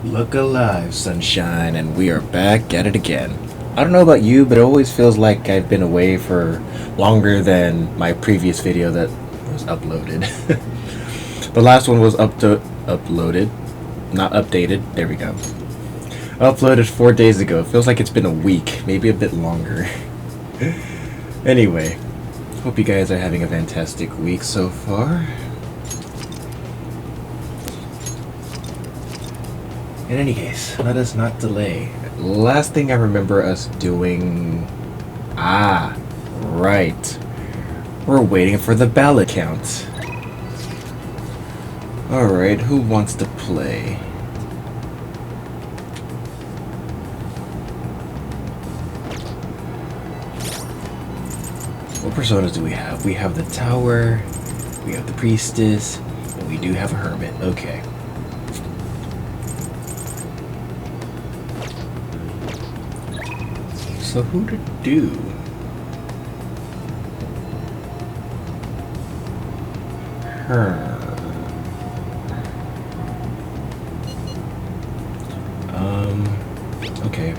Look alive, sunshine, and we are back at it again. I don't know about you, but it always feels like I've been away for longer than my previous video that was uploaded. The last one was uploaded, not updated. There we go. Uploaded 4 days ago. It feels like it's been a week, maybe a bit longer. Anyway, hope you guys are having a fantastic week so far. In any case, let us not delay. Last thing I remember us doing... right. We're waiting for the ballot count. Alright, who wants to play? What personas do we have? We have the tower, we have the priestess, and we do have a hermit. Okay. So who to do? Her. Okay.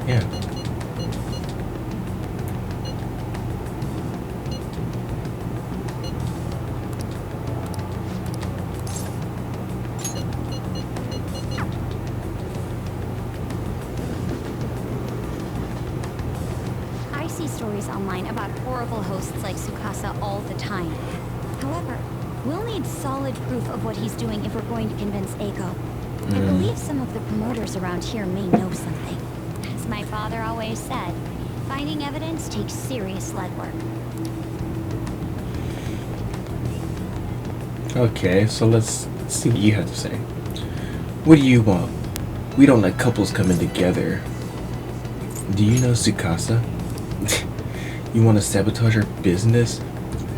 Yeah. I see stories online about horrible hosts like Tsukasa all the time. However, we'll need solid proof of what he's doing if we're going to convince Eiko. I believe some of the promoters around here may know something. As my father always said, finding evidence takes serious legwork. Okay, so let's see what you have to say. What do you want? We don't let couples come in together. Do you know Tsukasa? You want to sabotage our business?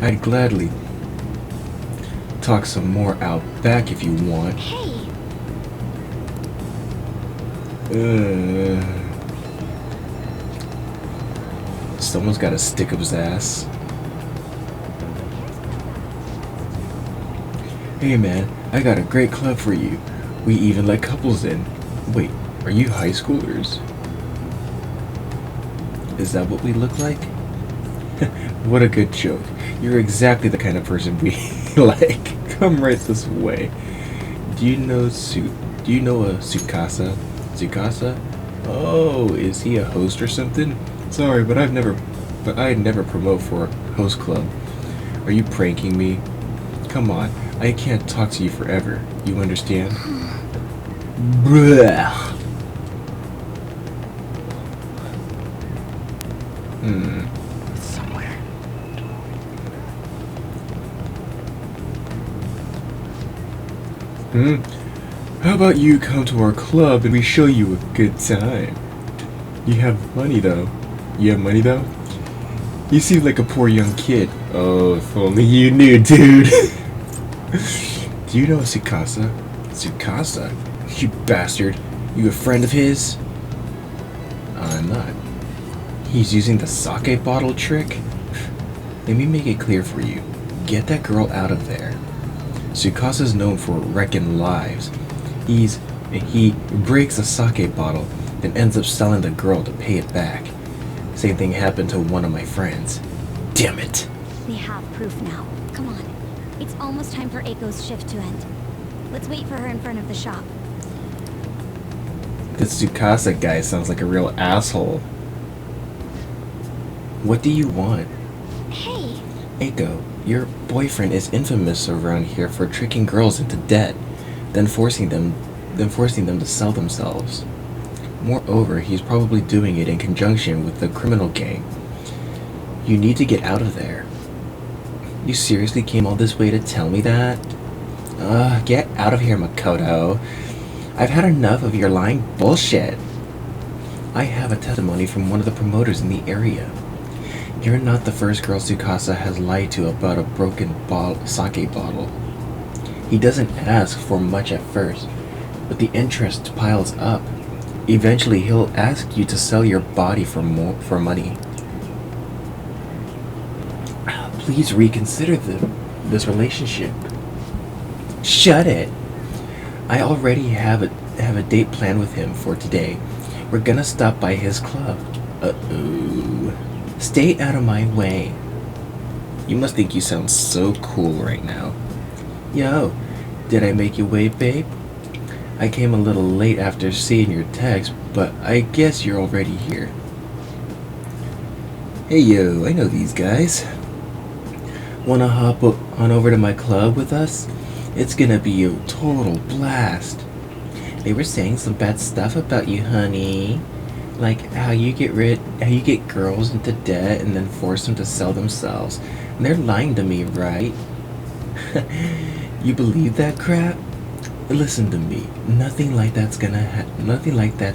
I'd gladly talk some more out back if you want. Hey! Someone's got to stick up his ass. Hey man, I got a great club for you. We even let couples in. Wait, are you high schoolers? Is that what we look like? What a good joke. You're exactly the kind of person we like. Come right this way. Do you know a Tsukasa? Tsukasa? Oh, is he a host or something? Sorry, but I'd never promote for a host club. Are you pranking me? Come on, I can't talk to you forever. You understand? Bruh. Somewhere. How about you come to our club and we show you a good time? You have money though. You have money though? You seem like a poor young kid. Oh, if only you knew, dude. Do you know Tsukasa? Tsukasa? You bastard. You a friend of his? I'm not. He's using the sake bottle trick? Let me make it clear for you. Get that girl out of there. Tsukasa's known for wrecking lives. He breaks a sake bottle, then ends up selling the girl to pay it back. Same thing happened to one of my friends. Damn it. We have proof now. Come on. It's almost time for Eiko's shift to end. Let's wait for her in front of the shop. This Tsukasa guy sounds like a real asshole. What do you want? Hey! Eiko, your boyfriend is infamous around here for tricking girls into debt, then forcing them to sell themselves. Moreover, he's probably doing it in conjunction with the criminal gang. You need to get out of there. You seriously came all this way to tell me that? Get out of here, Makoto. I've had enough of your lying bullshit. I have a testimony from one of the promoters in the area. You're not the first girl Tsukasa has lied to about a broken sake bottle. He doesn't ask for much at first, but the interest piles up. Eventually, he'll ask you to sell your body for money. Please reconsider this relationship. Shut it. I already have have a date planned with him for today. We're gonna stop by his club. Uh-oh. Stay out of my way. You must think you sound so cool right now. Yo, did I make you wait, babe? I came a little late after seeing your text, but I guess you're already here. Hey yo, I know these guys. Wanna hop on over to my club with us? It's gonna be a total blast. They were saying some bad stuff about you, honey. Like how you get girls into debt and then force them to sell themselves. And they're lying to me, right? You believe that crap? Listen to me. Nothing like that's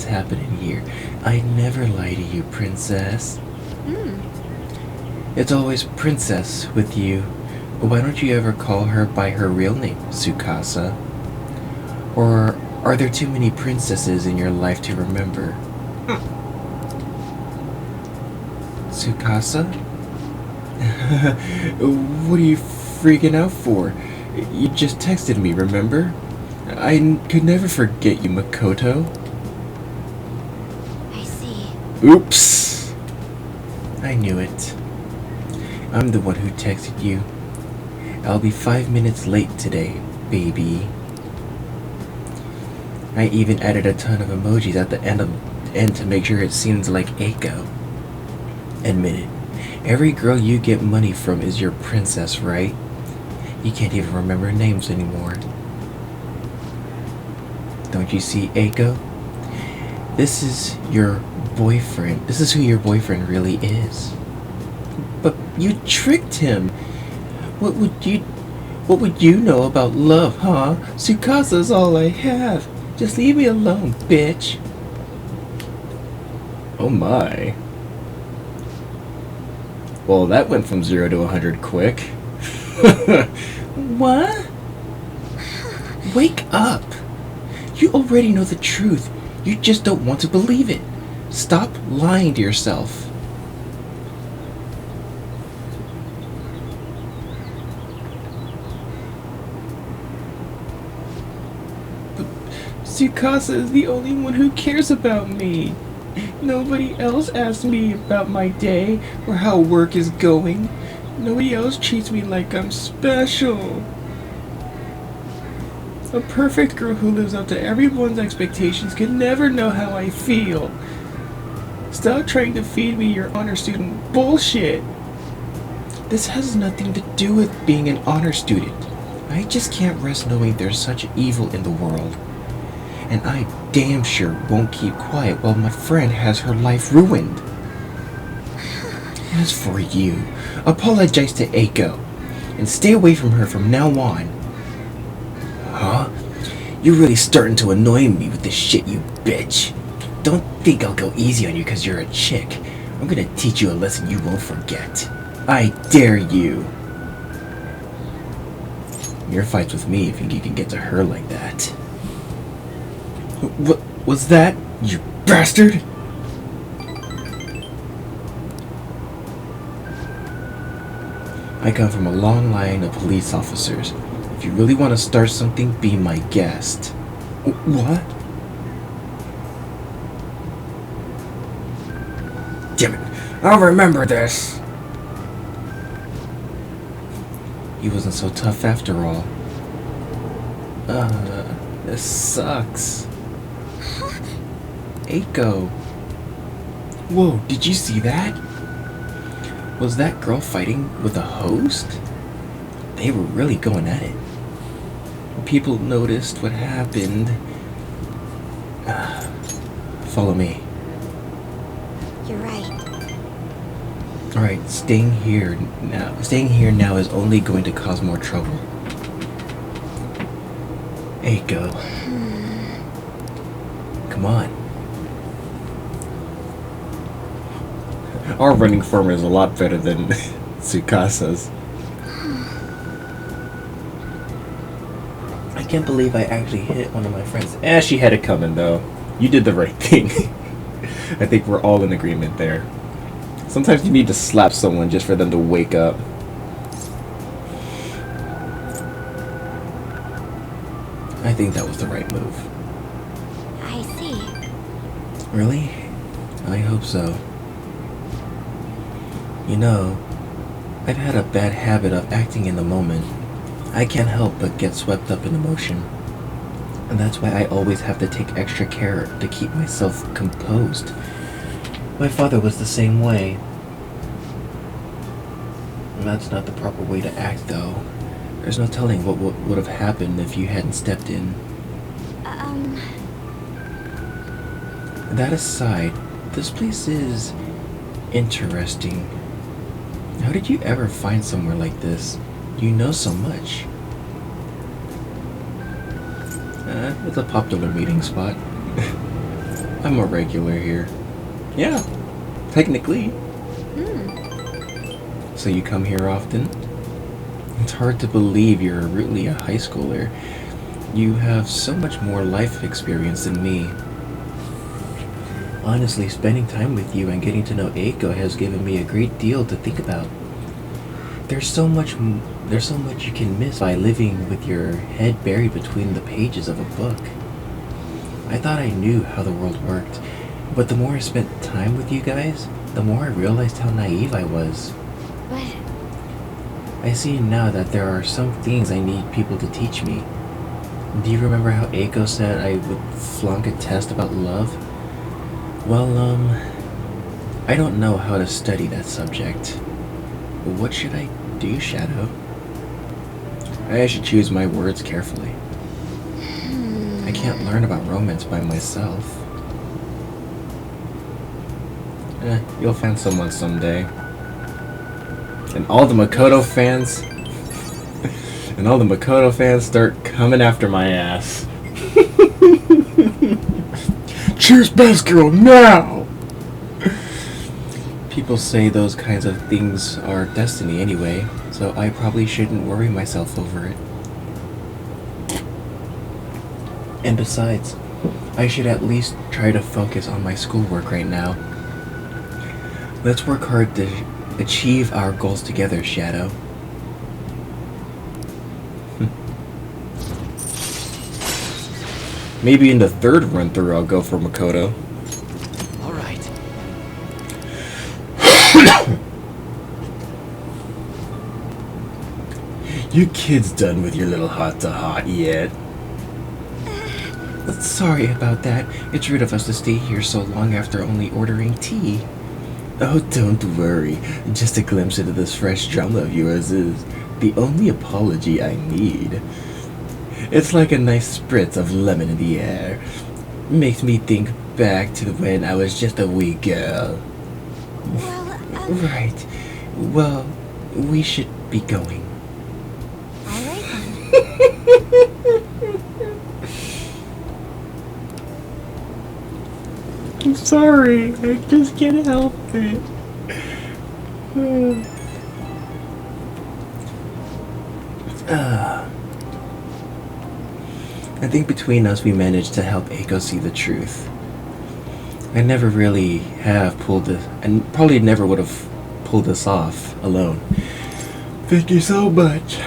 happening here. I never lie to you, princess. It's always princess with you. Why don't you ever call her by her real name, Tsukasa? Or are there too many princesses in your life to remember? Tsukasa? What are you freaking out for? You just texted me, remember? I could never forget you, Makoto. I see. Oops! I knew it. I'm the one who texted you. I'll be 5 minutes late today, baby. I even added a ton of emojis at the end to make sure it seems like Eiko. Admit it. Every girl you get money from is your princess, right? You can't even remember names anymore. Don't you see, Eiko? This is your boyfriend. This is who your boyfriend really is. But you tricked him. What would you know about love, huh? Tsukasa's all I have. Just leave me alone, bitch. Oh my. Well, that went from 0 to 100 quick. What? Wake up. You already know the truth. You just don't want to believe it. Stop lying to yourself. Tsukasa is the only one who cares about me. Nobody else asks me about my day or how work is going. Nobody else treats me like I'm special. A perfect girl who lives up to everyone's expectations can never know how I feel. Stop trying to feed me your honor student bullshit. This has nothing to do with being an honor student. I just can't rest knowing there's such evil in the world. And I damn sure won't keep quiet while my friend has her life ruined. As for you, apologize to Eiko and stay away from her from now on. Huh? You're really starting to annoy me with this shit, you bitch. Don't think I'll go easy on you because you're a chick. I'm gonna teach you a lesson you won't forget. I dare you. Your fight's with me if you think you can get to her like that. What was that, you bastard? I come from a long line of police officers. If you really want to start something, be my guest. What? Damn it, I'll remember this. He wasn't so tough after all. This sucks. Eiko. Whoa, did you see that? Was that girl fighting with a host? They were really going at it. People noticed what happened. Follow me. You're right. Alright, staying here now is only going to cause more trouble. Eiko. Come on. Our running form is a lot better than Tsukasa's. I can't believe I actually hit one of my friends. She had it coming though. You did the right thing. I think we're all in agreement there. Sometimes you need to slap someone just for them to wake up. I think that was the right move. I see. Really? I hope so. You know, I've had a bad habit of acting in the moment. I can't help but get swept up in emotion. And that's why I always have to take extra care to keep myself composed. My father was the same way. And that's not the proper way to act, though. There's no telling what would have happened if you hadn't stepped in. That aside, this place is interesting. How did you ever find somewhere like this? You know so much. It's a popular meeting spot. I'm a regular here. Yeah, technically. So you come here often? It's hard to believe you're really a high schooler. You have so much more life experience than me. Honestly, spending time with you and getting to know Eiko has given me a great deal to think about. There's so much you can miss by living with your head buried between the pages of a book. I thought I knew how the world worked, but the more I spent time with you guys, the more I realized how naive I was. But I see now that there are some things I need people to teach me. Do you remember how Eiko said I would flunk a test about love? Well, I don't know how to study that subject. What should I do, Shadow? I should choose my words carefully. I can't learn about romance by myself. You'll find someone someday. And all the Makoto fans start coming after my ass. Cheers, best girl, now! People say those kinds of things are destiny anyway, so I probably shouldn't worry myself over it. And besides, I should at least try to focus on my schoolwork right now. Let's work hard to achieve our goals together, Shadow. Maybe in the third run through I'll go for Makoto. Alright. You kids done with your little hot-to-hot yet? Sorry about that. It's rude of us to stay here so long after only ordering tea. Oh, don't worry. Just a glimpse into this fresh drama of yours is the only apology I need. It's like a nice spritz of lemon in the air. Makes me think back to when I was just a wee girl. well, Right. Well, we should be going. all right then. I'm sorry. I just can't help it. I think between us we managed to help Eiko see the truth. I never really have pulled this, and probably never would have pulled this off alone. Thank you so much.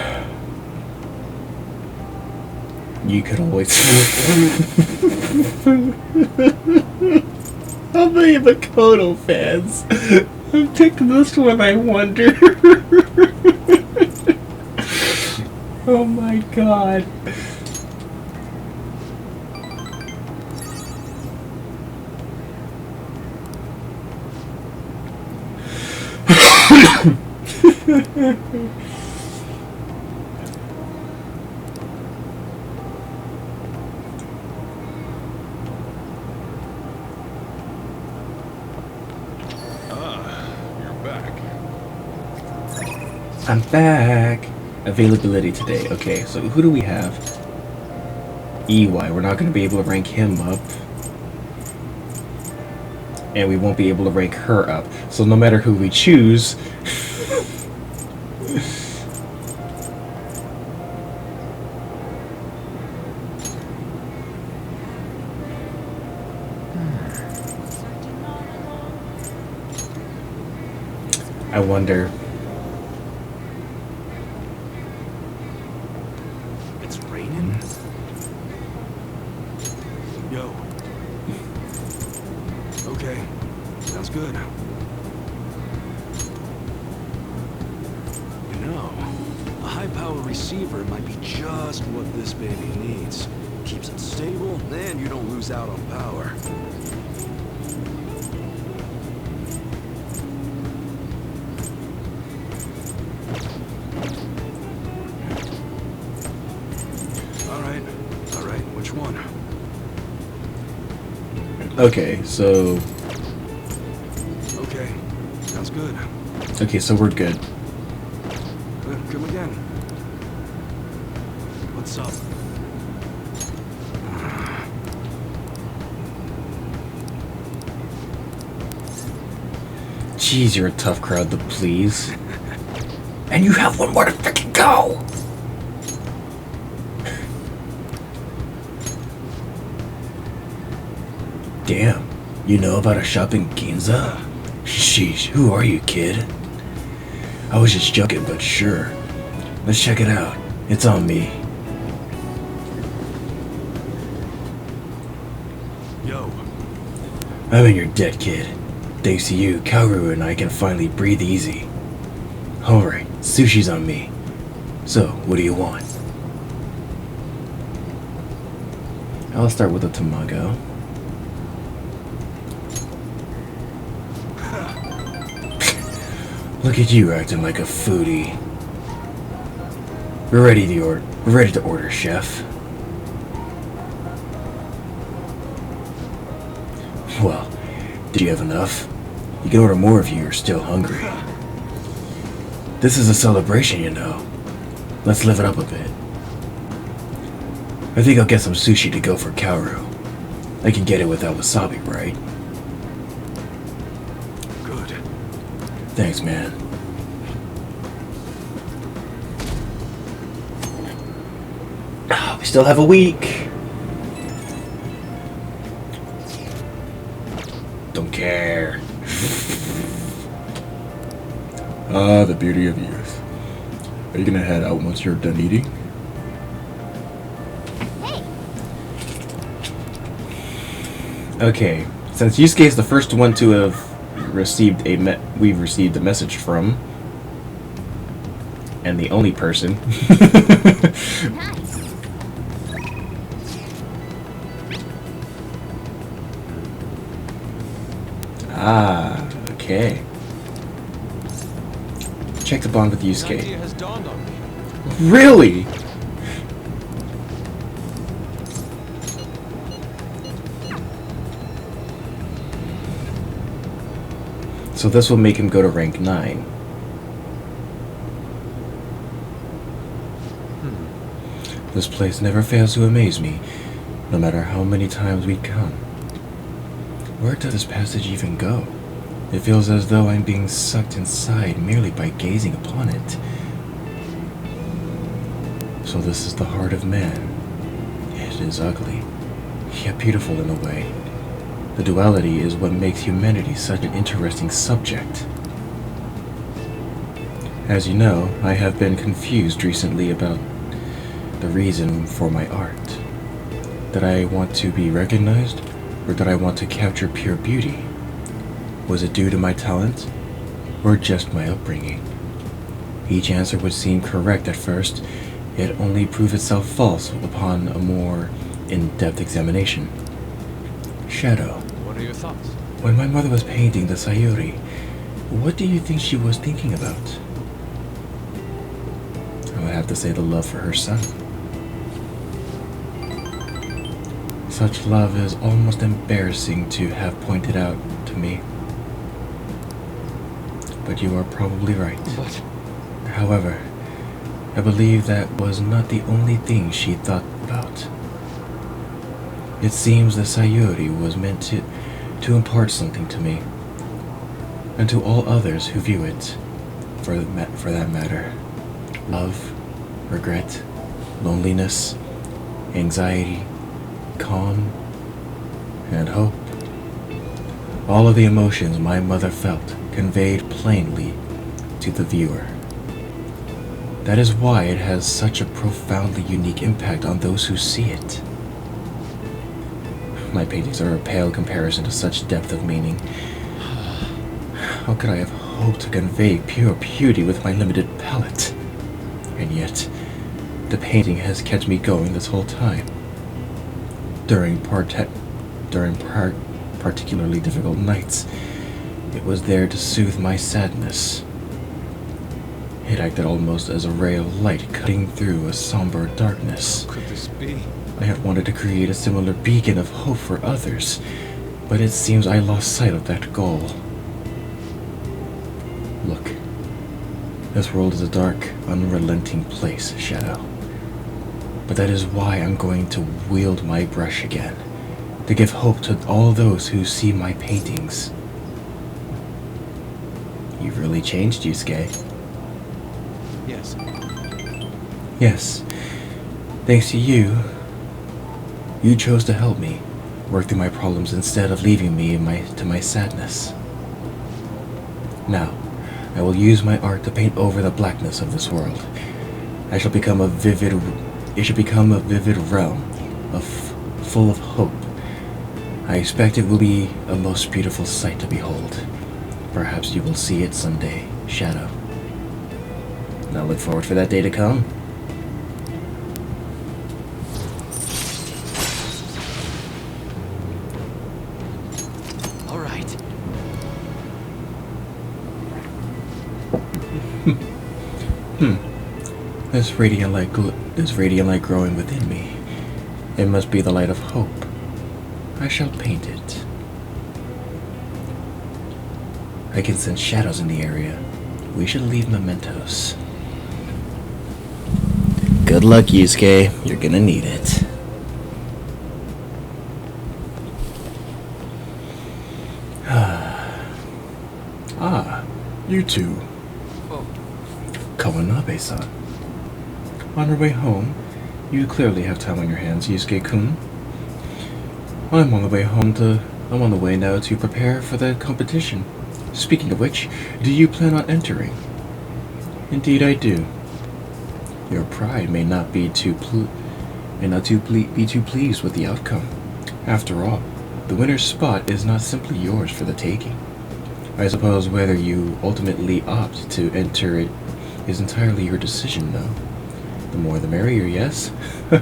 You could always. How many Makoto fans have picked this one, I wonder? Oh my god. You're back. I'm back. Availability today. Okay, so who do we have? EY. We're not going to be able to rank him up. And we won't be able to rank her up. So no matter who we choose... I wonder... It's raining? Yo, sounds good. You know, a high-power receiver might be just what this baby needs. Keeps it stable, and you don't lose out on power. All right, which one? Okay, so... Okay, sounds good. Okay, so we're good. Come again. What's up? Jeez, you're a tough crowd to please. And you have one more to freaking go! Damn, you know about a shop in Ginza? Sheesh, who are you, kid? I was just joking, but sure. Let's check it out. It's on me. Yo. I mean, you're dead, kid. Thanks to you, Kaoru and I can finally breathe easy. Alright, sushi's on me. So, what do you want? I'll start with a tamago. Look at you acting like a foodie. We're ready to order, chef. Well, did you have enough? You can order more if you're still hungry. This is a celebration, you know. Let's live it up a bit. I think I'll get some sushi to go for Kaoru. I can get it without wasabi, right? Good. Thanks, man. We still have a week. Don't care. Ah, the beauty of youth. Are you gonna head out once you're done eating? Hey, Okay, since Yusuke is the first one to have received we've received a message from, and the only person. nice. Ah, okay. Check the bond with An idea Yusuke. has dawned on me. Really? So this will make him go to rank 9. This place never fails to amaze me, no matter how many times we come. Where does this passage even go? It feels as though I'm being sucked inside merely by gazing upon it. So this is the heart of man. It is ugly, yet beautiful in a way. The duality is what makes humanity such an interesting subject. As you know, I have been confused recently about the reason for my art. Did I want to be recognized, or did I want to capture pure beauty? Was it due to my talent, or just my upbringing? Each answer would seem correct at first, yet only prove itself false upon a more in-depth examination. Shadow. What are your thoughts? When my mother was painting the Sayuri, what do you think she was thinking about? I would have to say the love for her son. Such love is almost embarrassing to have pointed out to me. But you are probably right. But However, I believe that was not the only thing she thought about. It seems the Sayuri was meant to impart something to me, and to all others who view it, for that matter. Love, regret, loneliness, anxiety, calm, and hope. All of the emotions my mother felt conveyed plainly to the viewer. That is why it has such a profoundly unique impact on those who see it. My paintings are a pale comparison to such depth of meaning. How could I have hoped to convey pure beauty with my limited palette? And yet, the painting has kept me going this whole time. During particularly difficult nights, it was there to soothe my sadness. It acted almost as a ray of light cutting through a somber darkness. What could this be? I had wanted to create a similar beacon of hope for others, but it seems I lost sight of that goal. Look, this world is a dark, unrelenting place, Shadow. But that is why I'm going to wield my brush again, to give hope to all those who see my paintings. You've really changed, Yusuke. Yes. Yes, thanks to you. You chose to help me work through my problems instead of leaving me to my sadness. Now, I will use my art to paint over the blackness of this world. It shall become a vivid realm, full of hope. I expect it will be a most beautiful sight to behold. Perhaps you will see it someday, Shadow. And I look forward for that day to come. All right. This radiant light growing within me. It must be the light of hope. I shall paint it. I can sense shadows in the area. We should leave mementos. Good luck, Yusuke. You're gonna need it. You two. Oh, Kawanabe-san. On your way home, you clearly have time on your hands, Yusuke-kun. I'm on the way now to prepare for the competition. Speaking of which, do you plan on entering? Indeed I do. Your pride may not be too pleased with the outcome. After all, the winner's spot is not simply yours for the taking. I suppose whether you ultimately opt to enter it is entirely your decision, though. The more the merrier, yes? I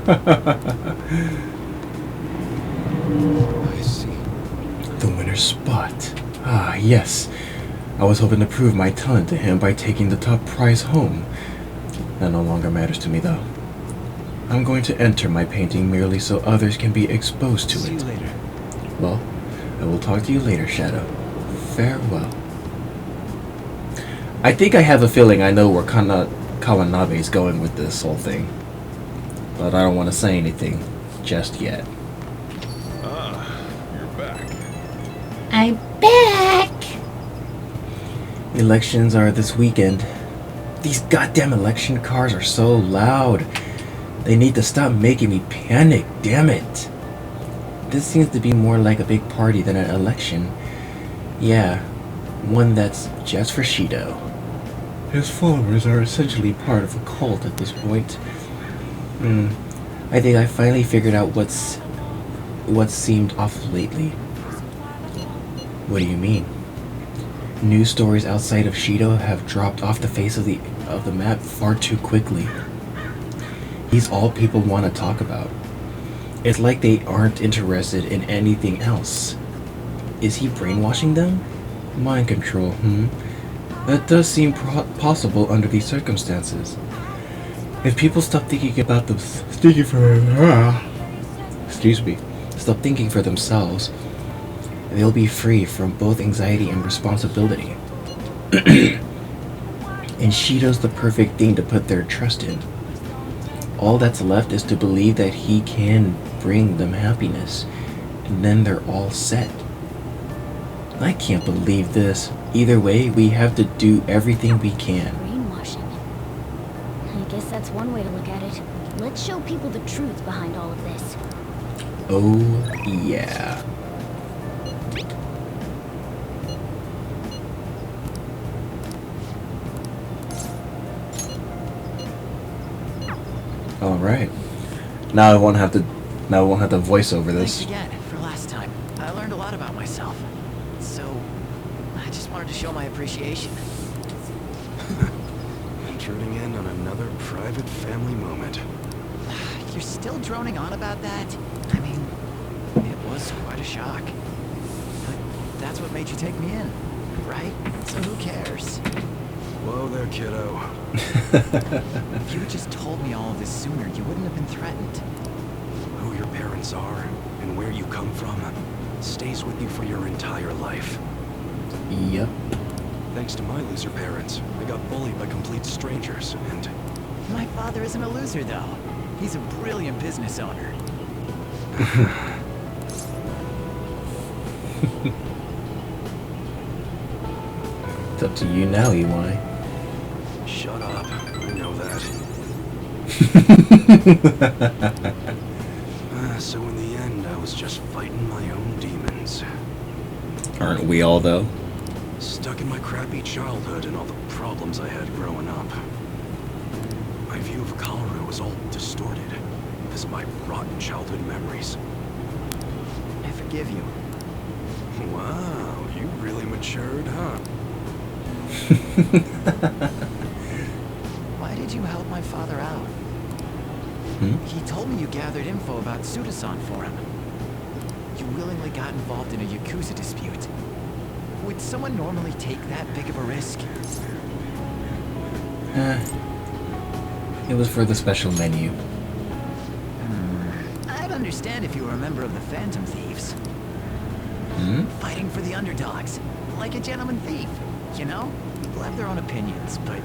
see. The winner's spot. Ah, yes. I was hoping to prove my talent to him by taking the top prize home. That no longer matters to me, though. I'm going to enter my painting merely so others can be exposed to See it. you later. Well, I will talk to you later, Shadow. Farewell. I think I have a feeling I know where Kawanabe is going with this whole thing. But I don't want to say anything just yet. You're back. I'm back! Elections are this weekend. These goddamn election cars are so loud. They need to stop making me panic, damn it. This seems to be more like a big party than an election. Yeah, one that's just for Shido. His followers are essentially part of a cult at this point. I think I finally figured out what's seemed off lately. What do you mean? News stories outside of Shido have dropped off the face of the map far too quickly. He's all people want to talk about. It's like they aren't interested in anything else. Is he brainwashing them? Mind control, That does seem possible under these circumstances. If people stop thinking about them, stop thinking for themselves, they'll be free from both anxiety and responsibility. And Shido's the perfect thing to put their trust in. All that's left is to believe that he can bring them happiness, and then they're all set. I can't believe this. Either way, we have to do everything we can. Brainwashing. I guess that's one way to look at it. Let's show people the truth behind all of this. Oh, yeah. All right. Now I won't have to voice over this. Thanks again for last time. I learned a lot about myself. So, I just wanted to show my appreciation. Intruding in on another private family moment. You're still droning on about that? I mean, it was quite a shock. But that's what made you take me in, right? So who cares? Whoa there, kiddo. If you had just told me all of this sooner, you wouldn't have been threatened. Who your parents are and where you come from stays with you for your entire life. Yep. Thanks to my loser parents, I got bullied by complete strangers, and My father isn't a loser, though. He's a brilliant business owner. It's up to you now, EY. shut up. I know that. So in the end, I was just fighting my own demons. Aren't we all, though? Stuck in my crappy childhood and all the problems I had growing up. My view of Kaoru was all distorted because of my rotten childhood memories. I forgive you. Wow, you really matured, huh? Why did you help my father out? He told me you gathered info about Suda-san for him. You willingly got involved in a Yakuza dispute. Would someone normally take that big of a risk? It was for the special menu. I'd understand if you were a member of the Phantom Thieves. Fighting for the underdogs, like a gentleman thief, you know? People have their own opinions, but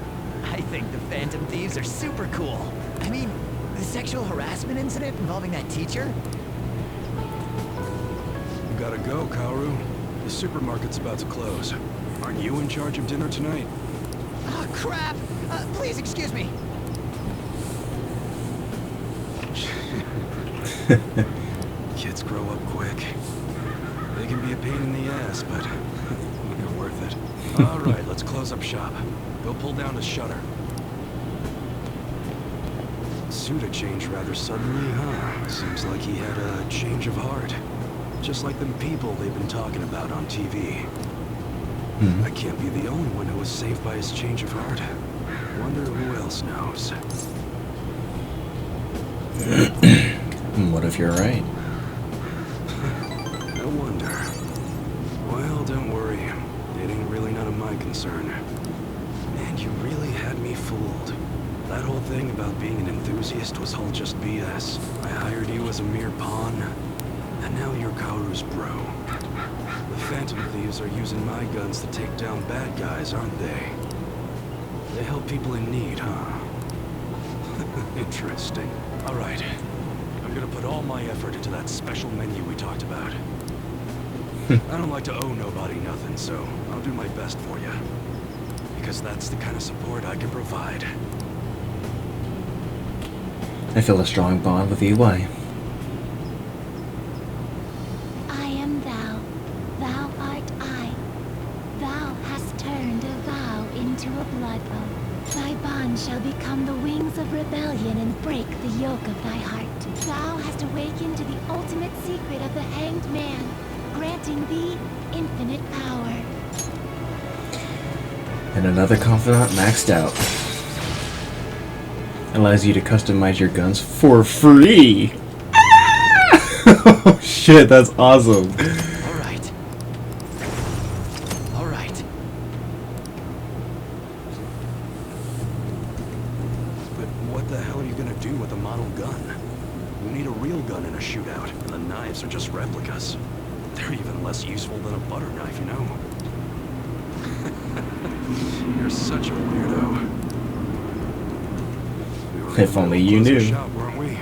I think the Phantom Thieves are super cool. I mean, the sexual harassment incident involving that teacher? You gotta go, Kaoru. The supermarket's about to close. Aren't you in charge of dinner tonight? Oh, crap! Please excuse me. Kids grow up quick. They can be a pain in the ass, but they're worth it. All right, let's close up shop. Go pull down the shutter. Suda changed rather suddenly, huh? Seems like he had a change of heart. Just like them people they've been talking about on TV. I can't be the only one who was saved by his change of heart. Wonder who else knows. What if you're right? No wonder. Well, don't worry. It ain't really none of my concern. Man, you really had me fooled. That whole thing about being an enthusiast was all just BS. I hired you as a mere pawn, and now you're Kaoru's bro. The Phantom Thieves are using my guns to take down bad guys, aren't they? They help people in need, huh? Interesting. All right. I'm gonna put all my effort into that special menu we talked about. I don't like to owe nobody nothing, so I'll do my best for you. Because that's the kind of support I can provide. I feel a strong bond with EY. I am thou, thou art I. Thou hast turned a vow into a blood oath. Thy bond shall become the wings of rebellion and break the yoke of thy heart. Thou hast awakened to the ultimate secret of the hanged man, granting thee infinite power. And another confidant maxed out. Allows you to customize your guns for free. Oh shit, that's awesome. All right. All right. But what the hell are you gonna do with a model gun? You need a real gun in a shootout, and the knives are just replicas. They're even less useful than a butter knife, you know? You're such a weirdo. We were If in only the you closing knew. Shop, weren't we?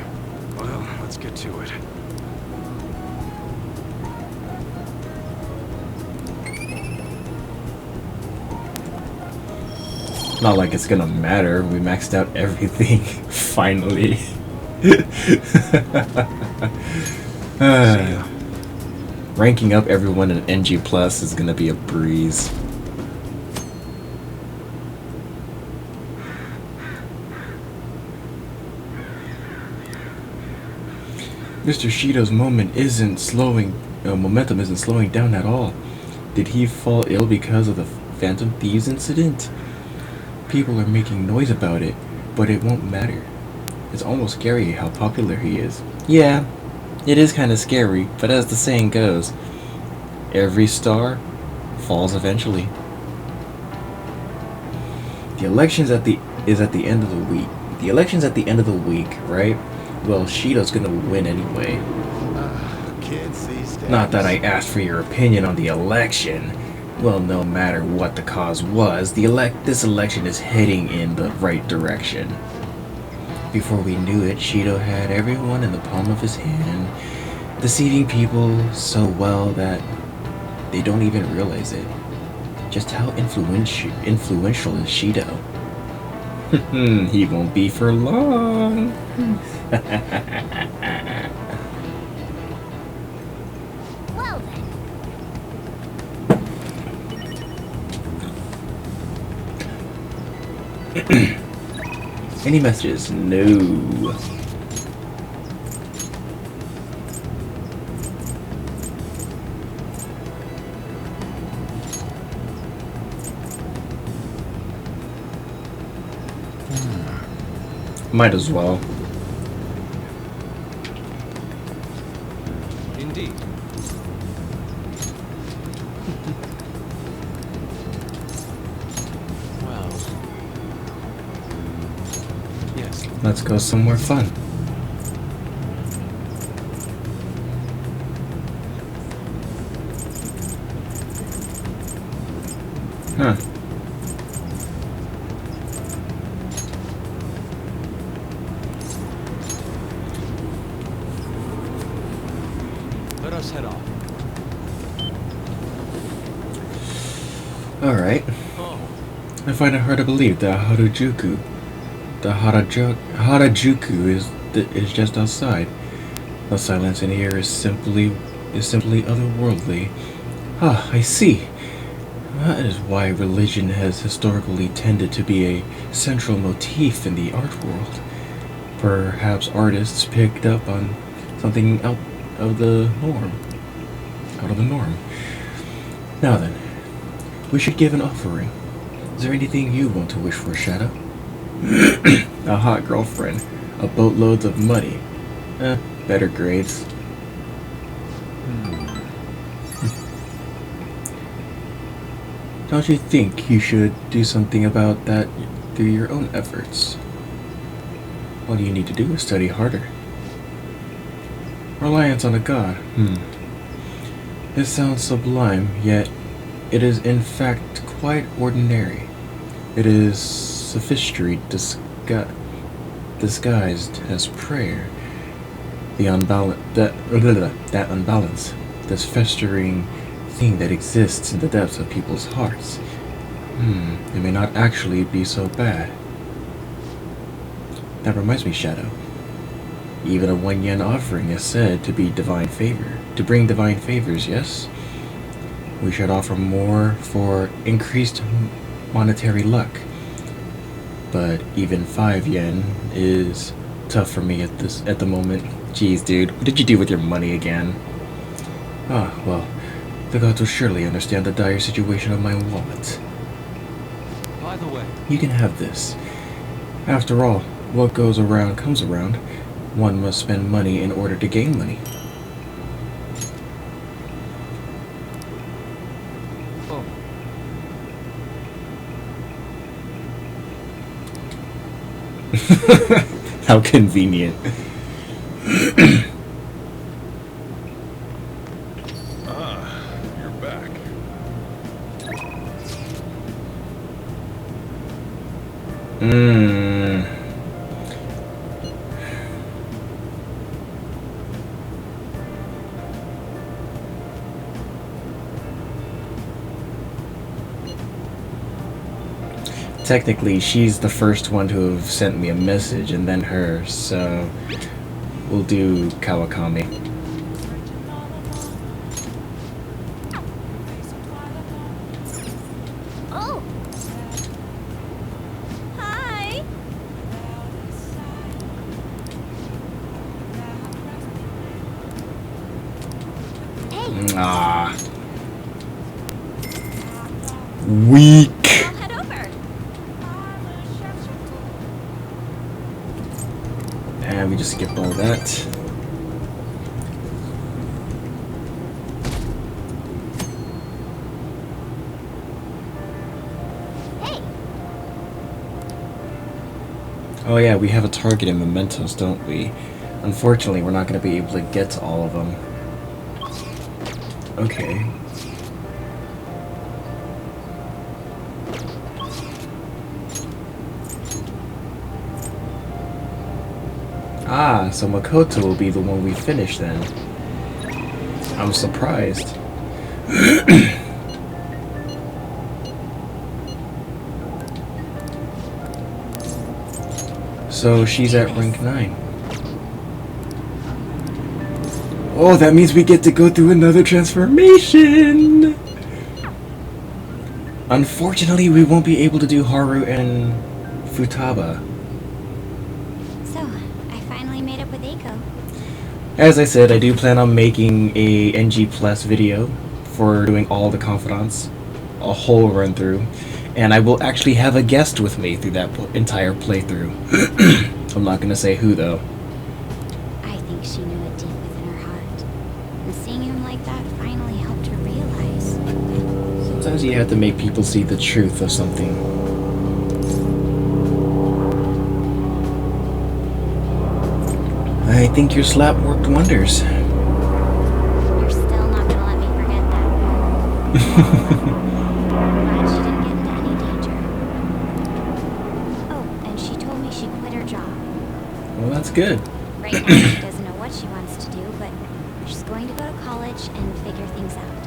Well, let's get to it. Not like it's gonna matter. We maxed out everything. Finally. See ya. Ranking up everyone in NG Plus is gonna be a breeze. Mr. Shido's momentum isn't slowing down at all. Did he fall ill because of the Phantom Thieves incident? People are making noise about it, but it won't matter. It's almost scary how popular he is. Yeah, it is kind of scary, but as the saying goes, every star falls eventually. The election's at the end of the week. The election's at the end of the week, right? Well, Shido's gonna win anyway. Kids these days. Not that I asked for your opinion on the election. Well, no matter what the cause was, this election is heading in the right direction. Before we knew it, Shido had everyone in the palm of his hand, deceiving people so well that they don't even realize it. Just how influential is Shido? He won't be for long. Well then. Any messages? No. Might as well. Indeed. Well. Yes. Let's go somewhere fun. Huh. Let us head off. Alright. Oh. I find it hard to believe that Harajuku is just outside. The silence in here is simply otherworldly. Ah, I see. That is why religion has historically tended to be a central motif in the art world. Perhaps artists picked up on something out of the norm. Now then, we should give an offering. Is there anything you want to wish for, Shadow? A hot girlfriend, a boatload of money, better grades. Don't you think you should do something about that through your own efforts? All you need to do is study harder. Reliance on a god. It sounds sublime, yet it is in fact quite ordinary. It is sophistry disguised as prayer. That unbalance, this festering thing that exists in the depths of people's hearts. It may not actually be so bad. That reminds me, Shadow. Even a 1 yen offering is said to be to bring divine favors, yes? We should offer more for increased monetary luck. But even 5 yen is tough for me at the moment. Jeez, dude, what did you do with your money again? Ah, well, the gods will surely understand the dire situation of my wallet. By the way. You can have this. After all, what goes around comes around. One must spend money in order to gain money. Oh. How convenient. You're back. Technically, she's the first one to have sent me a message, and then her, so we'll do Kawakami. Oh. Hi. Hey. Ah. Weak. I'll head over. And we just skipped all that. Hey, Oh yeah, we have a target in Mementos, don't we? Unfortunately, we're not going to be able to get to all of them. Okay. Ah, so Makoto will be the one we finish then. I'm surprised. So she's at rank 9. Oh, that means we get to go through another transformation! Unfortunately, we won't be able to do Haru and Futaba. so I finally made up with Eiko. As I said, I do plan on making a NG Plus video for doing all the confidants, a whole run through, and I will actually have a guest with me through that entire playthrough. I'm not gonna say who though. I think she knew it deep within her heart. And seeing him like that finally helped her realize. Sometimes you have to make people see the truth of something. I think your slap worked wonders. You're still not gonna let me forget that. Glad she didn't get into any danger. Oh, and she told me she quit her job. Well, that's good. Right now she doesn't know what she wants to do, but she's going to go to college and figure things out.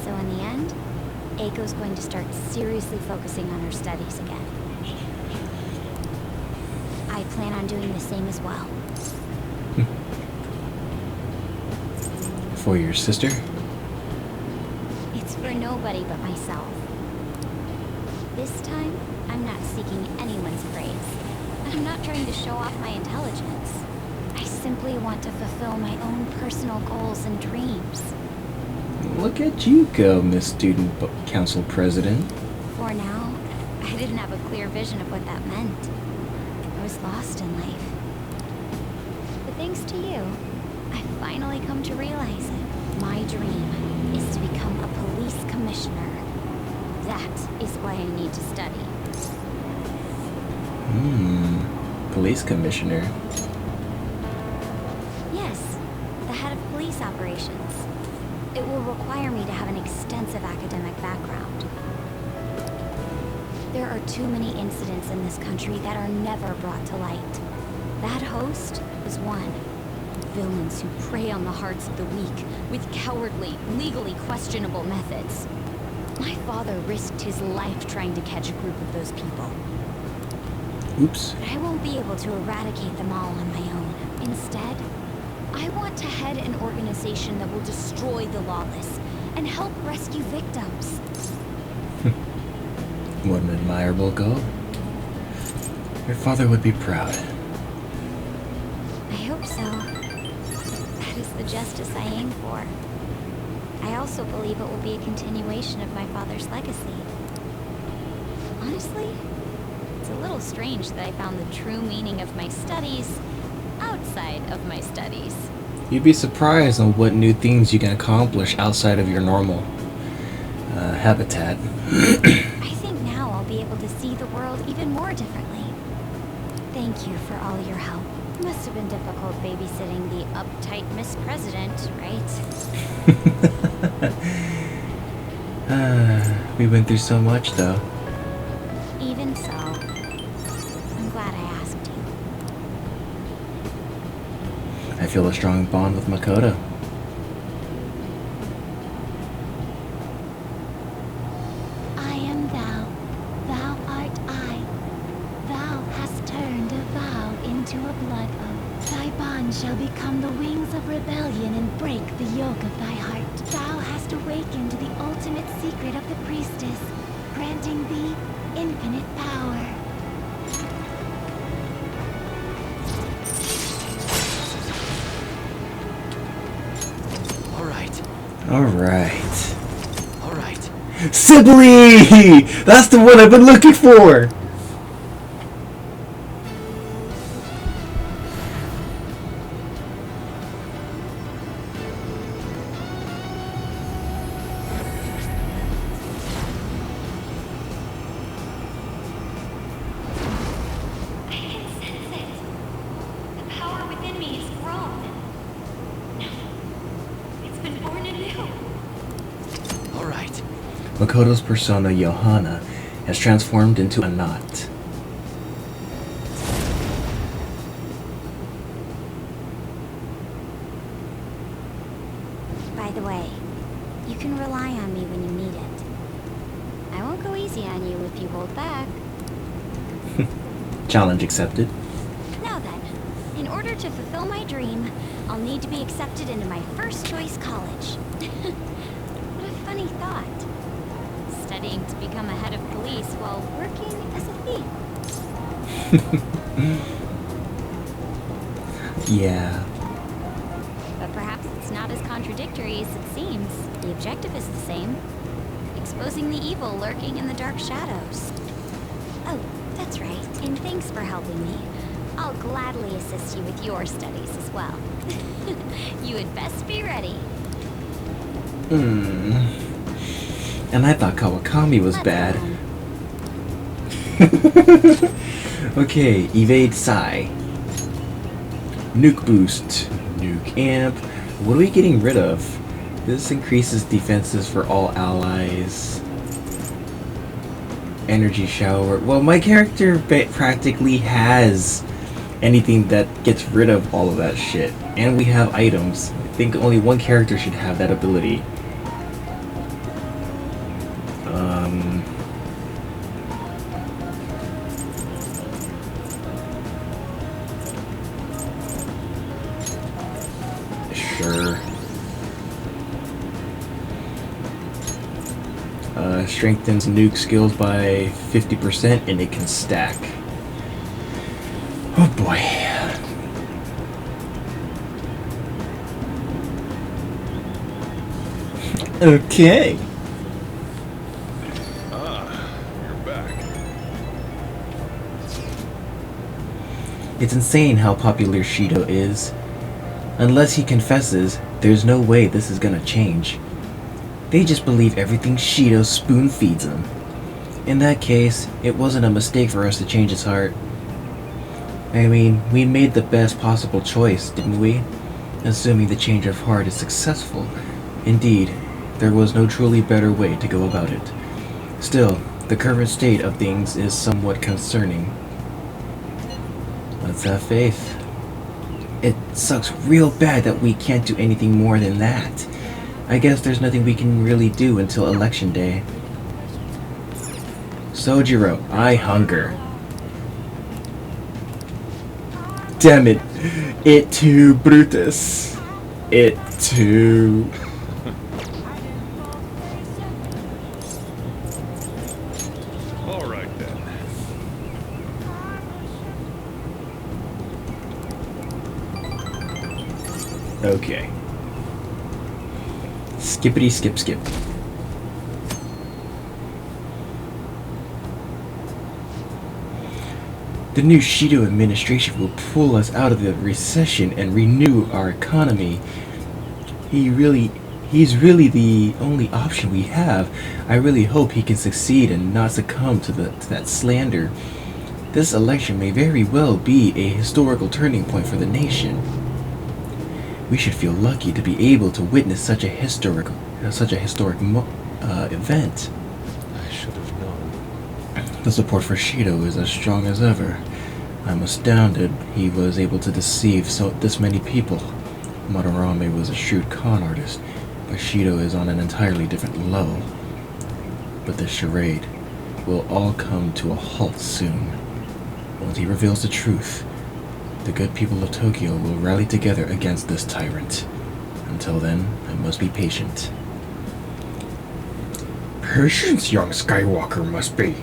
So in the end, Eiko's going to start seriously focusing on her studies again. I plan on doing the same as well. For your sister? It's for nobody but myself. This time, I'm not seeking anyone's praise. I'm not trying to show off my intelligence. I simply want to fulfill my own personal goals and dreams. Look at you go, Miss Student Council President. For now, I didn't have a clear vision of what that meant. I was lost in life. But thanks to you, I've finally come to realize it. My dream is to become a police commissioner. That is why I need to study. Police commissioner. Yes, the head of police operations. It will require me to have an extensive academic background. There are too many incidents in this country that are never brought to light. That host is one. Villains who prey on the hearts of the weak with cowardly, legally questionable methods. My father risked his life trying to catch a group of those people. Oops. But I won't be able to eradicate them all on my own. Instead, I want to head an organization that will destroy the lawless and help rescue victims. What an admirable goal. Your father would be proud. I hope so. That is the justice I aim for. I also believe it will be a continuation of my father's legacy. Honestly, it's a little strange that I found the true meaning of my studies outside of my studies. You'd be surprised on what new things you can accomplish outside of your normal habitat. I think now I'll be able to see the world even more differently. Thank you for all your help. Must have been difficult babysitting the uptight Miss President, right? We went through so much, though. Even so, I'm glad I asked you. I feel a strong bond with Makoto. I am thou, thou art I. Thou hast turned a vow into a blood oath. Thy bond shall become the wings of rebellion and break the yoke of thy heart. Thou hast awakened the ultimate secret of the priestess, granting thee infinite power. All right. Alright. All right. Sibley! That's the one I've been looking for! I can sense it. The power within me has grown. No, it's been born anew. All right. Makoto's persona, Johanna, has transformed into a knot. By the way, you can rely on me when you need it. I won't go easy on you if you hold back. Challenge accepted. Now then, in order to fulfill my dream, I'll need to be accepted into my first choice college. What a funny thought. Studying to become a head of police while working as a thief. Yeah. But perhaps it's not as contradictory as it seems. The objective is the same. Exposing the evil lurking in the dark shadows. Oh, that's right. And thanks for helping me. I'll gladly assist you with your studies as well. You had best be ready. And I thought Kawakami was Let's bad. go. Okay, evade Psy. Nuke boost. Nuke amp. What are we getting rid of? This increases defenses for all allies. Energy shower. Well, my character practically has anything that gets rid of all of that shit. And we have items. I think only one character should have that ability. Sure. Strengthens nuke skills by 50% and it can stack. Oh boy. Okay. You're back. It's insane how popular Shido is. Unless he confesses, there's no way this is gonna change. They just believe everything Shido spoon feeds them. In that case, it wasn't a mistake for us to change his heart. I mean, we made the best possible choice, didn't we? Assuming the change of heart is successful. Indeed, there was no truly better way to go about it. Still, the current state of things is somewhat concerning. Let's have faith. It sucks real bad that we can't do anything more than that. I guess there's nothing we can really do until election day. Sojiro, I hunger. Damn it. It too, Brutus. It too. All right then. Okay. Skippity skip skip. The new Shido administration will pull us out of the recession and renew our economy. He's really the only option we have. I really hope he can succeed and not succumb to that slander. This election may very well be a historical turning point for the nation. We should feel lucky to be able to witness such a historic event. I should have known. The support for Shido is as strong as ever. I'm astounded he was able to deceive this many people. Madarame was a shrewd con artist, but Shido is on an entirely different level. But this charade will all come to a halt soon. Once he reveals the truth, the good people of Tokyo will rally together against this tyrant. Until then, I must be patient. Patience, young Skywalker must be.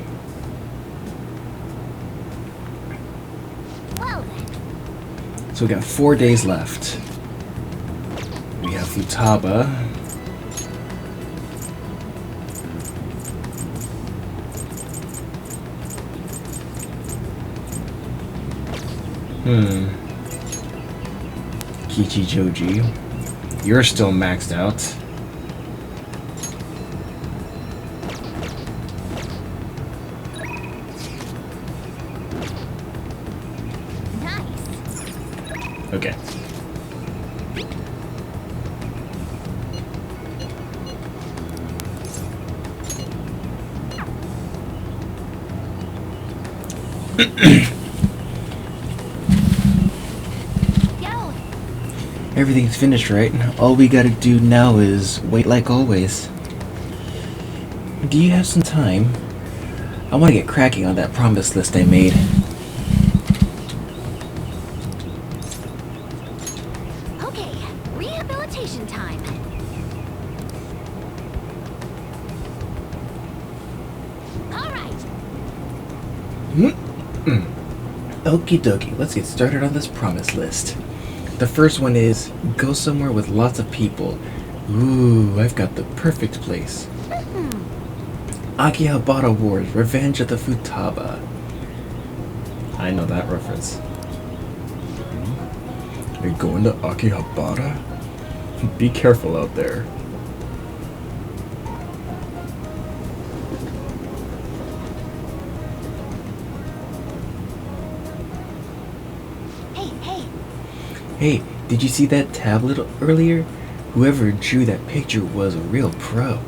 Well then. So we got 4 days left. We have Futaba. Kichijoji, you're still maxed out. Nice. Okay. Yo, Everything's finished, right? All we gotta do now is wait like always. Do you have some time? I want to get cracking on that promise list I made. okay, rehabilitation time. All right. Okie dokie, let's get started on this promise list. The first one is go somewhere with lots of people. Ooh, I've got the perfect place. Akihabara Wars, Revenge of the Futaba. I know that reference. You're going to Akihabara? Be careful out there. Hey, Hey, did you see that tablet earlier? Whoever drew that picture was a real pro.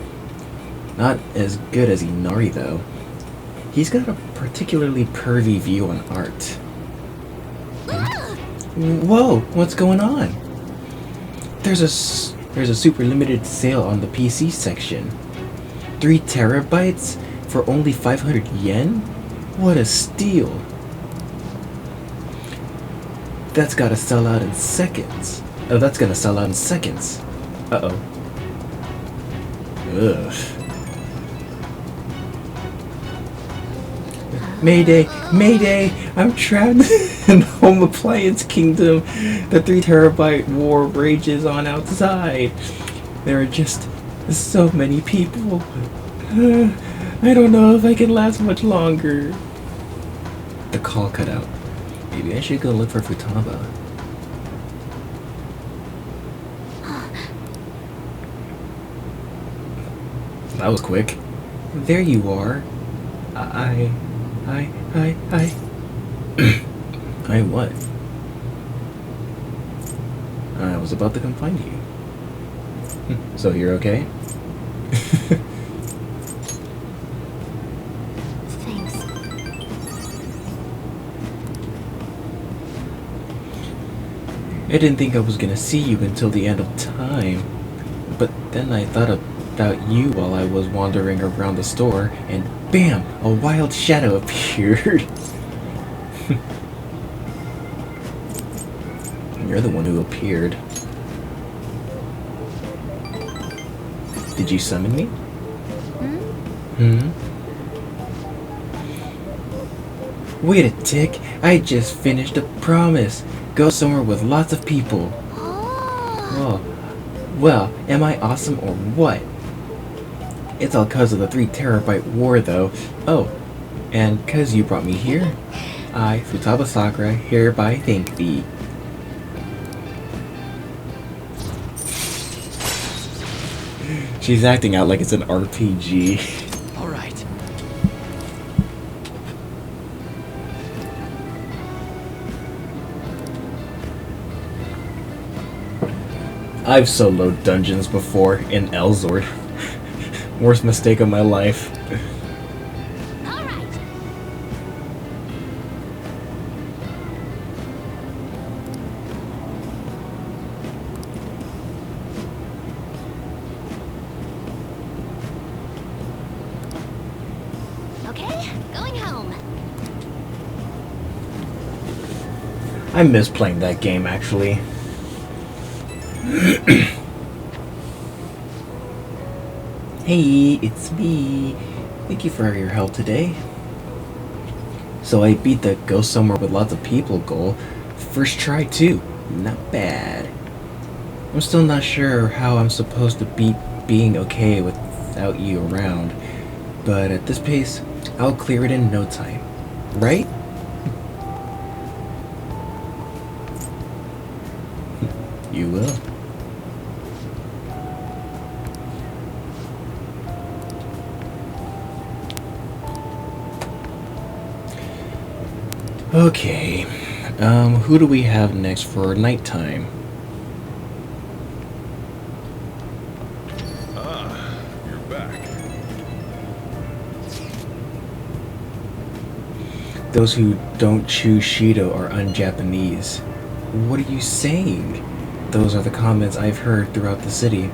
Not as good as Inari, though. He's got a particularly pervy view on art. Whoa, what's going on? There's a super limited sale on the PC section. 3 terabytes for only 500 yen? What a steal. That's gotta sell out in seconds. Oh, that's gonna sell out in seconds. Uh-oh. Ugh. Mayday! Mayday! I'm trapped in the home appliance kingdom. The 3 terabyte war rages on outside. There are just so many people. I don't know if I can last much longer. The call cut out. Maybe I should go look for Futaba. That was quick. There you are. I what? I was about to come find you. So you're okay? thanks. I didn't think I was gonna see you until the end of time. But then I thought about you while I was wandering around the store, and bam! A wild shadow appeared. You're the one who appeared. Did you summon me? Wait a tick, I just finished a promise. Go somewhere with lots of people. Oh. Well, am I awesome or what? It's all cause of the 3 terabyte war though. Oh, and cause you brought me here, I, Futaba Sakura, hereby thank thee. She's acting out like it's an RPG. All right. I've soloed dungeons before in Elzord. Worst mistake of my life. All right. Okay, going home. I miss playing that game, actually. Hey, it's me. Thank you for your help today. So I beat the go somewhere with lots of people goal. First try too. Not bad. I'm still not sure how I'm supposed to beat being okay without you around. But at this pace, I'll clear it in no time. Right? You will. Okay. Who do we have next for nighttime? Ah, you're back. Those who don't chew Shido are un-Japanese. What are you saying? Those are the comments I've heard throughout the city.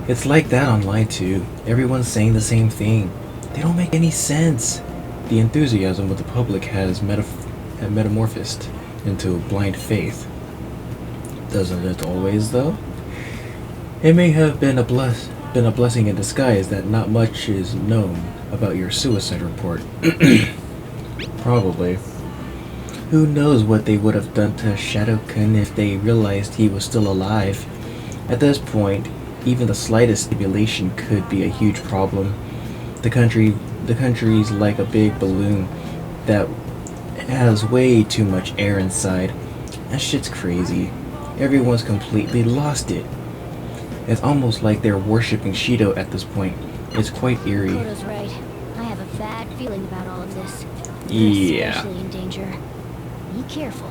It's like that online too. Everyone's saying the same thing. They don't make any sense. The enthusiasm of the public has metamorphosed into blind faith. Doesn't it always, though? It may have been a blessing in disguise that not much is known about your suicide report. Probably. Who knows what they would have done to Shadow-kun if they realized he was still alive. At this point, even the slightest stimulation could be a huge problem. The country's like a big balloon that has way too much air inside. That shit's crazy. Everyone's completely lost it. It's almost like they're worshipping Shido at this point. It's quite eerie. Koto's right. I have a bad feeling about all of this. Yeah. Especially in danger. Be careful.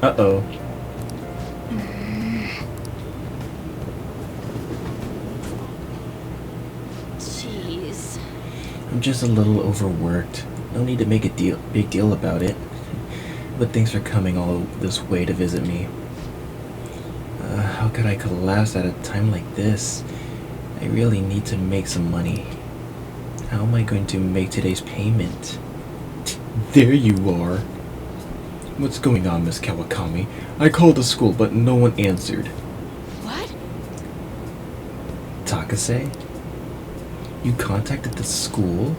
Uh-oh. Jeez. I'm just a little overworked. No need to make a big deal about it. But thanks for coming all this way to visit me. How could I collapse at a time like this? I really need to make some money. How am I going to make today's payment? There you are. What's going on, Miss Kawakami? I called the school, but no one answered. What? Takase? You contacted the school?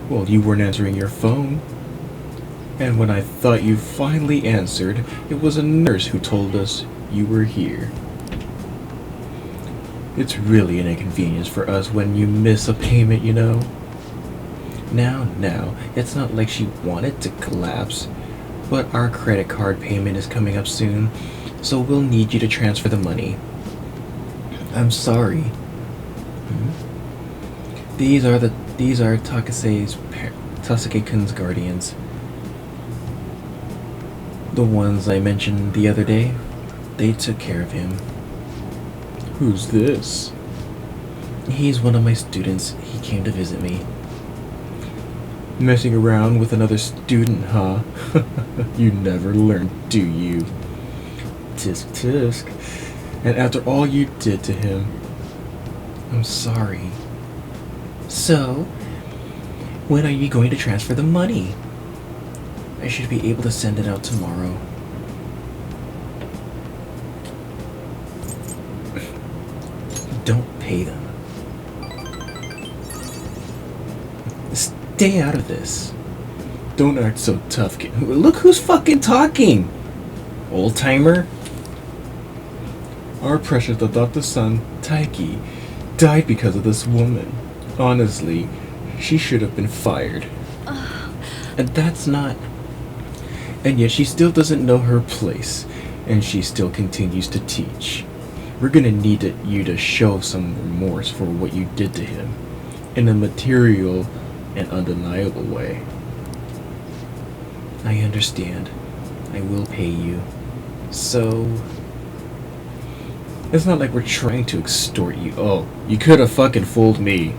Well, you weren't answering your phone. And when I thought you finally answered, it was a nurse who told us you were here. It's really an inconvenience for us when you miss a payment, you know? Now, it's not like she wanted to collapse, but our credit card payment is coming up soon, so we'll need you to transfer the money. I'm sorry. These are Tasake-kun's guardians. The ones I mentioned the other day. They took care of him. Who's this? He's one of my students. He came to visit me. Messing around with another student, huh? You never learn, do you? Tisk tisk. And after all you did to him, I'm sorry. So, when are you going to transfer the money? I should be able to send it out tomorrow. Don't pay them. Stay out of this. Don't act so tough, kid. Look who's fucking talking! Old timer? Our precious adopted son, Taiki, died because of this woman. Honestly, she should have been fired. And that's not... And yet she still doesn't know her place, and she still continues to teach. We're gonna need you to show some remorse for what you did to him, in a material and undeniable way. I understand. I will pay you. So... It's not like we're trying to extort you. Oh, you could have fucking fooled me.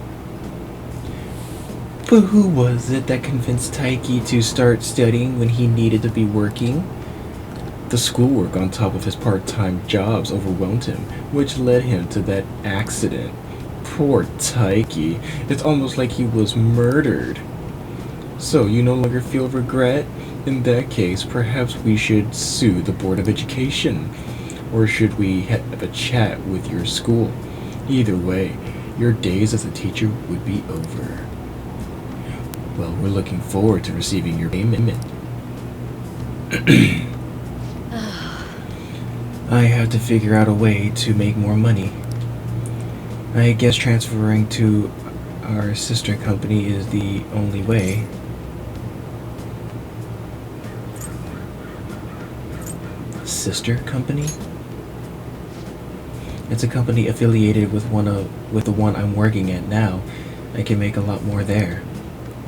But who was it that convinced Taiki to start studying when he needed to be working? The schoolwork on top of his part-time jobs overwhelmed him, which led him to that accident. Poor Taiki. It's almost like he was murdered. So, you no longer feel regret? In that case, perhaps we should sue the Board of Education. Or should we have a chat with your school? Either way, your days as a teacher would be over. Well, we're looking forward to receiving your payment. I have to figure out a way to make more money. I guess transferring to our sister company is the only way. Sister company? It's a company affiliated with the one I'm working at now. I can make a lot more there.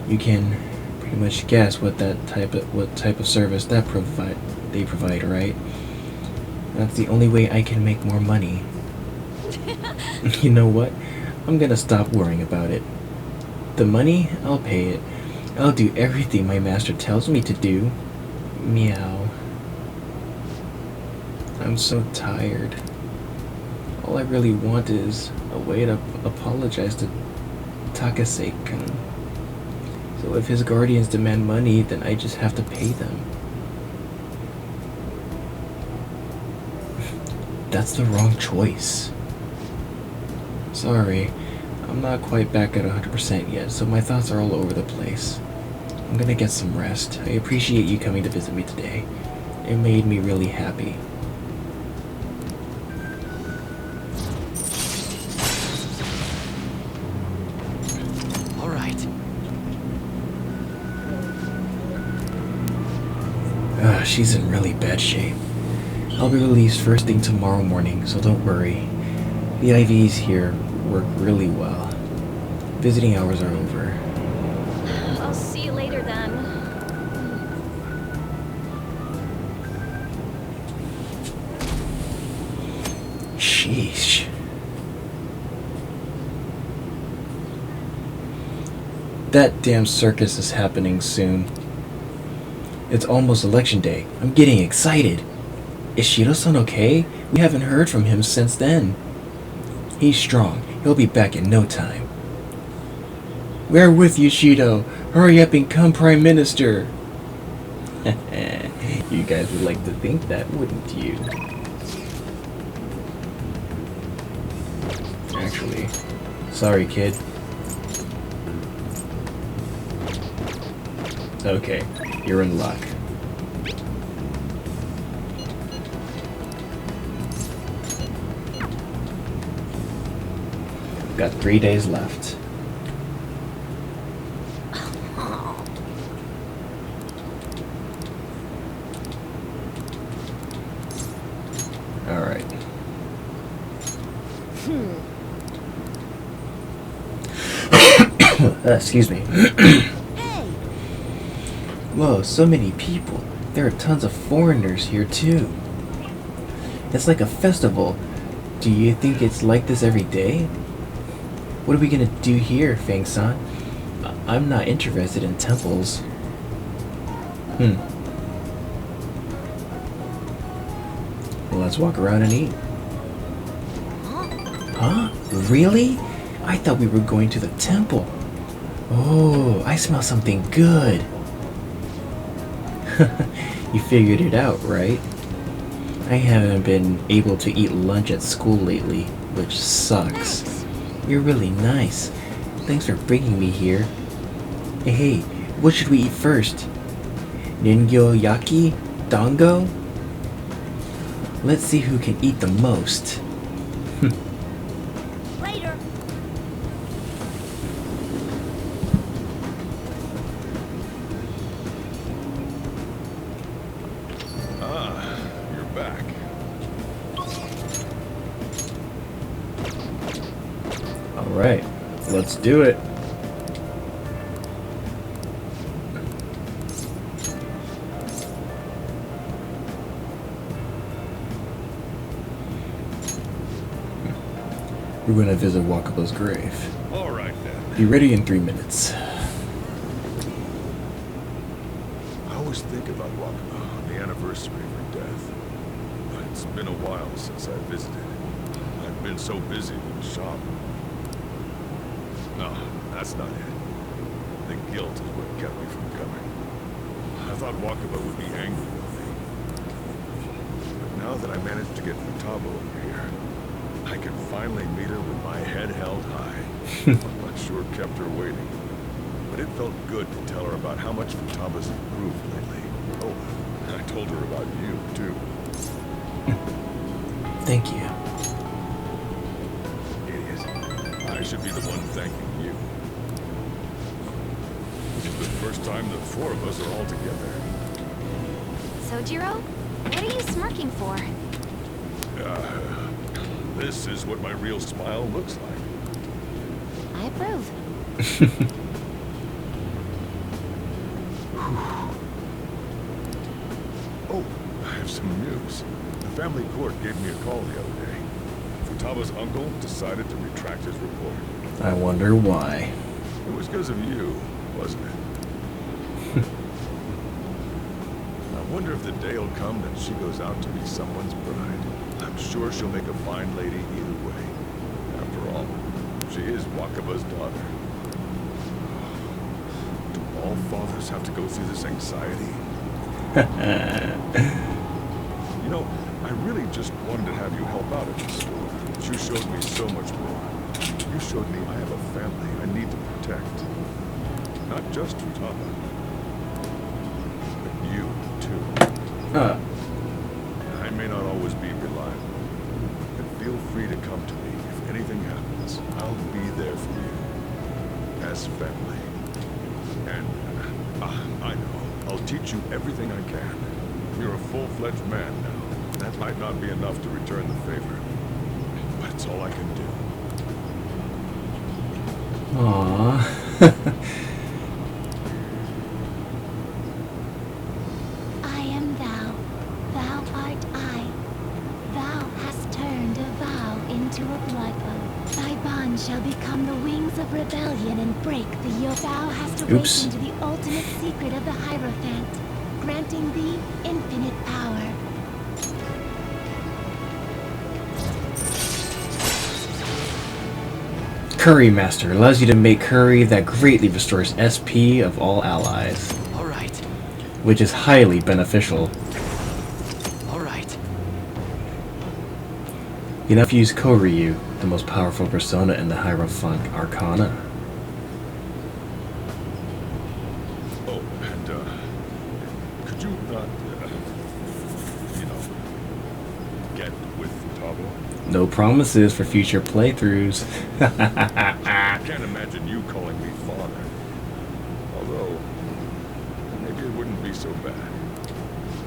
You can pretty much guess what type of service they provide, right? That's the only way I can make more money. You know what? I'm gonna stop worrying about it. The money, I'll pay it. I'll do everything my master tells me to do. Meow. I'm so tired. All I really want is a way to apologize to Takase-kun. So if his guardians demand money, then I just have to pay them. That's the wrong choice. Sorry, I'm not quite back at 100% yet, so my thoughts are all over the place. I'm gonna get some rest. I appreciate you coming to visit me today. It made me really happy. She's in really bad shape. I'll be released first thing tomorrow morning, so don't worry. The IVs here work really well. Visiting hours are over. I'll see you later then. Sheesh. That damn circus is happening soon. It's almost election day. I'm getting excited. Is Shiro-san okay? We haven't heard from him since then. He's strong. He'll be back in no time. We're with you, Shido. Hurry up and become Prime Minister. You guys would like to think that, wouldn't you? Actually, sorry, kid. Okay. You're in luck. Got 3 days left. Alright. Excuse me. Whoa, so many people. There are tons of foreigners here too. It's like a festival. Do you think it's like this every day? What are we gonna do here, Fang-san? I'm not interested in temples. Well, let's walk around and eat. Huh? Really? I thought we were going to the temple. Oh, I smell something good. You figured it out, right? I haven't been able to eat lunch at school lately, which sucks. You're really nice. Thanks for bringing me here. Hey, what should we eat first? Ningyo yaki? Dango? Let's see who can eat the most. Later. You're back. Alright, let's do it. We're gonna visit Wakaba's grave. All right then. Be ready in 3 minutes. I always think about Wakaba on the anniversary of her death. But it's been a while since I visited. I've been so busy with the shop. No, that's not it. The guilt is what kept me from coming. I thought Wakaba would be angry with me. But now that I managed to get Futaba over here, I could finally meet her with my head held high. I sure kept her waiting. But it felt good to tell her about how much Futaba's improved lately. Oh, I told her about you, too. Thank you. Idiot. I should be the one thanking you. It's the first time the four of us are all together. Sojiro, what are you smirking for? This is what my real smile looks like. I approve. Oh, I have some news. The family court gave me a call the other day. Futaba's uncle decided to retract his report. I wonder why. It was because of you, wasn't it? I wonder if the day will come that she goes out to be someone's bride. I'm sure she'll make a fine lady either way. After all, she is Wakaba's daughter. Do all fathers have to go through this anxiety? You know, I really just wanted to have you help out at the store. You showed me so much more. You showed me I have a family I need to protect. Not just Futaba, but you, too. I may not always be reliable, but feel free to come to me if anything happens. I'll be there for you. As family. And, I know. I'll teach you everything I can. You're a full-fledged man now. That might not be enough to return the favor, but it's all I can do. Aww. I am thou, thou art I. Thou hast turned a vow into a blood oath. Thy bond shall become the wings of rebellion and break the yoke. Thou hast awakened to the ultimate secret of the Hierophant, granting thee infinite power. Curry Master allows you to make curry that greatly restores SP of all allies, All right. which is highly beneficial. All right. You now use Koryu, the most powerful persona in the Hierophant Arcana. Oh, and, could you not, get with Futaba? No promises for future playthroughs. I can't imagine you calling me father. Although, maybe it wouldn't be so bad.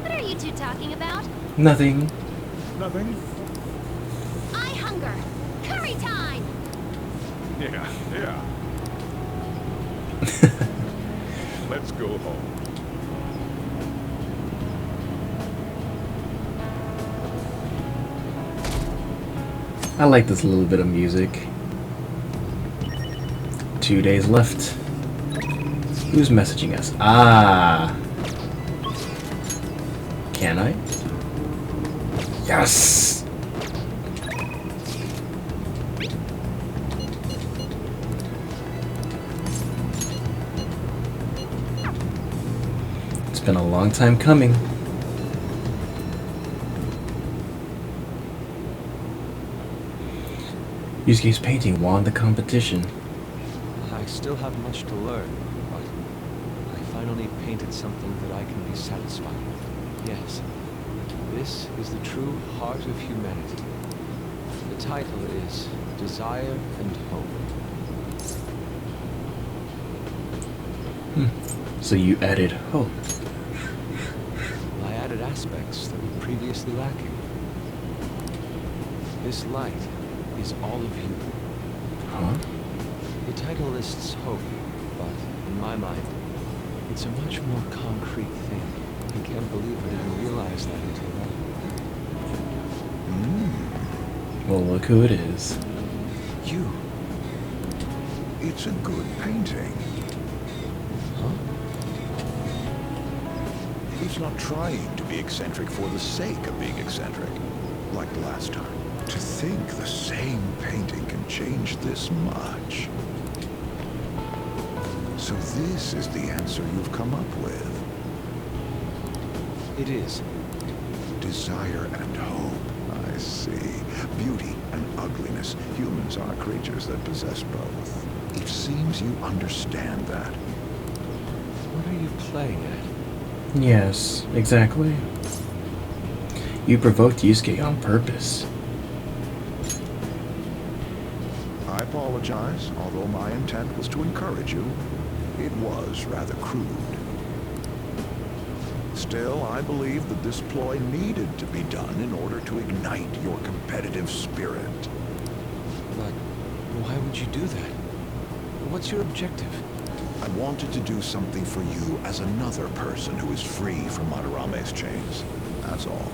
What are you two talking about? Nothing. Nothing? I hunger. Curry time! Yeah. Let's go home. I like this little bit of music. 2 days left. Who's messaging us? Ah! Can I? Yes! It's been a long time coming. Yusuke's painting won the competition. I still have much to learn, but I finally painted something that I can be satisfied with. Yes, this is the true heart of humanity. The title is Desire and Hope. So you added hope. I added aspects that were previously lacking. This light is all of you. Huh? The title lists hope, but in my mind, it's a much more concrete thing. I can't believe I didn't realize that until now. Well, look who it is. You. It's a good painting. Huh? He's not trying to be eccentric for the sake of being eccentric, like last time. To think the same painting can change this much. So this is the answer you've come up with. It is. Desire and hope. I see. beauty and ugliness, humans are creatures that possess both. It seems you understand that. What are you playing at? Yes, exactly. You provoked Yusuke on purpose. I apologize, although my intent was to encourage you. It was rather crude. Still, I believe that this ploy needed to be done in order to ignite your competitive spirit. But why would you do that? What's your objective? I wanted to do something for you as another person who is free from Madarame's chains. That's all.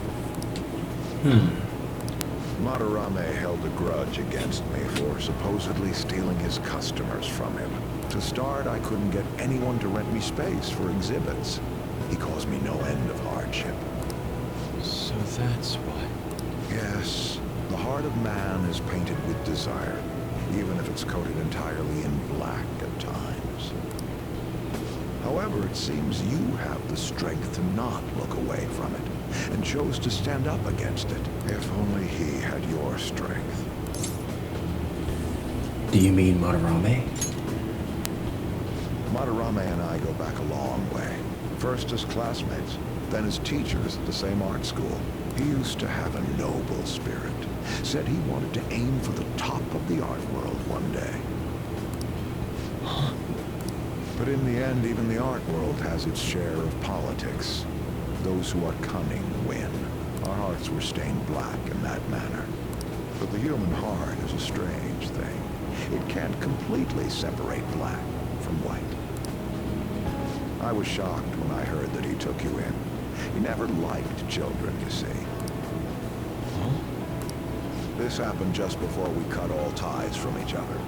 Madarame held a grudge against me for supposedly stealing his customers from him. To start, I couldn't get anyone to rent me space for exhibits. He caused me no end of hardship. So that's why. Yes, the heart of man is painted with desire, even if it's coated entirely in black at times. However, it seems you have the strength to not look away from it, and chose to stand up against it. If only he had your strength. Do you mean Madarame? Madarame and I go back a long way. First as classmates, then as teachers at the same art school. He used to have a noble spirit. Said he wanted to aim for the top of the art world one day. But in the end, even the art world has its share of politics. Those who are cunning win. Our hearts were stained black in that manner. But the human heart is a strange thing. It can't completely separate black from white. I was shocked when I heard that he took you in. He never liked children, you see. Huh? This happened just before we cut all ties from each other.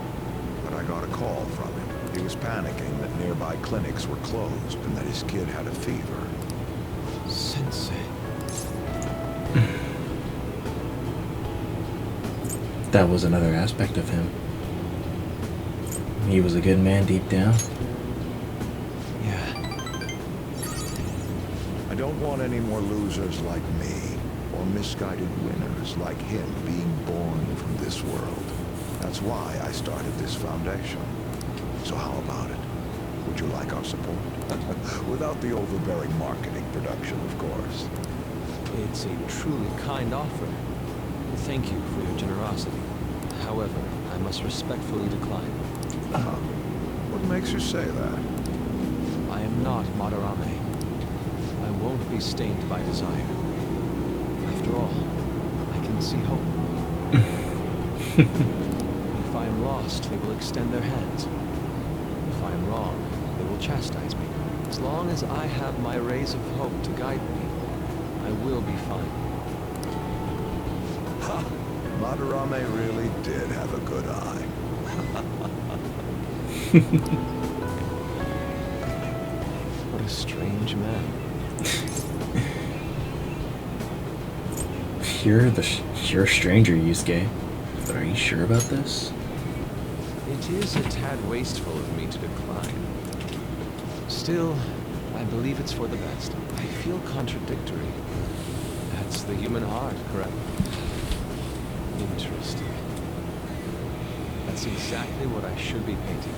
But I got a call from him. He was panicking that nearby clinics were closed and that his kid had a fever. Sensei. That was another aspect of him. He was a good man deep down. Yeah. I don't want any more losers like me, or misguided winners like him being born from this world. That's why I started this foundation. So how about it? Would you like our support? Without the overbearing marketing production, of course. It's a truly kind offer. Thank you for your generosity. However, I must respectfully decline. What makes you say that? I am not Madarame. I won't be stained by desire. After all, I can see hope. If I am lost, they will extend their hands. If I am wrong, they will chastise me. As long as I have my rays of hope to guide me, I will be fine. Ha! Madarame really did have a good eye. What a strange man. You're a stranger, Yusuke. But are you sure about this? It is a tad wasteful of me to decline. Still, I believe it's for the best. I feel contradictory. That's the human heart, correct? Interesting. That's exactly what I should be painting.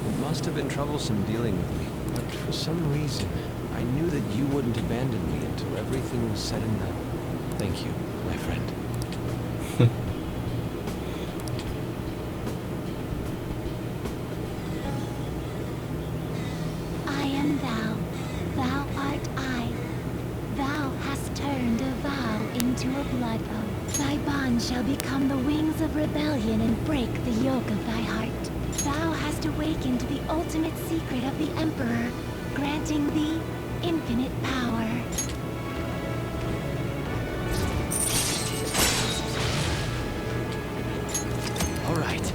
It must have been troublesome dealing with me, but for some reason, I knew that you wouldn't abandon me until everything was said and done. Thank you, my friend. I am thou, thou art I. Thou hast turned a vow into a blood oath. Thy bond shall become the wings of rebellion and break the yoke of thy heart. Thou hast awakened the ultimate secret of the Emperor, granting thee infinite power. All right.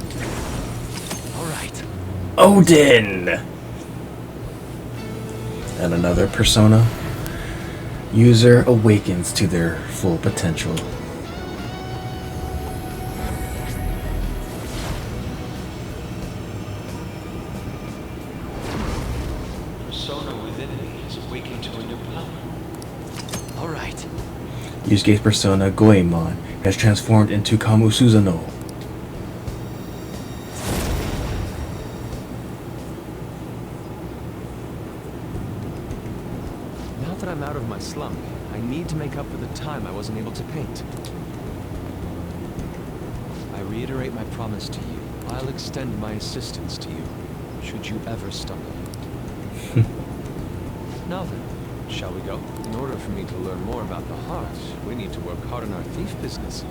All right. Odin! And another persona. User awakens to their full potential. Persona within me is awakened to a new power. All right. Yusuke's persona, Goemon, has transformed into Kamu Suzano. Now that I'm out of my slump, I need to make up for the time I wasn't able to paint. I reiterate my promise to you. I'll extend my assistance to you, should you ever stumble. Now then, shall we go? In order for me to learn more about the heart, we need to work hard on our thief business.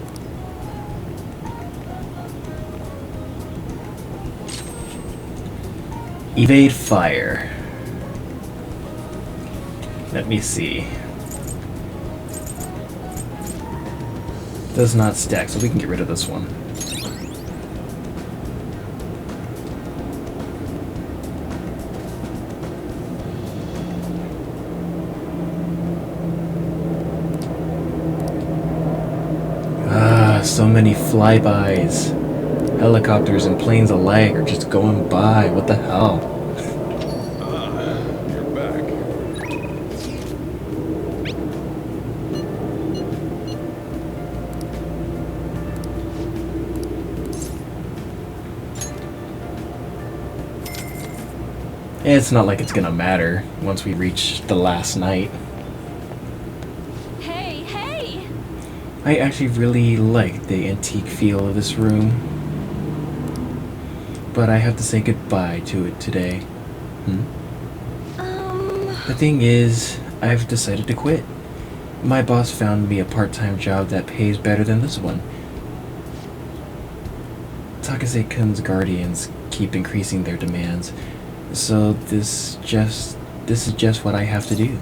Evade fire. Let me see. Does not stack, so we can get rid of this one. So many flybys. Helicopters and planes alike are just going by. What the hell? You're back. It's not like it's gonna matter once we reach the last night. I actually really like the antique feel of this room, but I have to say goodbye to it today. The thing is, I've decided to quit. My boss found me a part-time job that pays better than this one. Takase-kun's guardians keep increasing their demands, so this is just what I have to do.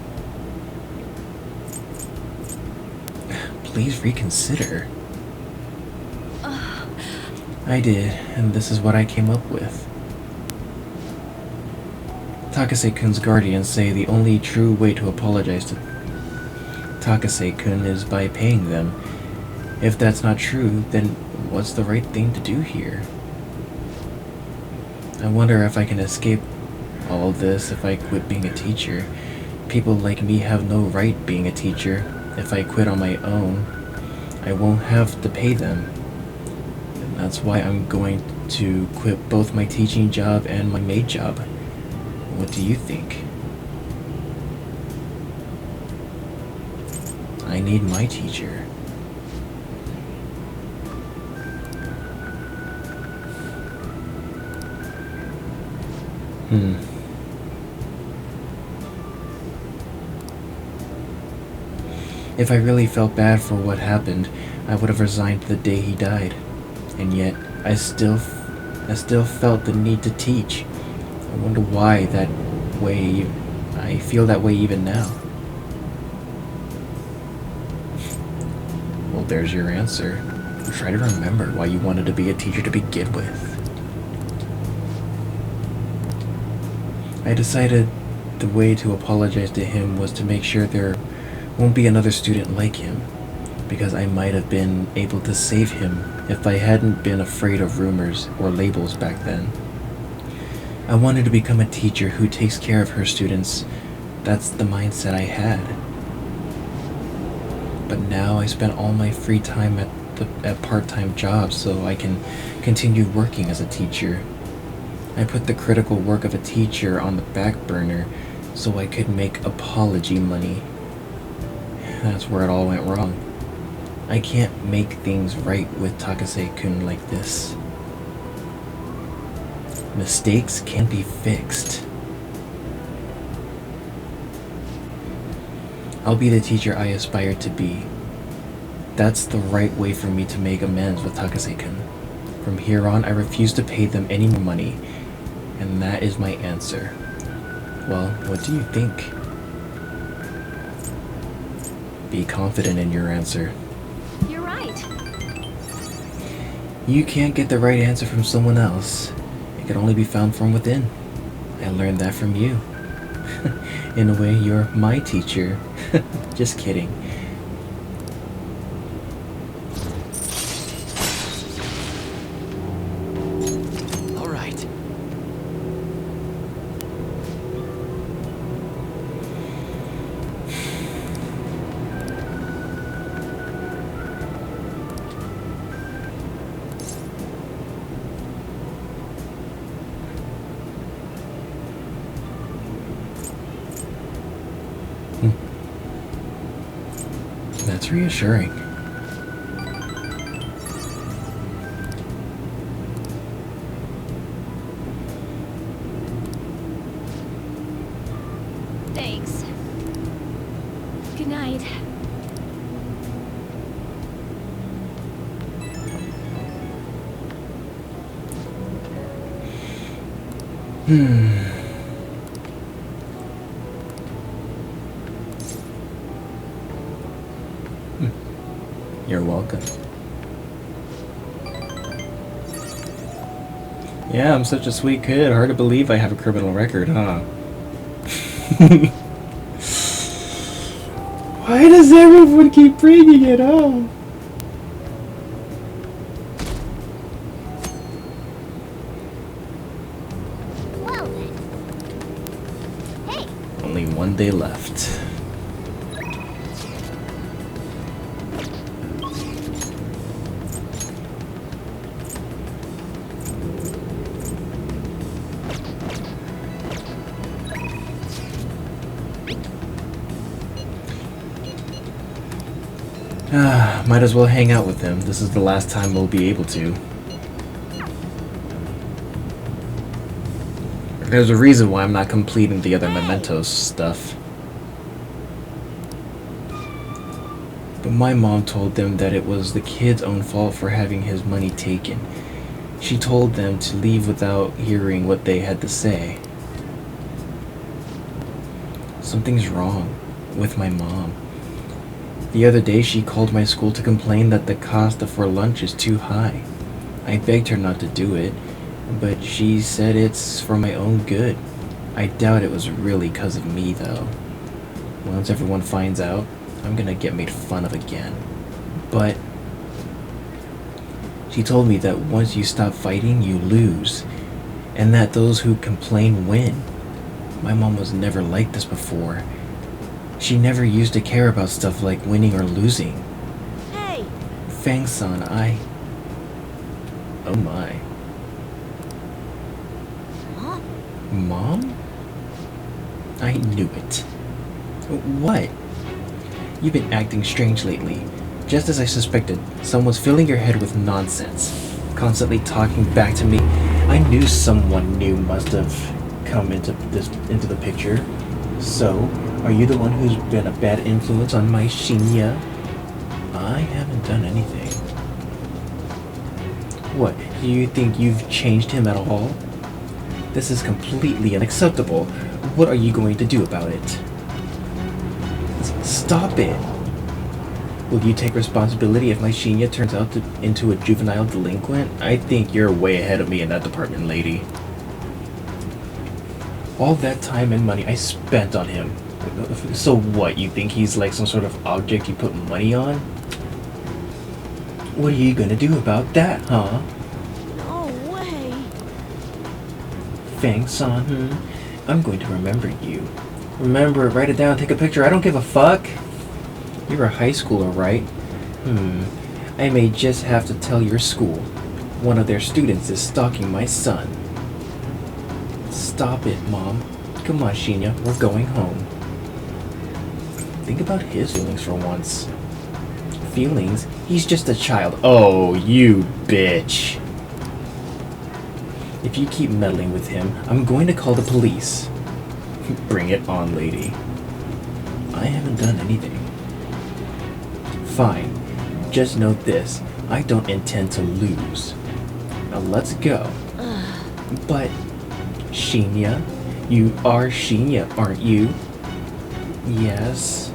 Please reconsider. I did, and this is what I came up with. Takase-kun's guardians say the only true way to apologize to Takase-kun is by paying them. If that's not true, then what's the right thing to do here? I wonder if I can escape all of this if I quit being a teacher. People like me have no right being a teacher. If I quit on my own, I won't have to pay them. And that's why I'm going to quit both my teaching job and my maid job. What do you think? I need my teacher. If I really felt bad for what happened, I would have resigned the day he died. And yet, I still felt the need to teach. I wonder why that way. I feel that way even now. Well, there's your answer. Try to remember why you wanted to be a teacher to begin with. I decided the way to apologize to him was to make sure there won't be another student like him, because I might have been able to save him if I hadn't been afraid of rumors or labels back then. I wanted to become a teacher who takes care of her students. That's the mindset I had. But now I spend all my free time at part-time jobs so I can continue working as a teacher. I put the critical work of a teacher on the back burner so I could make apology money. That's where it all went wrong. I can't make things right with Takase-kun like this. Mistakes can be fixed. I'll be the teacher I aspire to be. That's the right way for me to make amends with Takase-kun. From here on, I refuse to pay them any more money. And that is my answer. Well, what do you think? Be confident in your answer. You're right. You can't get the right answer from someone else. It can only be found from within. I learned that from you. In a way, you're my teacher. Just kidding. All right. That's reassuring. Thanks. Good night. You're welcome. Yeah, I'm such a sweet kid. Hard to believe I have a criminal record, huh? Why does everyone keep bringing it up? Well then. Hey, Only one day left. Might as well hang out with him. This is the last time we'll be able to. There's a reason why I'm not completing the other Mementos stuff. But my mom told them that it was the kid's own fault for having his money taken. She told them to leave without hearing what they had to say. Something's wrong with my mom. The other day she called my school to complain that the cost for lunch is too high. I begged her not to do it, but she said it's for my own good. I doubt it was really 'cause of me though. Once everyone finds out, I'm gonna get made fun of again. But she told me that once you stop fighting, you lose, and that those who complain win. My mom was never like this before. She never used to care about stuff like winning or losing. Hey! Fang-san, Oh my. Huh? Mom? I knew it. What? You've been acting strange lately. Just as I suspected, someone's filling your head with nonsense. Constantly talking back to me. I knew someone new must have come into the picture. So, are you the one who's been a bad influence on my Shinya? I haven't done anything. What, do you think you've changed him at all? This is completely unacceptable. What are you going to do about it? Stop it! Will you take responsibility if my Shinya turns out into a juvenile delinquent? I think you're way ahead of me in that department, lady. All that time and money I spent on him. So what, you think he's like some sort of object you put money on? What are you gonna do about that, huh? No way! Fang-san, I'm going to remember you. Remember, write it down, take a picture, I don't give a fuck! You're a high schooler, right? I may just have to tell your school. One of their students is stalking my son. Stop it, Mom. Come on, Shinya, we're going home. Think about his feelings for once. Feelings? He's just a child. Oh, you bitch. If you keep meddling with him, I'm going to call the police. Bring it on, lady. I haven't done anything. Fine. Just note this. I don't intend to lose. Now let's go. But, Shinya, you are Shinya, aren't you? Yes.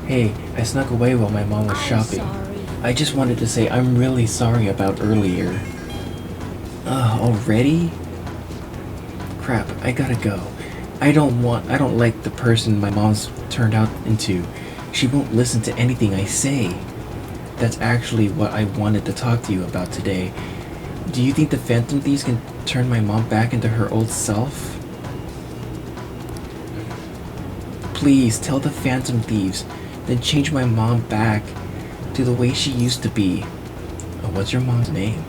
Hey, I snuck away while my mom was shopping. Sorry. I just wanted to say I'm really sorry about earlier. Already? Crap, I gotta go. I don't like the person my mom's turned out into. She won't listen to anything I say. That's actually what I wanted to talk to you about today. Do you think the Phantom Thieves can turn my mom back into her old self? Please, tell the Phantom Thieves, then change my mom back to the way she used to be. What's your mom's name?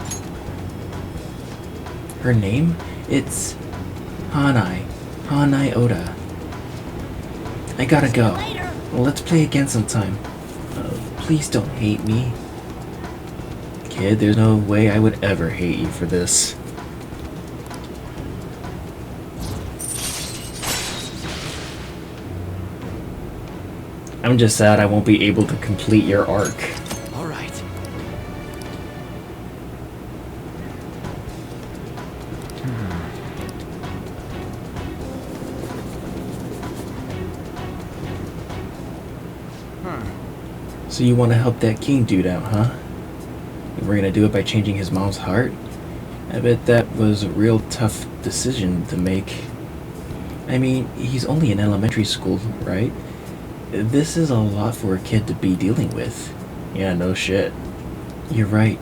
Her name? It's Hanai Oda. I gotta See you go. later. Let's play again sometime. Please don't hate me. Kid, there's no way I would ever hate you for this. I'm just sad I won't be able to complete your arc. All right. So you want to help that king dude out, huh? And we're gonna do it by changing his mom's heart? I bet that was a real tough decision to make. I mean, he's only in elementary school, right? This is a lot for a kid to be dealing with. Yeah, no shit. You're right.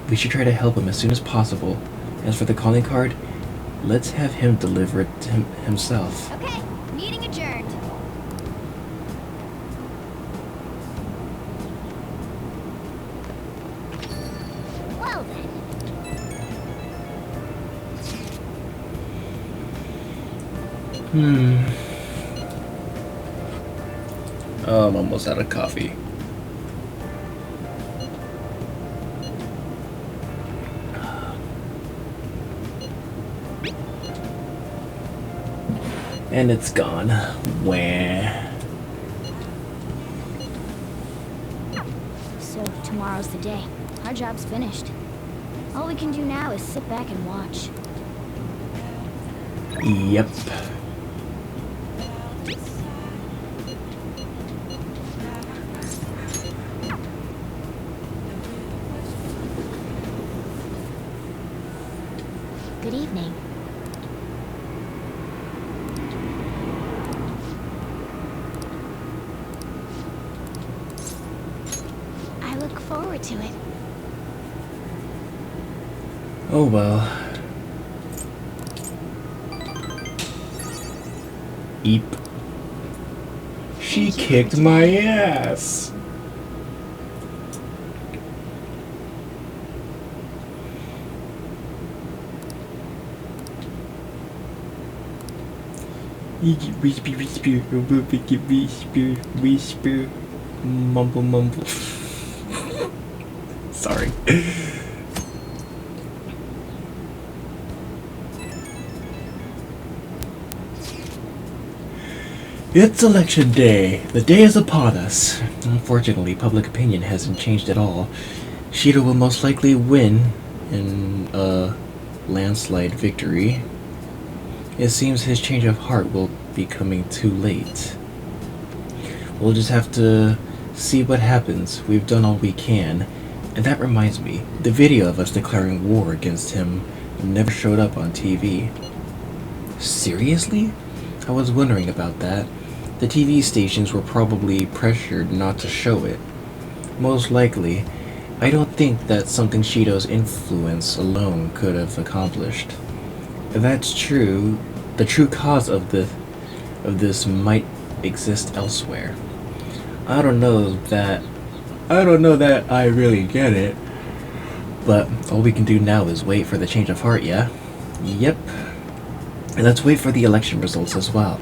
We should try to help him as soon as possible. As for the calling card, let's have him deliver it to himself. Okay, meeting adjourned. Well then. Oh, I'm almost out of coffee. And it's gone. Wah. So tomorrow's the day. Our job's finished. All we can do now is sit back and watch. Yep. Good evening. I look forward to it. Oh well. Eep. She kicked my ass. Whisper, mumble, mumble. Sorry. It's election day. The day is upon us. Unfortunately, public opinion hasn't changed at all. Shido will most likely win in a landslide victory. It seems his change of heart will be coming too late. We'll just have to see what happens. We've done all we can. And that reminds me, the video of us declaring war against him never showed up on TV. Seriously? I was wondering about that. The TV stations were probably pressured not to show it. Most likely, I don't think that's something Shido's influence alone could have accomplished. If that's true, the true cause of this might exist elsewhere. I don't know that I really get it. But all we can do now is wait for the change of heart, yeah? Yep. And let's wait for the election results as well.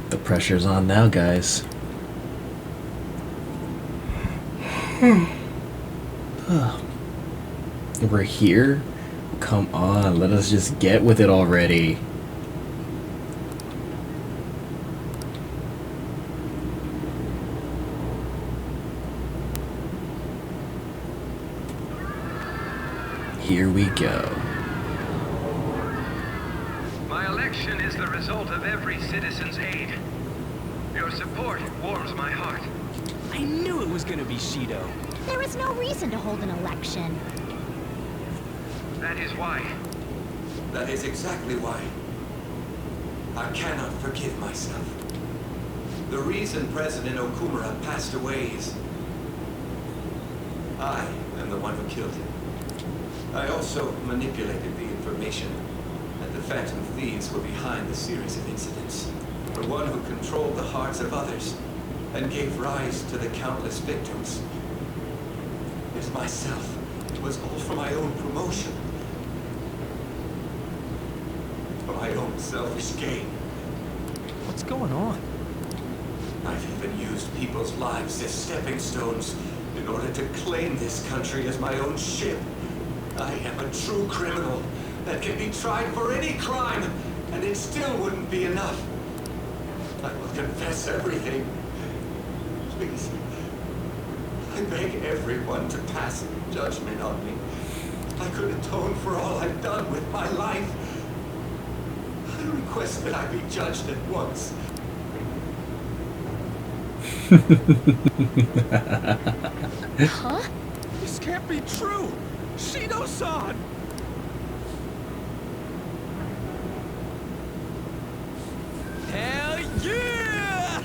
The pressure's on now, guys. We're here? Come on, let us just get with it already. Here we go. My election is the result of every citizen's aid. Your support warms my heart. I knew it was gonna be Shido. There is no reason to hold an election. That is why. That is exactly why. I cannot forgive myself. The reason President Okumura passed away is I am the one who killed him. I also manipulated the information that the Phantom Thieves were behind the series of incidents. The one who controlled the hearts of others and gave rise to the countless victims. It myself was all for my own promotion. For my own selfish gain. What's going on? I've even used people's lives as stepping stones in order to claim this country as my own ship. I am a true criminal that can be tried for any crime, and it still wouldn't be enough. I will confess everything. Please. I beg everyone to pass judgment on me. I could atone for all I've done with my life. I request that I be judged at once. Huh? This can't be true! Shido-san! Hell yeah!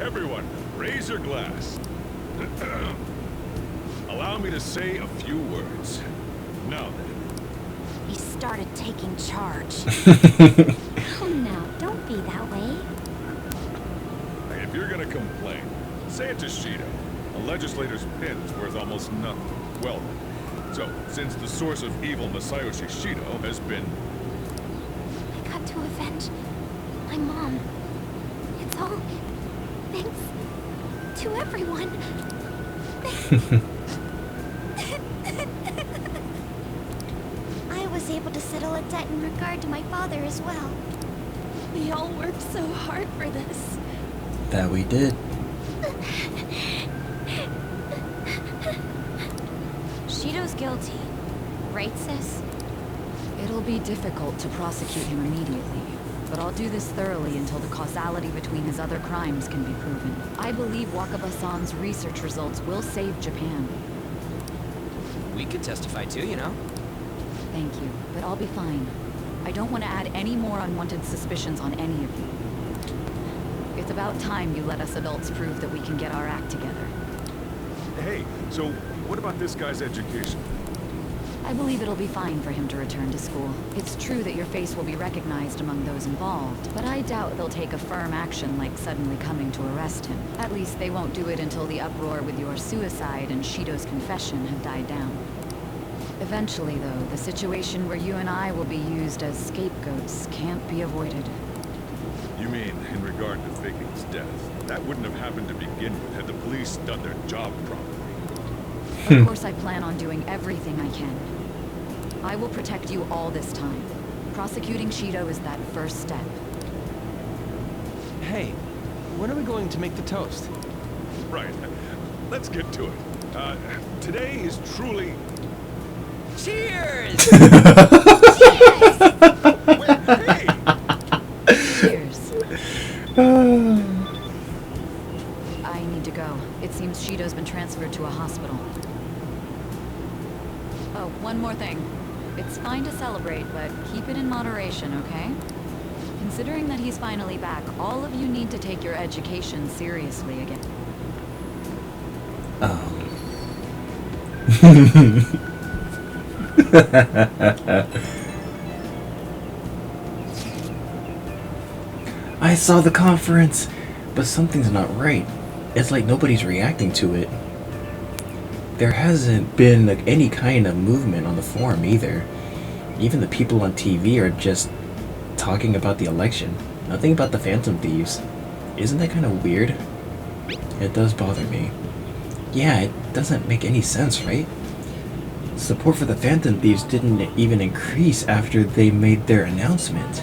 Everyone, raise your glass. Allow me to say a few words. Now then. He started taking charge. Oh, now, don't be that way. If you're gonna complain, say it to Shido. A legislator's pin is worth almost nothing. Well then. So, since the source of evil Masayoshi Shido has been... I got to avenge my mom. It's all thanks to everyone. I was able to settle a debt in regard to my father as well. We all worked so hard for this. That we did. Shido's guilty, right, sis? It'll be difficult to prosecute him immediately, but I'll do this thoroughly until the causality between his other crimes can be proven. I believe Wakaba-san's research results will save Japan. We could testify too, you know. Thank you, but I'll be fine. I don't want to add any more unwanted suspicions on any of you. It's about time you let us adults prove that we can get our act together. Hey, so what about this guy's education? I believe it'll be fine for him to return to school. It's true that your face will be recognized among those involved, but I doubt they'll take a firm action like suddenly coming to arrest him. At least they won't do it until the uproar with your suicide and Shido's confession have died down. Eventually, though, the situation where you and I will be used as scapegoats can't be avoided. You mean in regard to faking his death? That wouldn't have happened to begin with had the police done their job properly. Of course I plan on doing everything I can. I will protect you all this time. Prosecuting Shido is that first step. Hey, when are we going to make the toast? Right. Let's get to it. Today is truly... Cheers! Hey! Cheers. I need to go. It seems Shido's been transferred to a hospital. Oh, one more thing. It's fine to celebrate, but keep it in moderation, okay? Considering that he's finally back, all of you need to take your education seriously again. I saw the conference, but something's not right. It's like nobody's reacting to it. There hasn't been any kind of movement on the forum either. Even the people on TV are just talking about the election. Nothing about the Phantom Thieves. Isn't that kind of weird? It does bother me. Yeah, it doesn't make any sense, right? Support for the Phantom Thieves didn't even increase after they made their announcement.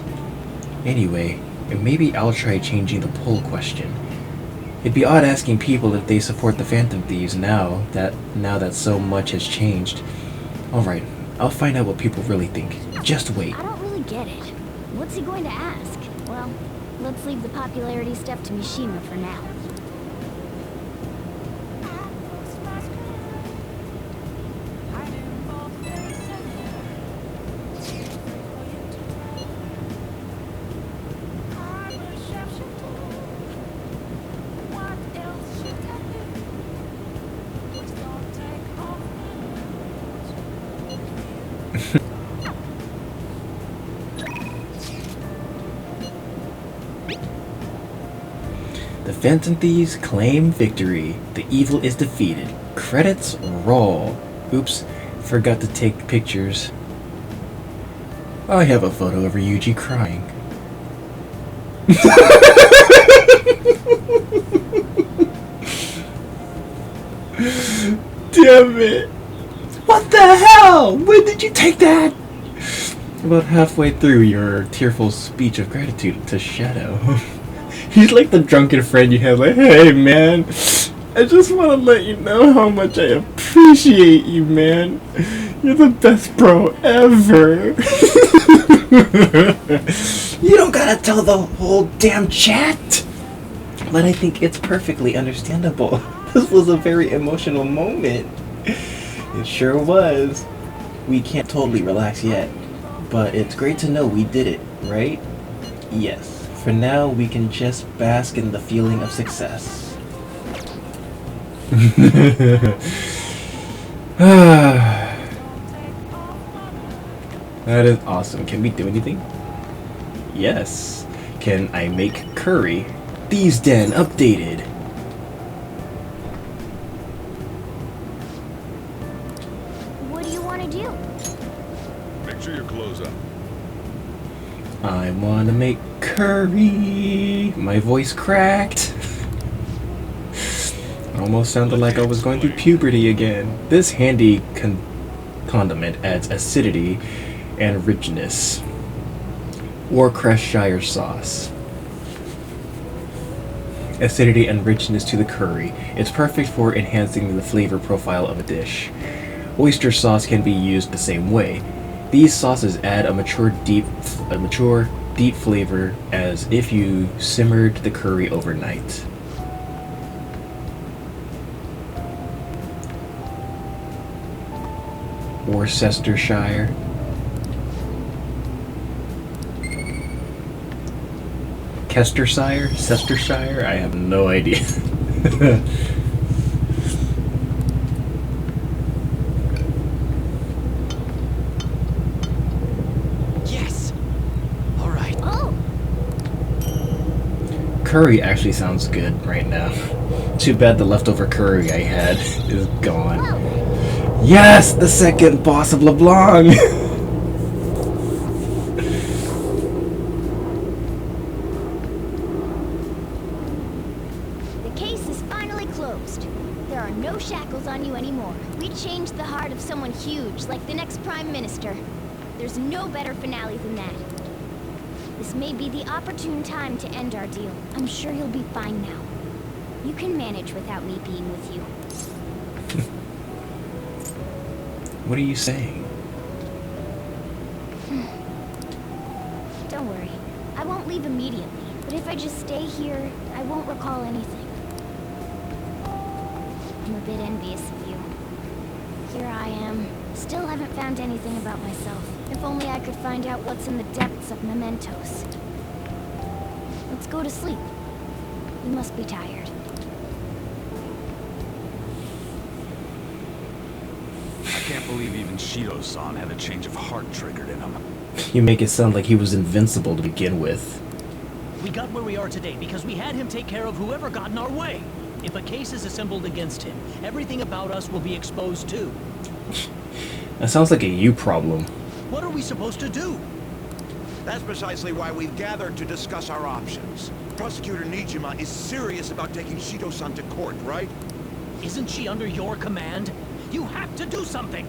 Anyway, maybe I'll try changing the poll question. It'd be odd asking people if they support the Phantom Thieves now that so much has changed. Alright, I'll find out what people really think. Just wait. I don't really get it. What's he going to ask? Well, let's leave the popularity stuff to Mishima for now. Phantom Thieves claim victory. The evil is defeated. Credits roll. Oops, forgot to take pictures. I have a photo of Ryuji crying. Damn it! What the hell? When did you take that? About halfway through your tearful speech of gratitude to Shadow. He's like the drunken friend you have, like, hey man, I just want to let you know how much I appreciate you, man. You're the best bro ever. You don't gotta tell the whole damn chat. But I think it's perfectly understandable. This was a very emotional moment. It sure was. We can't totally relax yet, but it's great to know we did it, right? Yes. For now, we can just bask in the feeling of success. That is awesome. Can we do anything? Yes. Can I make curry? Thieves' Den updated. What do you want to do? Make sure your clothes up. I want to make curry. My voice cracked. Almost sounded like I was going through puberty again. This handy condiment adds acidity and richness. Worcestershire sauce. Acidity and richness to the curry. It's perfect for enhancing the flavor profile of a dish. Oyster sauce can be used the same way. These sauces add a mature deep flavor as if you simmered the curry overnight. Worcestershire. Cestershire? I have no idea. Yes. All right. Oh, Curry actually sounds good right now. Too bad the leftover curry I had is gone. whoa. Yes, the second boss of LeBlanc. The case is finally closed. There are no shackles on you anymore. We changed the heart of someone huge, like the next Prime Minister. There's no better finale than that. This may be the opportune time to end our deal. I'm sure you'll be fine now. You can manage without me being with you. What are you saying? Don't worry. I won't leave immediately. But if I just stay here, I won't recall anything. I'm a bit envious of you. Here I am. Still haven't found anything about myself. If only I could find out what's in the depths of Mementos. Let's go to sleep. You must be tired. I can't believe even Shido-san had a change of heart triggered in him. You make it sound like he was invincible to begin with. We got where we are today because we had him take care of whoever got in our way. If a case is assembled against him, everything about us will be exposed too. That sounds like a you problem. What are we supposed to do? That's precisely why we've gathered to discuss our options. Prosecutor Nijima is serious about taking Shido-san to court, right? Isn't she under your command? You have to do something!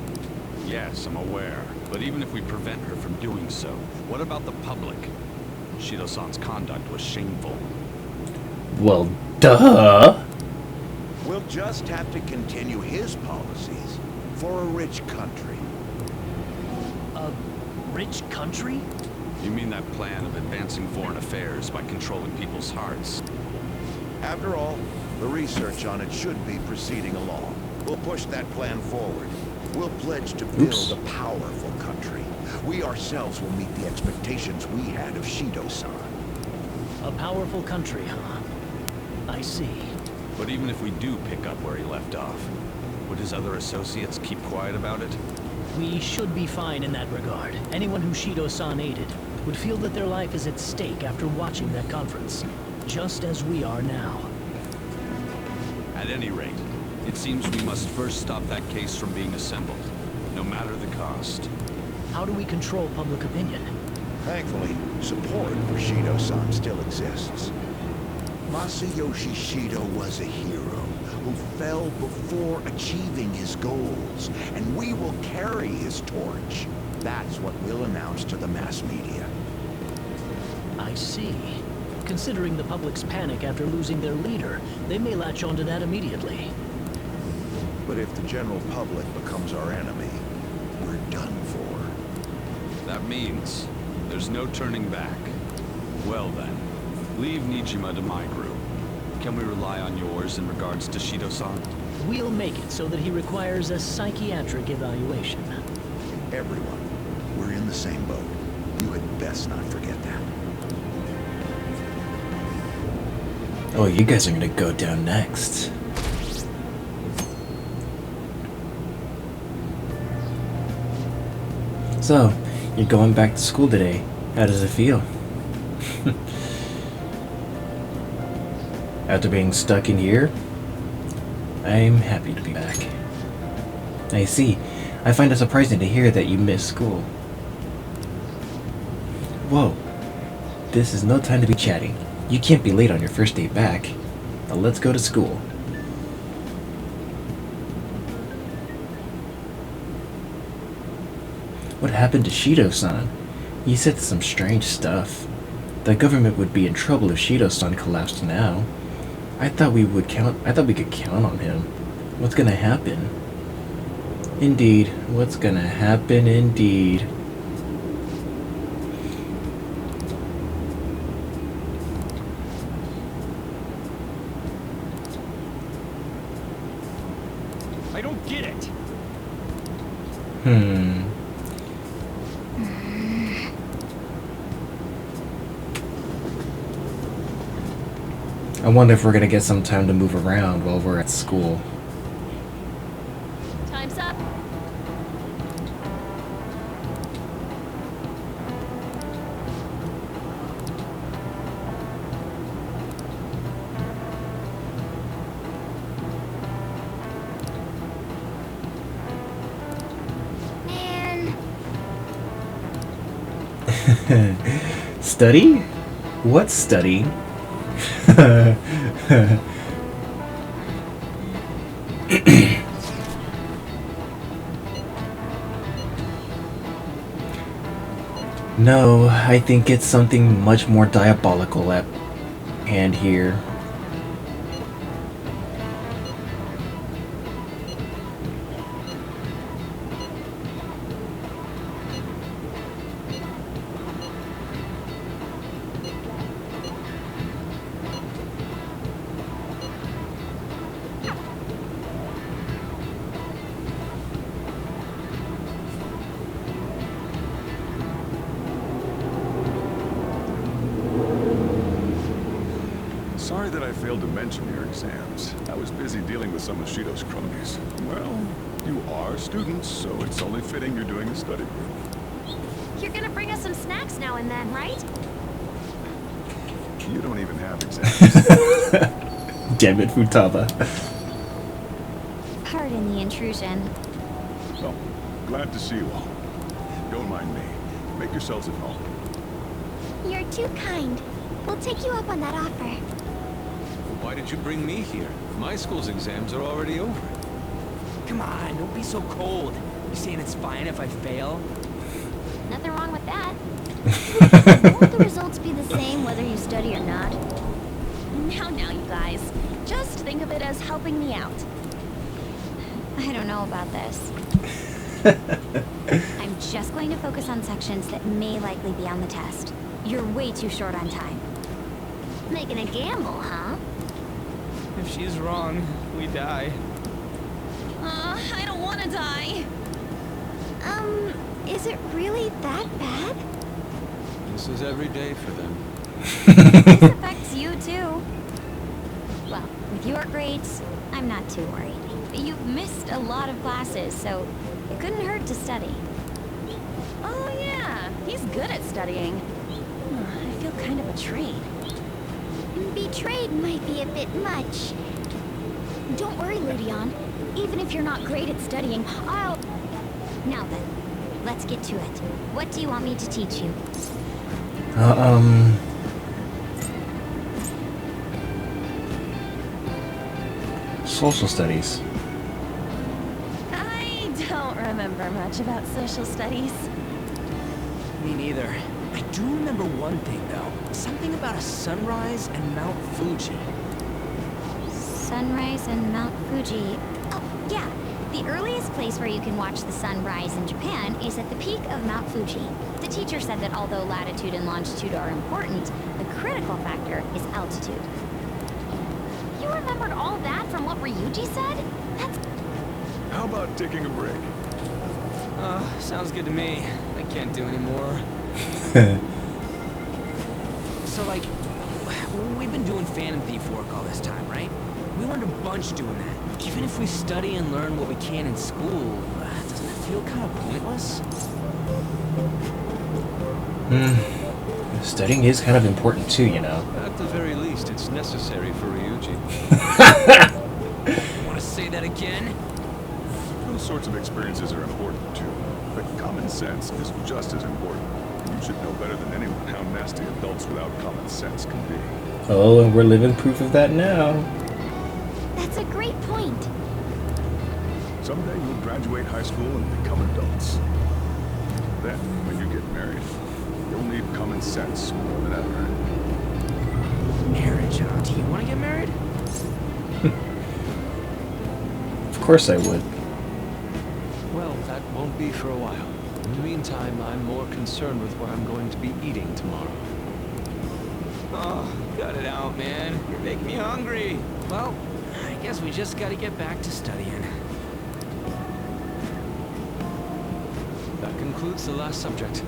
Yes, I'm aware. But even if we prevent her from doing so, what about the public? Shido-san's conduct was shameful. Well, duh. We'll just have to continue his policies for a rich country. A rich country? You mean that plan of advancing foreign affairs by controlling people's hearts? After all, the research on it should be proceeding along. We'll push that plan forward. We'll pledge to build a powerful country. We ourselves will meet the expectations we had of Shido-san. A powerful country, huh? I see. But even if we do pick up where he left off, would his other associates keep quiet about it? We should be fine in that regard. Anyone who Shido-san aided would feel that their life is at stake after watching that conference. Just as we are now. At any rate, it seems we must first stop that case from being assembled, no matter the cost. How do we control public opinion? Thankfully, support for Shido-san still exists. Masayoshi Shido was a hero who fell before achieving his goals, and we will carry his torch. That's what we'll announce to the mass media. I see. Considering the public's panic after losing their leader, they may latch onto that immediately. But if the general public becomes our enemy, we're done for. That means there's no turning back. Well then, leave Nijima to my group. Can we rely on yours in regards to Shido-san? We'll make it so that he requires a psychiatric evaluation. Everyone, we're in the same boat. You had best not forget that. Oh, you guys are gonna go down next. So, you're going back to school today. How does it feel? After being stuck in here, I'm happy to be back. I see. I find it surprising to hear that you missed school. Whoa. This is no time to be chatting. You can't be late on your first day back. Now let's go to school. What happened to Shido-san? He said some strange stuff. The government would be in trouble if Shido-san collapsed now. I thought we could count on him. What's gonna happen? Indeed. What's gonna happen indeed. I don't get it. I wonder if we're gonna get some time to move around while we're at school. Time's up. Study? What study? No, I think it's something much more diabolical at hand here. Sorry that I failed to mention your exams. I was busy dealing with some of Shido's cronies. Well, you are students, so it's only fitting you're doing a study group. You're gonna bring us some snacks now and then, right? You don't even have exams. Damn it, Futaba. Pardon the intrusion. Well, glad to see you all. Don't mind me. Make yourselves at home. You're too kind. We'll take you up on that offer. Why did you bring me here? My school's exams are already over. Come on, don't be so cold. You saying it's fine if I fail? Nothing wrong with that. Won't the results be the same whether you study or not? Now, you guys. Just think of it as helping me out. I don't know about this. I'm just going to focus on sections that may likely be on the test. You're way too short on time. Making a gamble, huh? If she's wrong, we die. I don't want to die. Is it really that bad? This is every day for them. This affects you too. Well, with your grades, I'm not too worried. You've missed a lot of classes, so it couldn't hurt to study. Oh yeah, he's good at studying. I feel kind of betrayed. Betrayed might be a bit much. study on. Even if you're not great at studying, I'll... Now then, let's get to it. What do you want me to teach you? Social studies. I don't remember much about social studies. Me neither. I do remember one thing, though. Something about a sunrise and Mount Fuji. Sunrise and Mount Fuji. Oh, yeah. The earliest place where you can watch the sunrise in Japan is at the peak of Mount Fuji. The teacher said that although latitude and longitude are important, the critical factor is altitude. You remembered all that from what Ryuji said? That's... How about taking a break? Sounds good to me. I can't do any more. So, like, we've been doing Phantom Thief work all this time, right? We learned a bunch doing that. Even if we study and learn what we can in school, doesn't it feel kind of pointless? Studying is kind of important too, you know. At the very least, it's necessary for Ryuji. Want to say that again? Those sorts of experiences are important too, but common sense is just as important. You should know better than anyone how nasty adults without common sense can be. Oh, and we're living proof of that now. That's a great point. Someday you'll graduate high school and become adults. Then, when you get married, you'll need common sense more than ever. Marriage, huh? Do you want to get married? Of course I would. Well, that won't be for a while. In the meantime, I'm more concerned with what I'm going to be eating tomorrow. Oh, cut it out, man. You're making me hungry. Well, I guess we just gotta get back to studying. That concludes the last subject.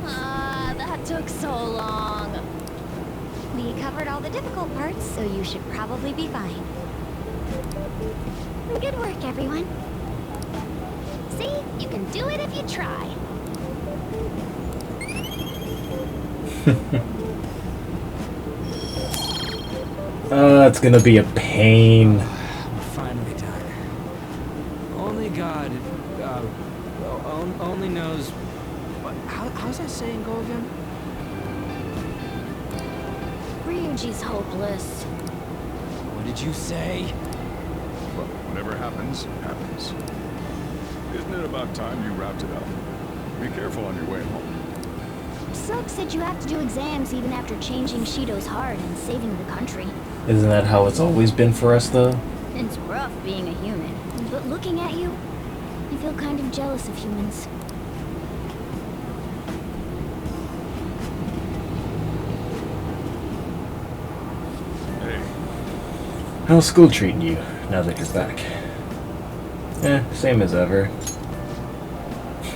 That took so long. We covered all the difficult parts, so you should probably be fine. Good work, everyone. See? You can do it if you try. It's gonna be a pain. We're finally done. Only God, only knows... How's that saying go again? Ryuji's hopeless. What did you say? Well, whatever happens, happens. Isn't it about time you wrapped it up? Be careful on your way home. Silk said you have to do exams even after changing Shido's heart and saving the country. Isn't that how it's always been for us, though? It's rough being a human, but looking at you, I feel kind of jealous of humans. Hey. How's school treating you, now that you're back? Same as ever.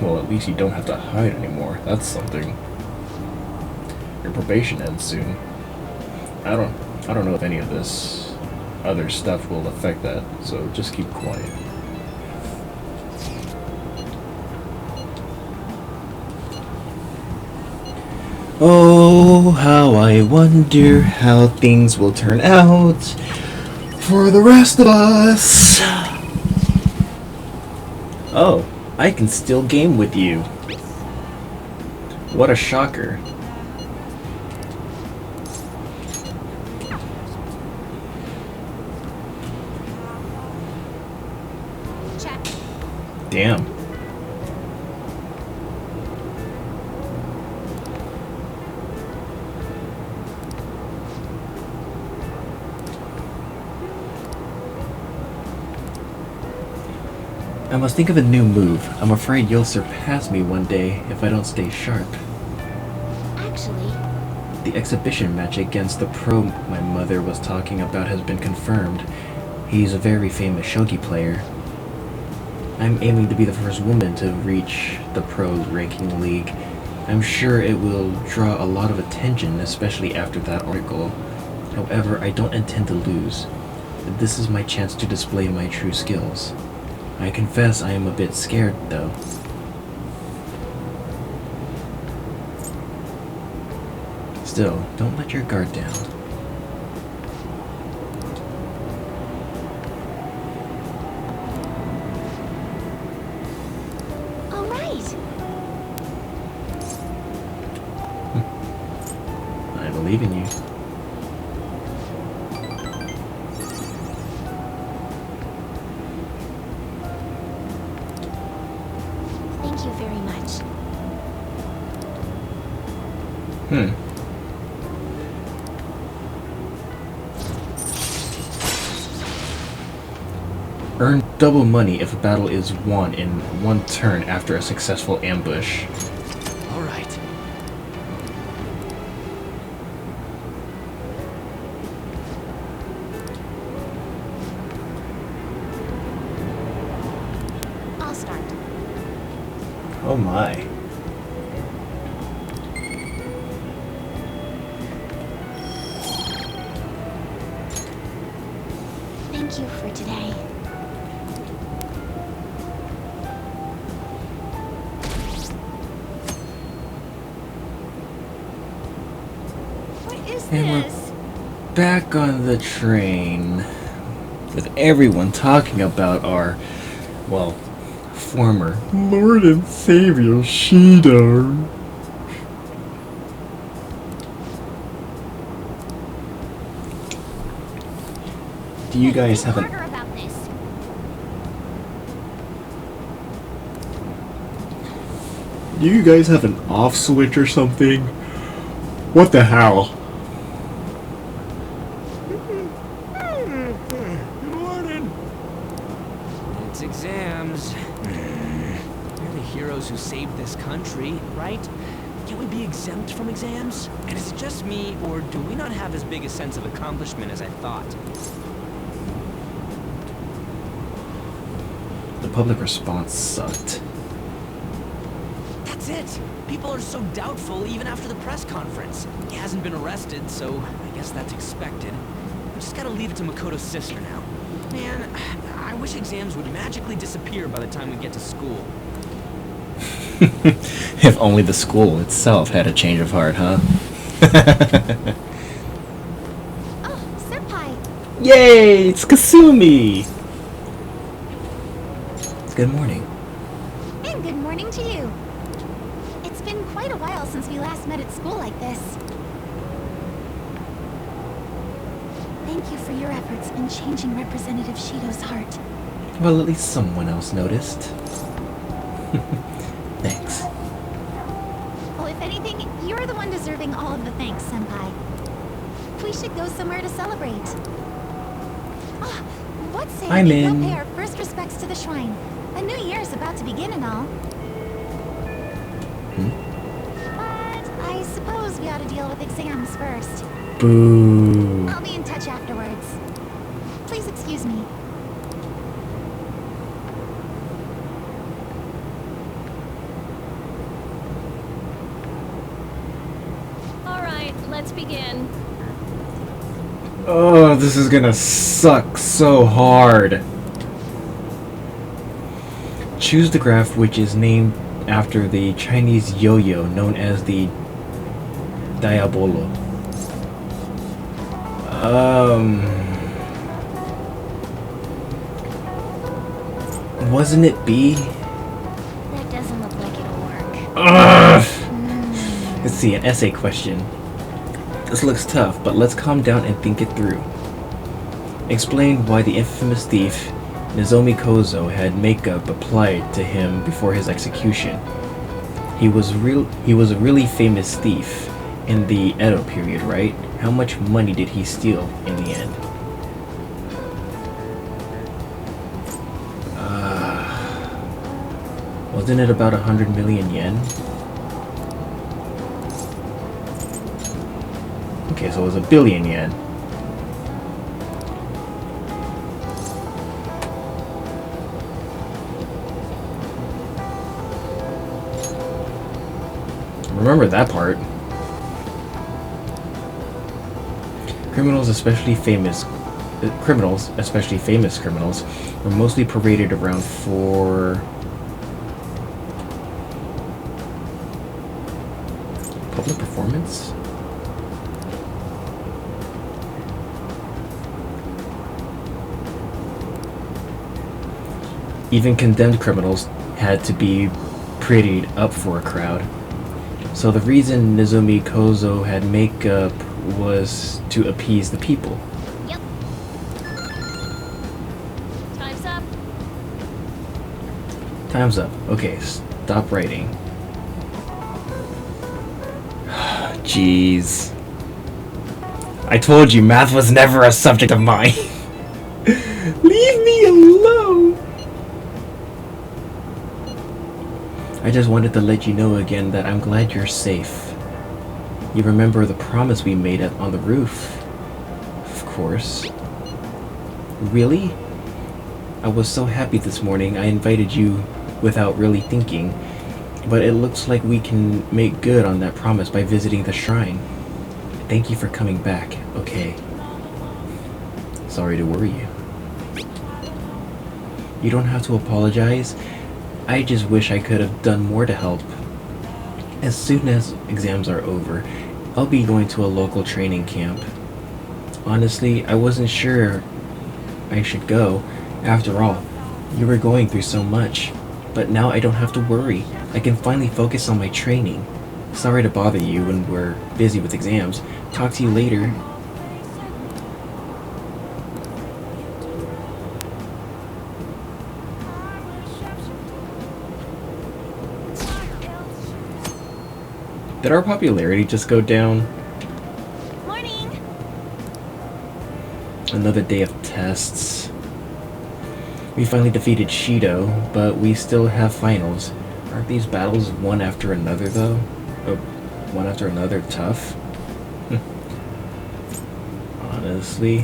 Well, at least you don't have to hide anymore. That's something. Your probation ends soon. I don't know if any of this other stuff will affect that, so just keep quiet. Oh, how I wonder how things will turn out for the rest of us. Oh, I can still game with you. What a shocker. Damn. I must think of a new move. I'm afraid you'll surpass me one day if I don't stay sharp. Actually, The exhibition match against the pro my mother was talking about has been confirmed. He's a very famous shogi player. I'm aiming to be the first woman to reach the pros ranking league. I'm sure it will draw a lot of attention, especially after that article. However, I don't intend to lose. This is my chance to display my true skills. I confess I am a bit scared, though. Still, don't let your guard down. believe in you. Thank you very much. Earn double money if a battle is won in one turn after a successful ambush. All right. I'll start. Oh my. Thank you for today. What is And this? we're back on the train with everyone talking about our, well, former Lord and Savior Shido. Do you guys have Harder an about this. Do you guys have an off switch or something? What the hell? Good morning. It's exams. We're the heroes who saved this country, right? Can't we be exempt from exams? And is it just me, or do we not have as big a sense of accomplishment as I thought? The public response sucked. That's it. People are so doubtful even after the press conference. He hasn't been arrested, so I guess that's expected. We just gotta leave it to Makoto's sister now. Man, I wish exams would magically disappear by the time we get to school. If only the school itself had a change of heart, huh? Oh, Senpai! Yay! It's Kasumi! Good morning. And good morning to you. It's been quite a while since we last met at school like this. Thank you for your efforts in changing Representative Shido's heart. Well, at least someone else noticed. Thanks. Well, if anything, you're the one deserving all of the thanks, Senpai. We should go somewhere to celebrate. Ah, what say I'm we go in. pay our first respects to the shrine? The new year is about to begin and all. But I suppose we ought to deal with exams first. Boo. I'll be in touch afterwards. Please excuse me. All right, let's begin. Oh, this is gonna suck so hard. Choose the graph which is named after the Chinese yo-yo known as the Diabolo. Wasn't it B? That doesn't look like it'll work. Ugh. Let's see, an essay question. This looks tough, but let's calm down and think it through. Explain why the infamous thief Nozomi Kozo had makeup applied to him before his execution. He was a really famous thief in the Edo period, right? How much money did he steal in the end? Wasn't it about 100 million yen? Okay, so it was a billion yen. Remember that part. Criminals, especially famous criminals, were mostly paraded around for public performance. Even condemned criminals had to be prettied up for a crowd. So the reason Nozomi Kozo had makeup was to appease the people. Yep. Time's up. Time's up. Okay, stop writing. Jeez. I told you math was never a subject of mine. Leave me alone. I just wanted to let you know again that I'm glad you're safe. You remember the promise we made on the roof? Of course. Really? I was so happy this morning I invited you without really thinking, but it looks like we can make good on that promise by visiting the shrine. Thank you for coming back, okay? Sorry to worry you. You don't have to apologize. I just wish I could have done more to help. As soon as exams are over, I'll be going to a local training camp. Honestly, I wasn't sure I should go. After all, you were going through so much. But now I don't have to worry. I can finally focus on my training. Sorry to bother you when we're busy with exams. Talk to you later. Did our popularity just go down? Morning. Another day of tests. We finally defeated Shido, but we still have finals. Aren't these battles one after another though? Oh, one after another tough? Honestly,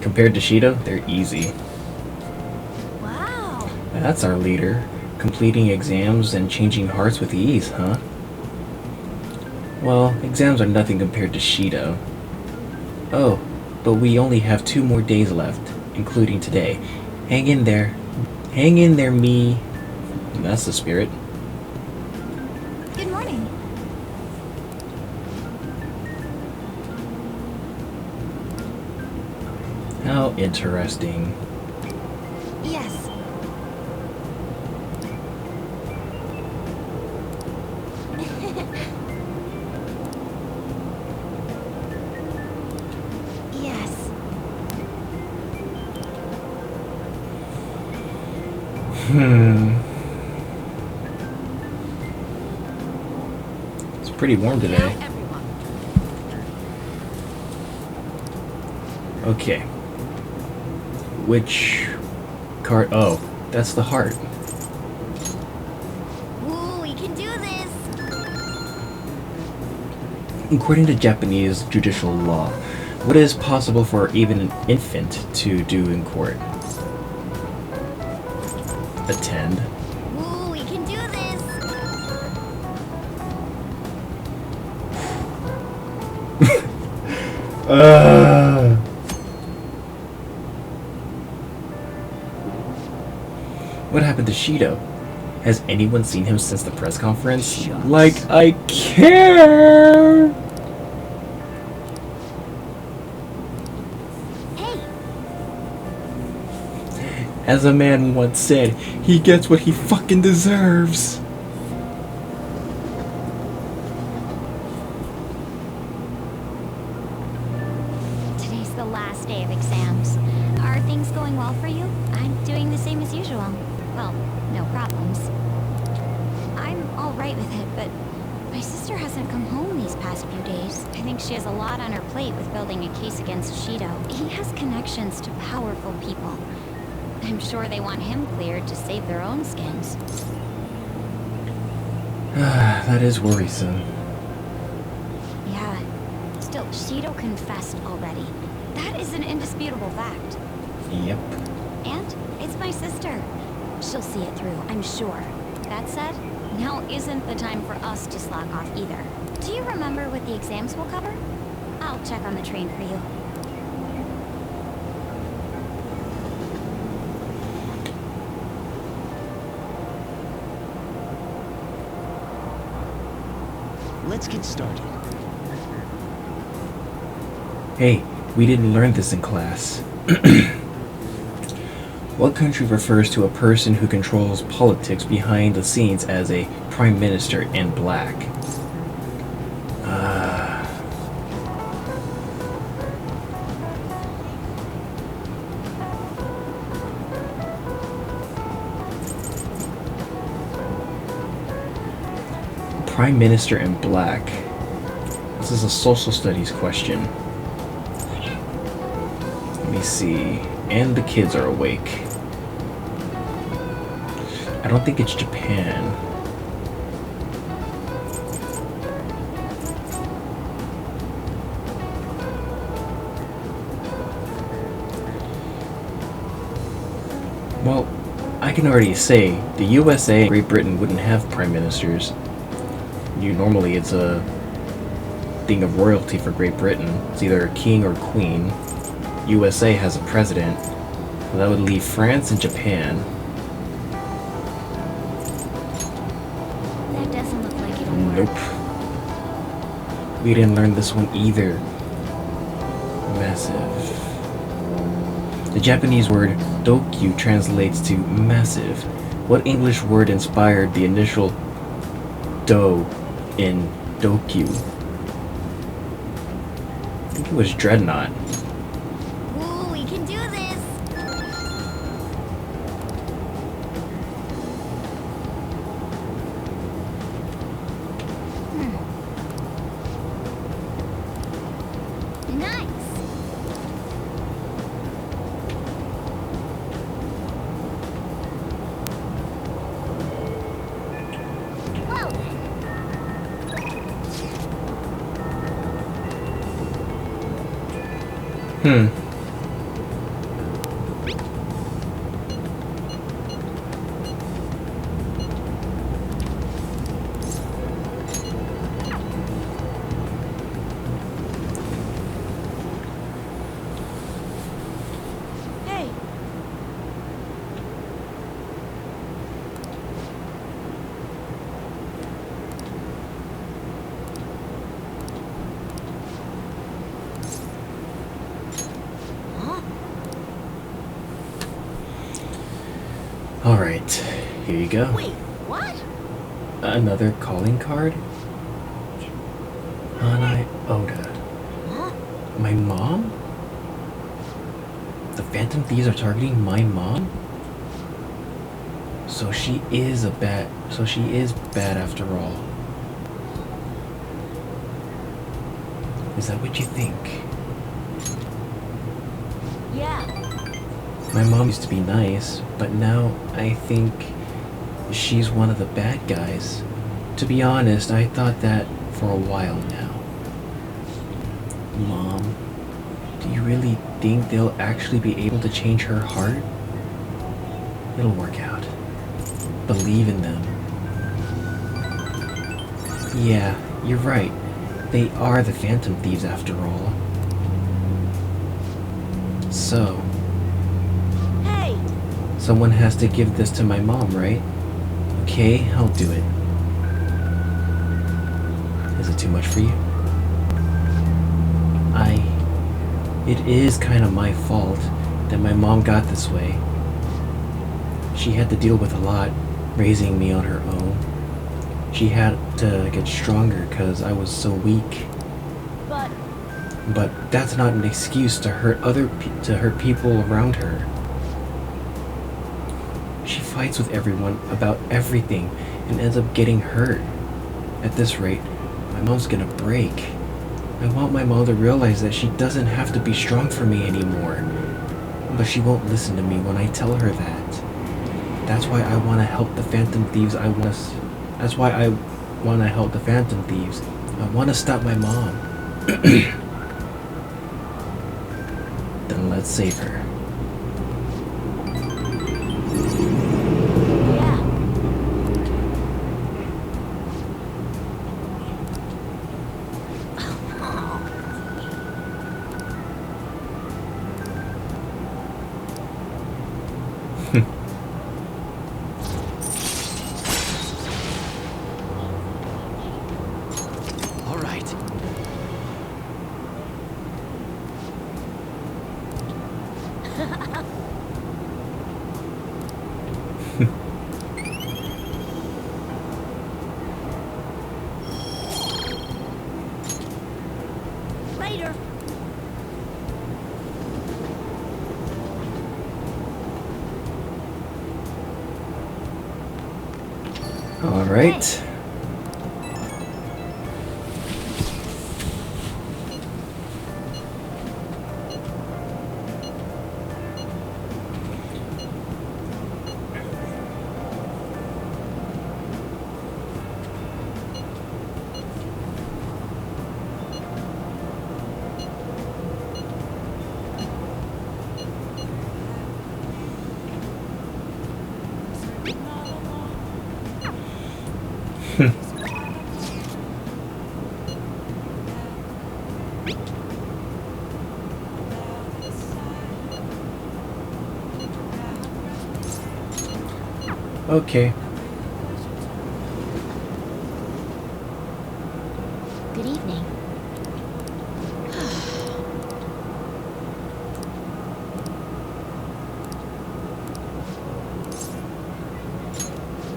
compared to Shido, they're easy. Wow. That's our leader. Completing exams and changing hearts with ease, huh? Well, exams are nothing compared to Shido. Oh, but we only have 2 more days left, including today. Hang in there. Hang in there, me. That's the spirit. Good morning. How interesting. Yes. Yes. It's pretty warm today. Okay. Which card? Oh, that's the heart. Ooh, we can do this. According to Japanese judicial law, what is possible for even an infant to do in court? Attend. Ooh, we can do this. What happened to Shido? Has anyone seen him since the press conference? Like, I care! Hey. As a man once said, he gets what he fucking deserves. Today's the last day of exams. Are things going well for you? I'm doing the same as usual. Well, no problems. I'm alright with it, but my sister hasn't come home these past few days. I think she has a lot on her plate with building a case against Shido. He has connections to powerful people. I'm sure they want him cleared to save their own skins. That is worrisome. Yeah. Still, Shido confessed already. That is an indisputable fact. Yep. And it's my sister. She'll see it through, I'm sure. That said, now isn't the time for us to slack off either. Do you remember what the exams will cover? I'll check on the train for you. Let's get started. Hey, we didn't learn this in class. What country refers to a person who controls politics behind the scenes as a prime minister in black? Prime Minister in black. This is a social studies question. Let me see. And the kids are awake. I don't think it's Japan. Well, I can already say the USA and Great Britain wouldn't have prime ministers. Normally it's a thing of royalty for Great Britain. It's either a king or queen. USA has a president. So that would leave France and Japan. That doesn't look like it'll work. Nope. We didn't learn this one either. Massive. The Japanese word dokyu translates to massive. What English word inspired the initial do in dokyu? I think it was dreadnought. Ooh, we can do this! Nice! Whoa! Hey! Alright, here you go. Wait, what? Another calling card? Hanai Oda. Huh? My mom? The Phantom Thieves are targeting my mom? So she is bad after all. Is that what you think? Yeah. My mom used to be nice, but now I think she's one of the bad guys. To be honest, I thought that for a while now. Mom, do you really think they'll actually be able to change her heart? It'll work out. Believe in them. Yeah, you're right. They are the Phantom Thieves after all. So, Hey! someone has to give this to my mom, right? Okay, I'll do it. Is it too much for you? It is kind of my fault that my mom got this way. She had to deal with a lot, raising me on her own. She had to get stronger because I was so weak. But that's not an excuse to hurt people around her. She fights with everyone about everything and ends up getting hurt. At this rate, my mom's gonna break. I want my mom to realize that she doesn't have to be strong for me anymore. But she won't listen to me when I tell her that. That's why I want to help the Phantom Thieves. That's why I want to help the Phantom Thieves. I want to stop my mom. Then let's save her. All right. Later. All right. Okay. Good evening.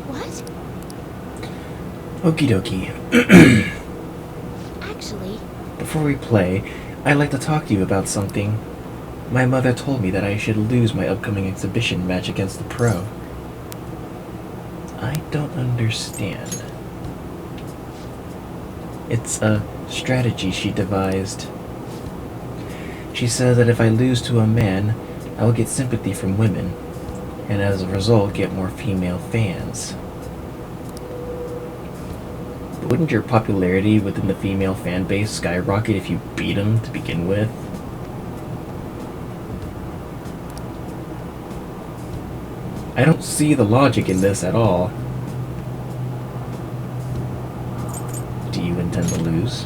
What? Okie dokie. Actually, Before we play, I'd like to talk to you about something. My mother told me that I should lose my upcoming exhibition match against the pro. I don't understand. It's a strategy she devised. She says that if I lose to a man, I'll get sympathy from women, and as a result get more female fans. But wouldn't your popularity within the female fan base skyrocket if you beat him to begin with? I don't see the logic in this at all. Do you intend to lose?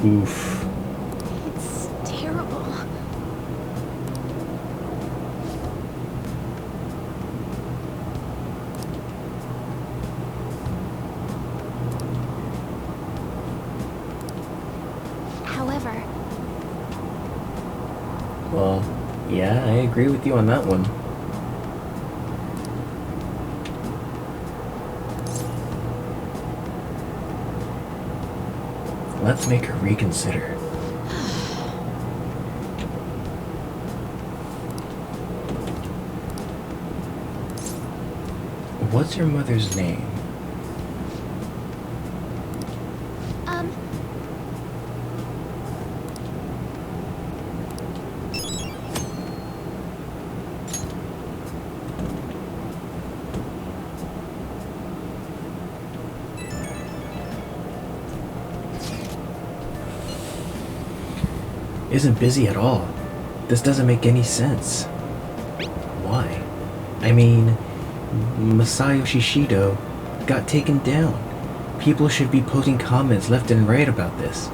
Oof. it's terrible. However, Well, yeah, I agree with you on that one. Let's make her reconsider. What's your mother's name? Isn't busy at all. This doesn't make any sense. Why? I mean, Masayoshi Shido got taken down. People should be posting comments left and right about this.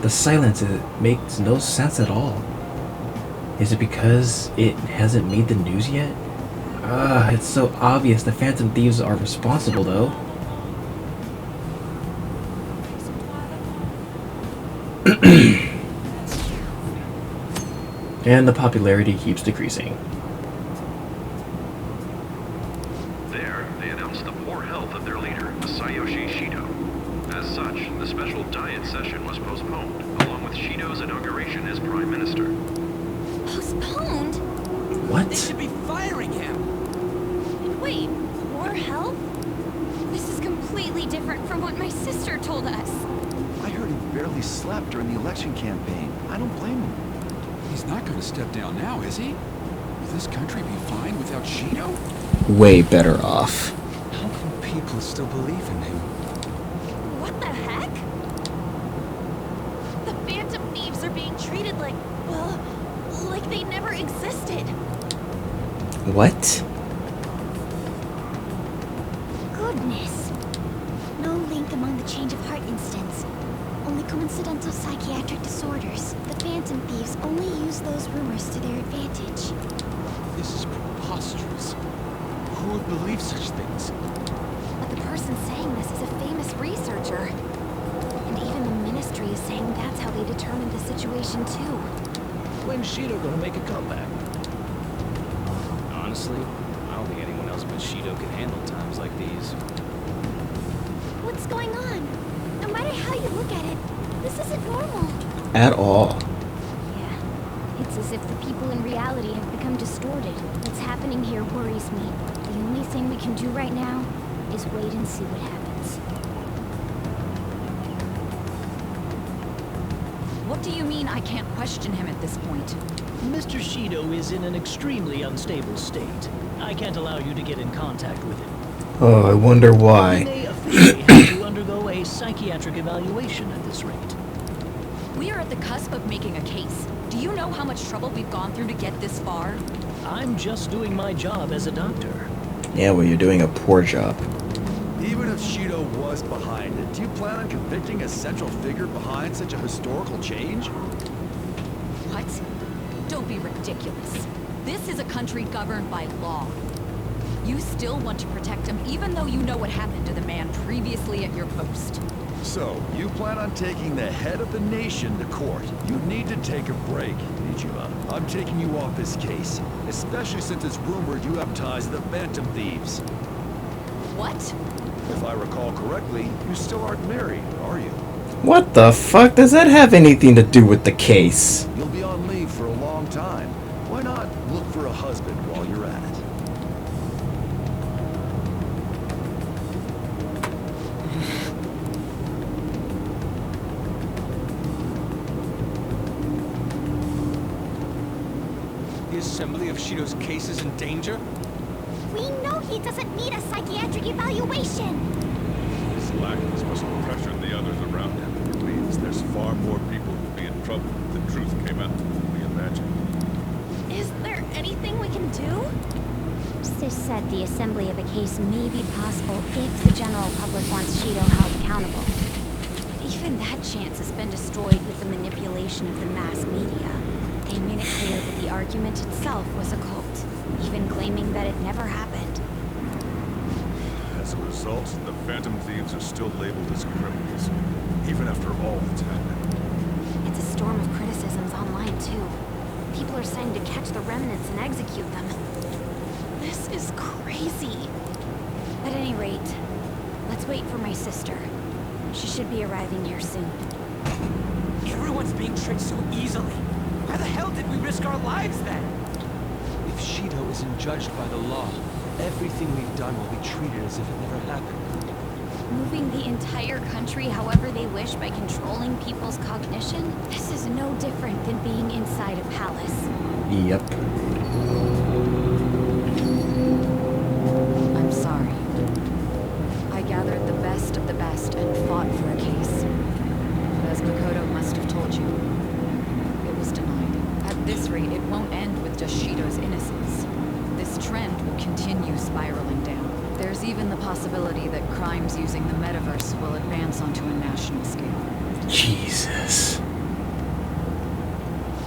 The silence makes no sense at all. Is it because it hasn't made the news yet? It's so obvious the Phantom Thieves are responsible though. And the popularity keeps decreasing. There, they announced the poor health of their leader, Masayoshi Shido. As such, the special diet session was postponed, along with Shido's inauguration as Prime Minister. Postponed? What? They should be firing him. Wait, poor health? This is completely different from what my sister told us. I heard he barely slept during the election campaign. I don't blame him. He's not going to step down now, is he? Will this country be fine without Shido? Way better off. How can people still believe in him? What the heck? The Phantom Thieves are being treated like, well, like they never existed. What? goodness. No link among the change of heart incidents. Only coincidental psychiatric disorders. The Phantom Thieves only use those rumors to their advantage. This is preposterous. Who would believe such things? But the person saying this is a famous researcher. And even the Ministry is saying that's how they determined the situation too. When's Shido gonna make a comeback? Honestly, I don't think anyone else but Shido can handle times like these. What's going on? No matter how you look at it, this isn't normal. At all. Yeah, it's as if the people in reality have become distorted. What's happening here worries me. The only thing we can do right now is wait and see what happens. What do you mean I can't question him at this point? Mr. Shido is in an extremely unstable state. I can't allow you to get in contact with him. Oh, I wonder He why. may officially have to undergo a psychiatric evaluation at this rate. We are at the cusp of making a case. Do you know how much trouble we've gone through to get this far? I'm just doing my job as a doctor. Yeah, well, you're doing a poor job. Even if Shido was behind it, do you plan on convicting a central figure behind such a historical change? What? Don't be ridiculous. This is a country governed by law. You still want to protect him even though you know what happened to the man previously at your post. So, you plan on taking the head of the nation to court. You need to take a break, Ichima. I'm taking you off this case, especially since it's rumored you have ties to the Phantom Thieves. What? If I recall correctly, you still aren't married, are you? What the fuck does that have anything to do with the case? You'll be on leave for a long time. Why not look for a husband while you're at it? The assembly of Shido's case is in danger? We know he doesn't need a psychiatric evaluation. His lack of muscle pressured the others around him. It means there's far more people who'll be in trouble if the truth came out than we imagined. Is there anything we can do? Sis said the assembly of a case may be possible if the general public wants Shido held accountable. Even that chance has been destroyed with the manipulation of the mass media. They made it clear that the argument itself was a cult, even claiming that it never happened. As a result, the Phantom Thieves are still labeled as criminals, even after all that's happened. It's a storm of criticisms online, too. People are saying to catch the remnants and execute them. This is crazy. At any rate, let's wait for my sister. She should be arriving here soon. Everyone's being tricked so easily. Why the hell did we risk our lives then? If Shido isn't judged by the law, everything we've done will be treated as if it never happened. Moving the entire country however they wish by controlling people's cognition? This is no different than being inside a palace. Yep. I'm sorry. I gathered the best of the best and fought for a case. But as Makoto must have told you, it was denied. At this rate, it won't end with just Shido's innocence. This trend will continue spiraling down. There's even the possibility that crimes using the metaverse will advance onto a national scale. Jesus.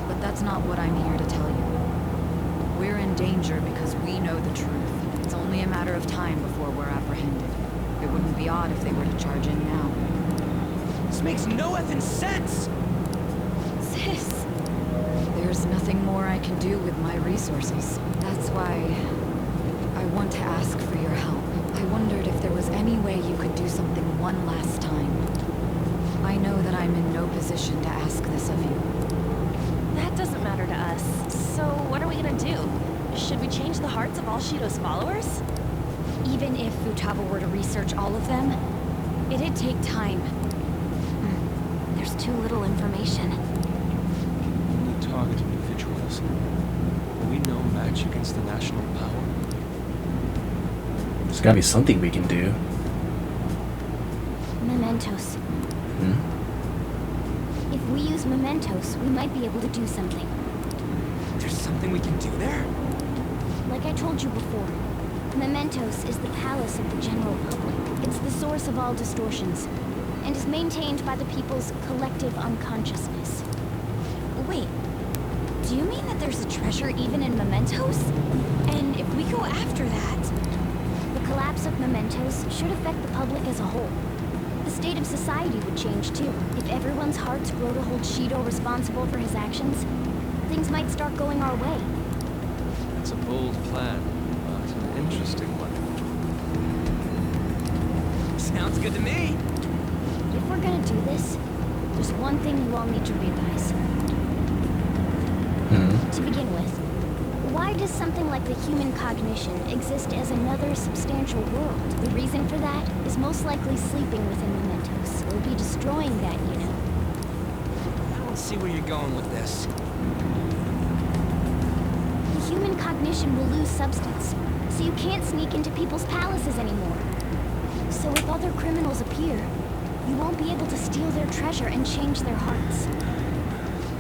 But that's not what I'm here to tell you. We're in danger because we know the truth. It's only a matter of time before we're apprehended. It wouldn't be odd if they were to charge in now. This makes no effing sense! Sis! There's nothing more I can do with my resources. That's why I want to ask for your help. I wondered if there was any way you could do something one last time. I know that I'm in no position to ask this of you. That doesn't matter to us. So what are we gonna do? Should we change the hearts of all Shido's followers? Even if Futaba were to research all of them, it'd take time. There's too little information. Only target individuals. Are we no match against the national power? There's gotta be something we can do. Mementos. If we use Mementos, we might be able to do something. There's something we can do there? Like I told you before, Mementos is the palace of the general public. It's the source of all distortions, and is maintained by the people's collective unconsciousness. Wait, do you mean that there's a treasure even in Mementos? And if we go after that... The collapse of Mementos should affect the public as a whole. The state of society would change too. If everyone's hearts grow to hold Shido responsible for his actions, things might start going our way. It's a bold plan, but an interesting one. Sounds good to me. If we're gonna do this, there's one thing you all need to realize. To begin with, why does something like the human cognition exist as another substantial world? The reason for that is most likely sleeping within Mementos. We'll be destroying that, you know. I don't see where you're going with this. The human cognition will lose substance, so you can't sneak into people's palaces anymore. So if other criminals appear, you won't be able to steal their treasure and change their hearts.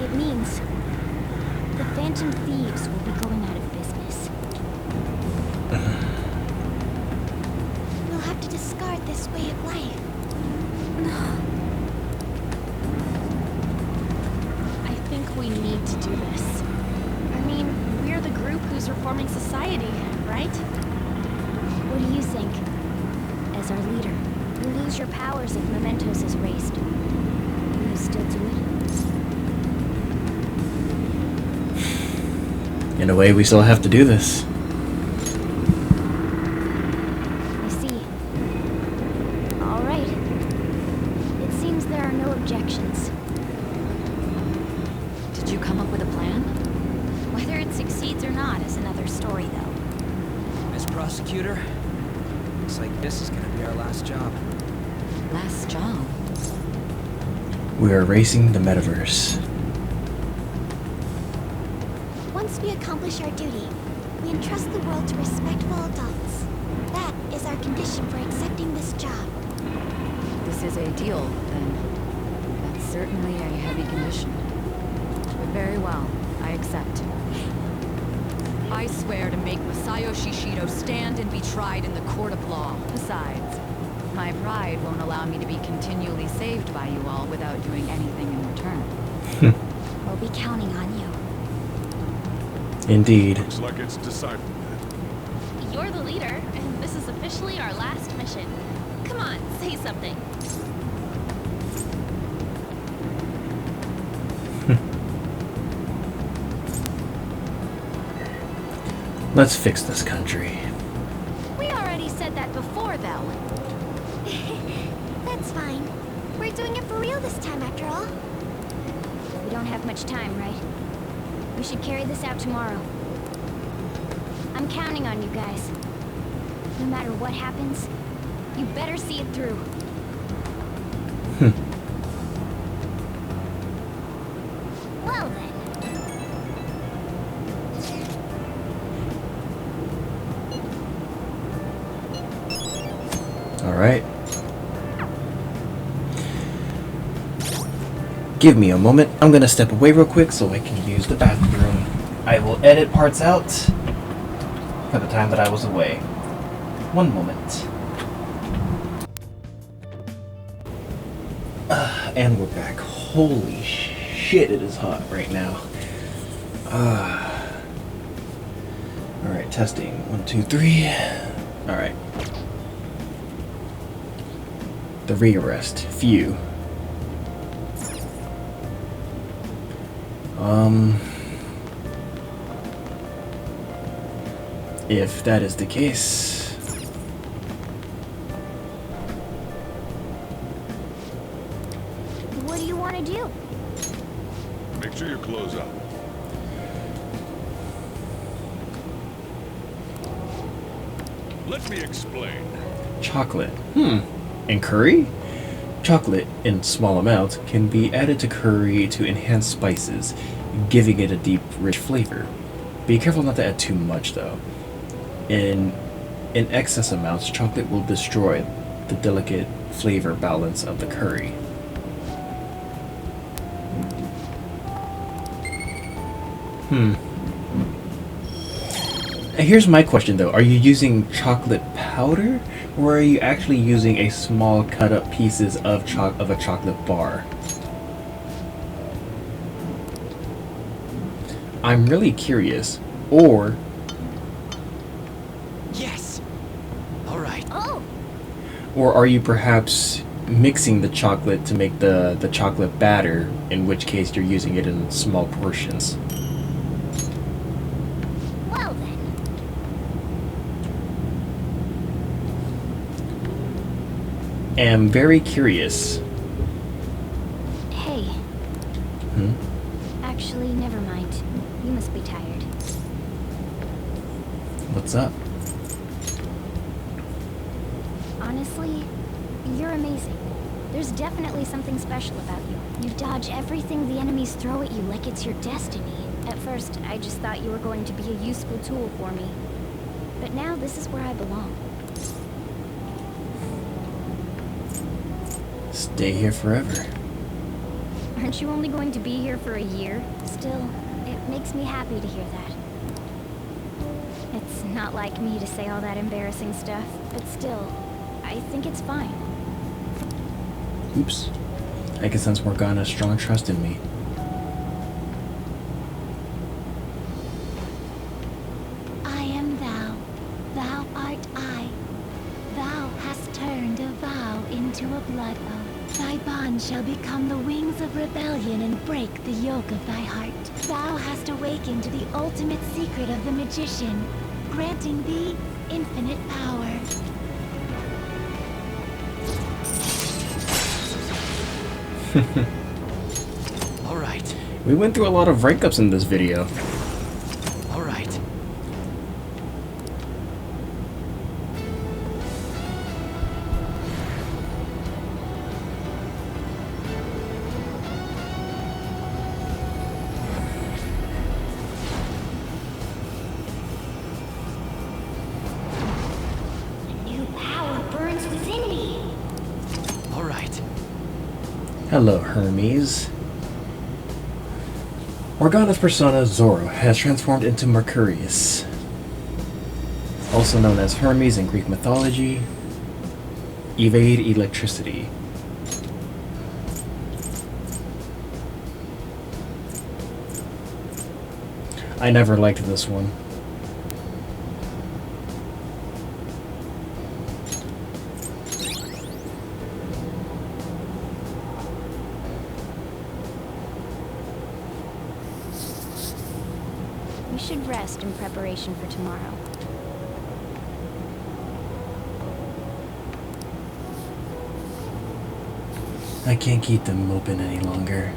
It means the Phantom Thieves will be going out of business. We'll have to discard this way of life. I think we need to do this. I mean, we're the group who's reforming society, right? What do you think? As our leader, you lose your powers if Mementos is raised. Will you still do it? In a way, we still have to do this. I see. All right. It seems there are no objections. Did you come up with a plan? Whether it succeeds or not is another story, though. As prosecutor, looks like this is gonna be our last job. Last job? We are racing the metaverse. Once we accomplish our duty, we entrust the world to respectful adults. That is our condition for accepting this job. This is a deal, then. That's certainly a heavy condition. But very well, I accept. I swear to make Masayoshi Shido stand and be tried in the court of law. Besides, my pride won't allow me to be continually saved by you all without doing anything in return. We'll be counting on you. Indeed. Looks like it's decided. You're the leader, and this is officially our last mission. Come on, say something. Let's fix this country. We already said that before, though. That's fine. We're doing it for real this time, after all. We don't have much time, right? We should carry this out tomorrow. I'm counting on you guys. No matter what happens, you better see it through. Well then. Alright. Give me a moment. I'm gonna step away real quick so I can use the bathroom. I will edit parts out for the time that I was away. One moment. And we're back. Holy shit, it is hot right now. Alright, testing. 1, 2, 3. Alright. The rearrest. Phew. If that is the case, What do you want to do? Make sure you close up. Let me explain. chocolate. And curry? Chocolate, in small amounts, can be added to curry to enhance spices, giving it a deep, rich flavor. Be careful not to add too much, though. In excess amounts, chocolate will destroy the delicate flavor balance of the curry. Here's my question, though. Are you using chocolate powder, or are you actually using a small cut up pieces of a chocolate bar? I'm really curious. Or Yes. All right. Oh. Or are you perhaps mixing the chocolate to make the chocolate batter, in which case you're using it in small portions? Well then. Am very curious. Hey. Actually, never mind. You must be tired. What's up? Honestly, you're amazing. There's definitely something special about you. You dodge everything the enemies throw at you like it's your destiny. At first, I just thought you were going to be a useful tool for me. But now this is where I belong. Stay here forever. Aren't you only going to be here for a year? Still, it makes me happy to hear that. It's not like me to say all that embarrassing stuff, but still, I think it's fine. Oops. I can sense Morgana's strong trust in me. I am thou, thou art I. Thou hast turned a vow into a blood oath. Thy bond shall become the wings of rebellion and break the yoke of thy heart. Thou hast awakened to the ultimate secret of the magician, granting thee infinite power. All right. We went through a lot of breakups in this video. All right. New power burns within me. All right. Hello, Hermes. Morgana's persona, Zoro, has transformed into Mercurius, also known as Hermes in Greek mythology. Evade electricity. I never liked this one. We should rest in preparation for tomorrow. I can't keep them open any longer.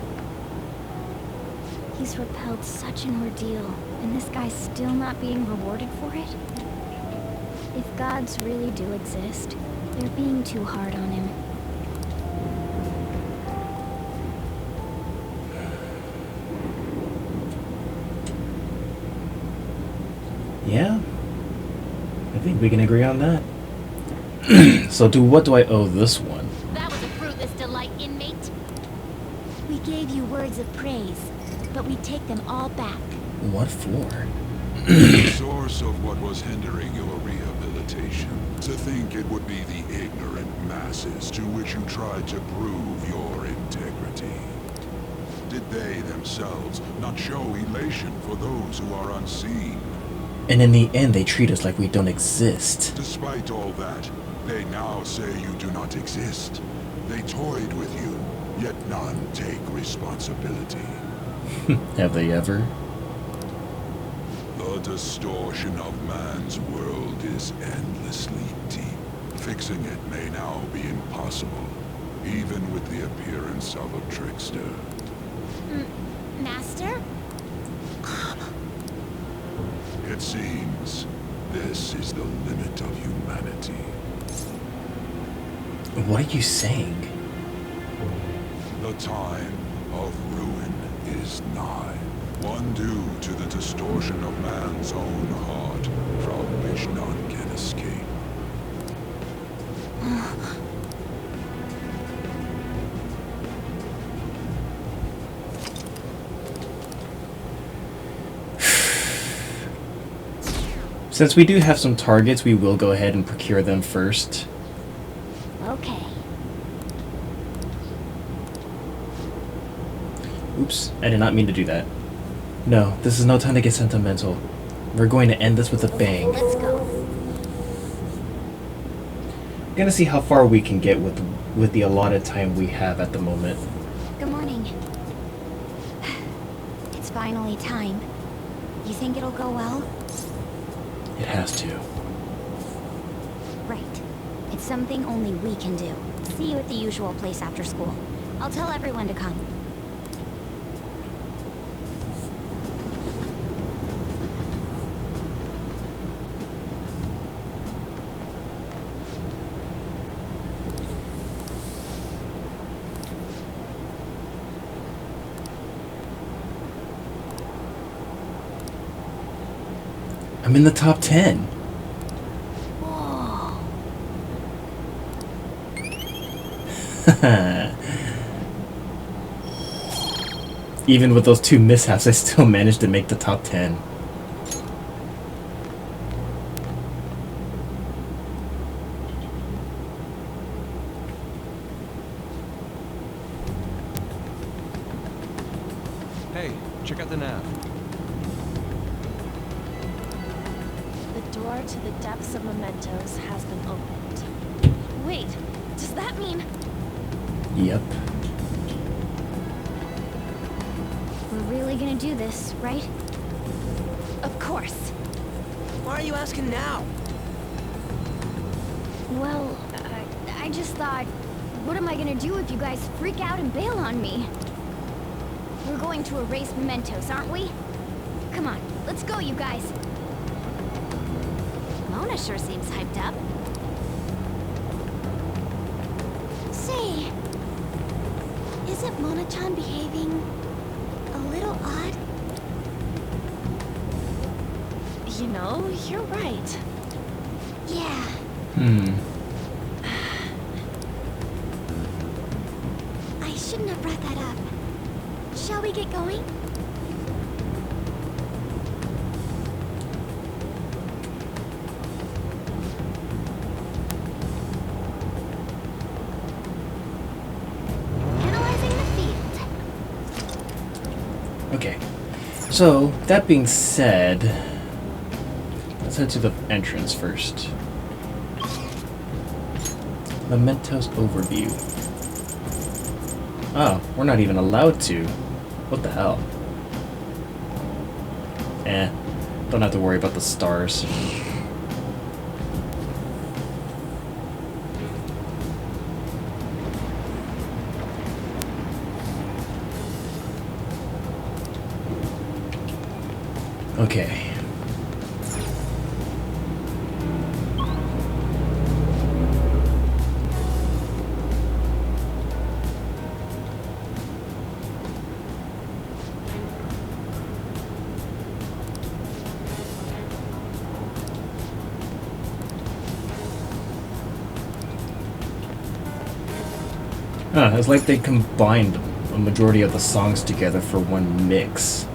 He's repelled such an ordeal, and this guy's still not being rewarded for it? If gods really do exist, they're being too hard on him. Yeah? I think we can agree on that. So what do I owe this one? That was a fruitless delight, inmate. We gave you words of praise, but we take them all back. What for? The source of what was hindering your rehabilitation. To think it would be the ignorant masses to which you tried to prove your integrity. Did they themselves not show elation for those who are unseen? And in the end, they treat us like we don't exist. Despite all that, they now say you do not exist. They toyed with you, yet none take responsibility. Have they ever? The distortion of man's world is endlessly deep. Fixing it may now be impossible, even with the appearance of a trickster. Master? It seems this is the limit of humanity. What are you saying? The time of ruin is nigh. One due to the distortion of man's own heart, from which none can escape. Since we do have some targets, we will go ahead and procure them first. Okay. Oops, I did not mean to do that. No, this is no time to get sentimental. We're going to end this with a bang. Let's go. We're gonna see how far we can get with the allotted time we have at the moment. Good morning. It's finally time. You think it'll go well? It has to. Right. It's something only we can do. See you at the usual place after school. I'll tell everyone to come. I'm in the top 10. Whoa. Even with those 2 mishaps, I still managed to make the top 10. Hey, check out the nav. The door to the depths of Mementos has been opened. Wait, does that mean... Yep. We're really gonna do this, right? Of course. Why are you asking now? Well, I just thought, what am I gonna do if you guys freak out and bail on me? We're going to erase Mementos, aren't we? Come on, let's go, you guys. Mona sure seems hyped up. Say, isn't Mona-chan behaving a little odd? You know, you're right. Yeah. I shouldn't have brought that up. Shall we get going? Analyzing the field. Okay. So, that being said, let's head to the entrance first. Mementos overview. Oh, we're not even allowed to. What the hell? Don't have to worry about the stars. Okay. It's like they combined a majority of the songs together for one mix.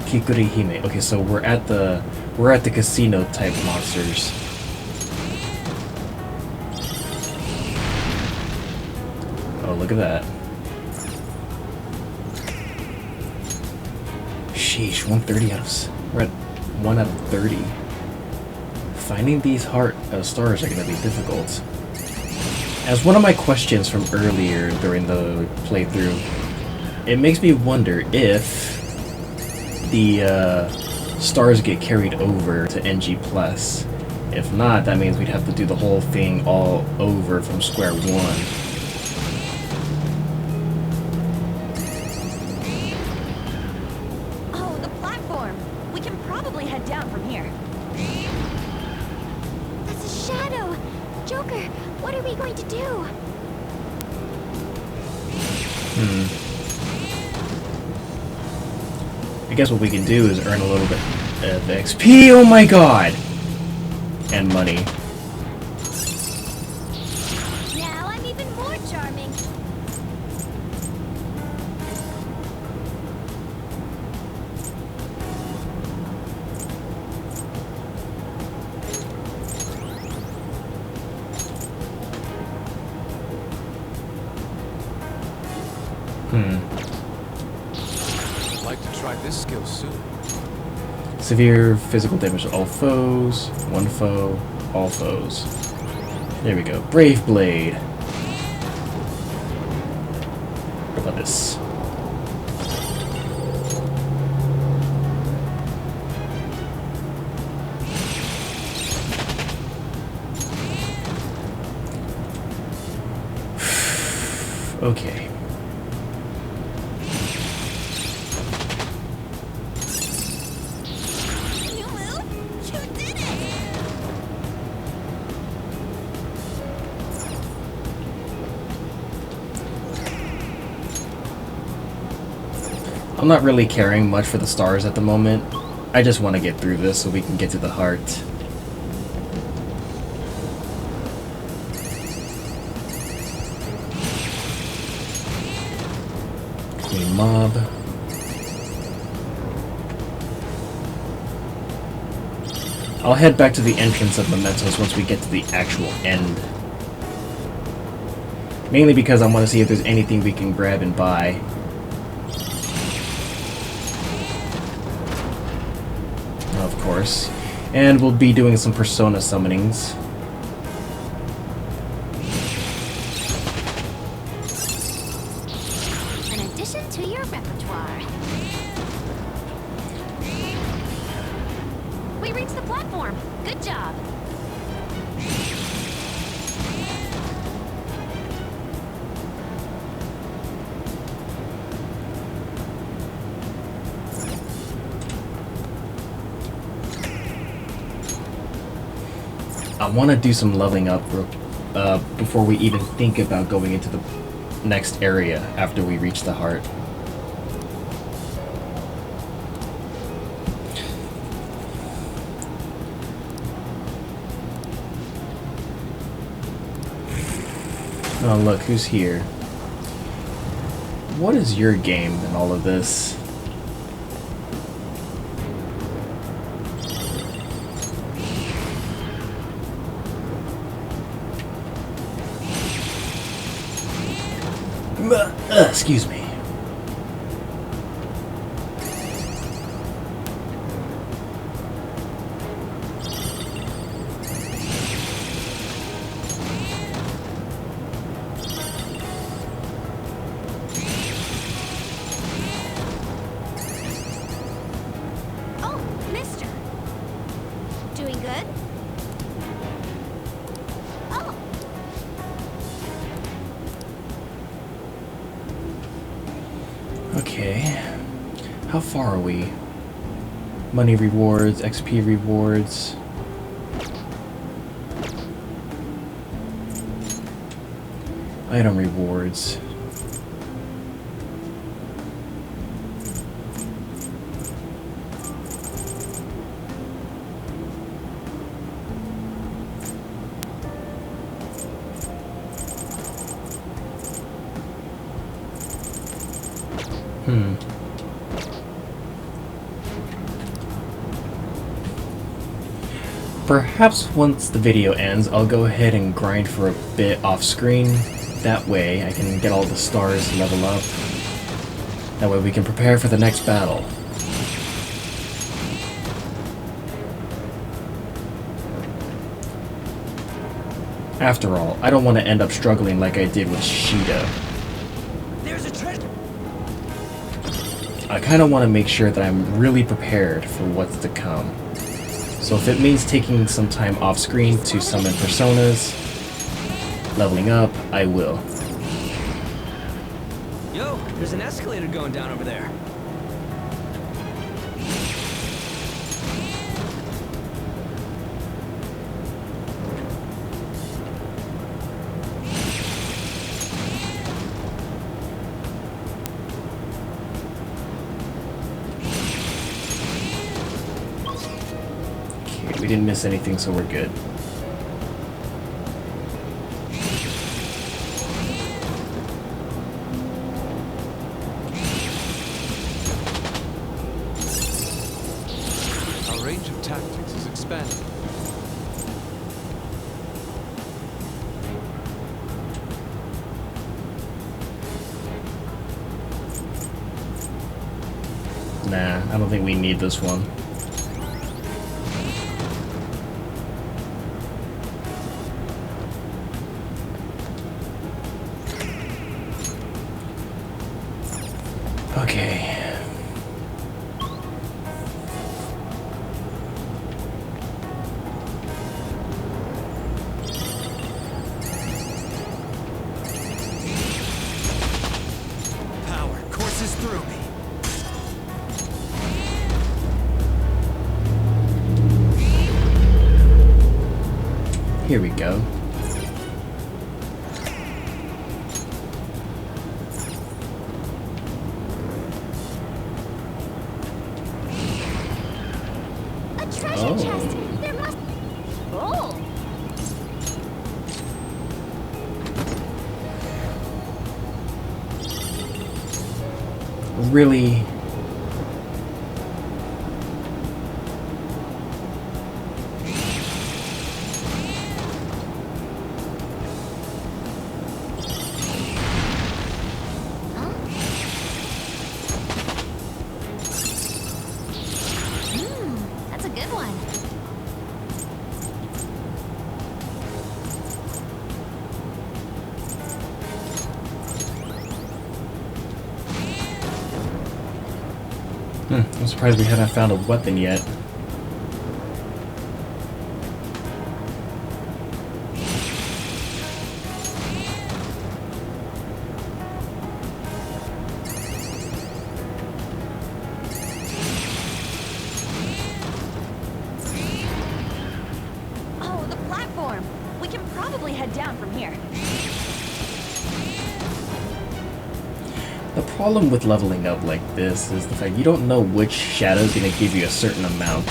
Kikuri Hime. Okay, so we're at the casino type monsters. Oh, look at that. Sheesh, 130 out of... We're at 1 out of 30. Finding these stars are going to be difficult. As one of my questions from earlier during the playthrough, it makes me wonder if the stars get carried over to NG+. If not, that means we'd have to do the whole thing all over from square one. Oh, the platform! We can probably head down from here. That's a shadow! Joker, what are we going to do? I guess what we can do is earn a little bit of XP, oh my god! And money. Now I'm even more charming. I'd like to try this skill soon. Severe physical damage to all foes, one foe, all foes. There we go. Brave Blade. Love this. Okay. You move? You did it! I'm not really caring much for the stars at the moment. I just want to get through this so we can get to the heart. Queen Mob. I'll head back to the entrance of Mementos once we get to the actual end. Mainly because I want to see if there's anything we can grab and buy. Of course. And we'll be doing some persona summonings. An addition to your repertoire. We reached the platform. Good job. I want to do some leveling up before we even think about going into the next area after we reach the heart. Oh look, who's here? What is your game in all of this? Excuse me. Oh, mister. Doing good? Oh. Okay. How far are we? Money rewards, XP rewards. Item rewards. Perhaps once the video ends, I'll go ahead and grind for a bit off screen. That way I can get all the stars level up. That way we can prepare for the next battle. After all, I don't want to end up struggling like I did with Shido. There's a treasure. I kind of want to make sure that I'm really prepared for what's to come. So if it means taking some time off screen to summon personas, leveling up, I will. Yo, there's an escalator going down over there. We didn't miss anything, so we're good. Our range of tactics is expanding. Nah, I don't think we need this one. Okay. Power courses through me. Here we go. treasure chest. There must... Oh! Really? That's a good one. I'm surprised we haven't found a weapon yet. Oh, the platform. We can probably head down from here. The problem with leveling up like this is the fact you don't know which shadow is going to give you a certain amount.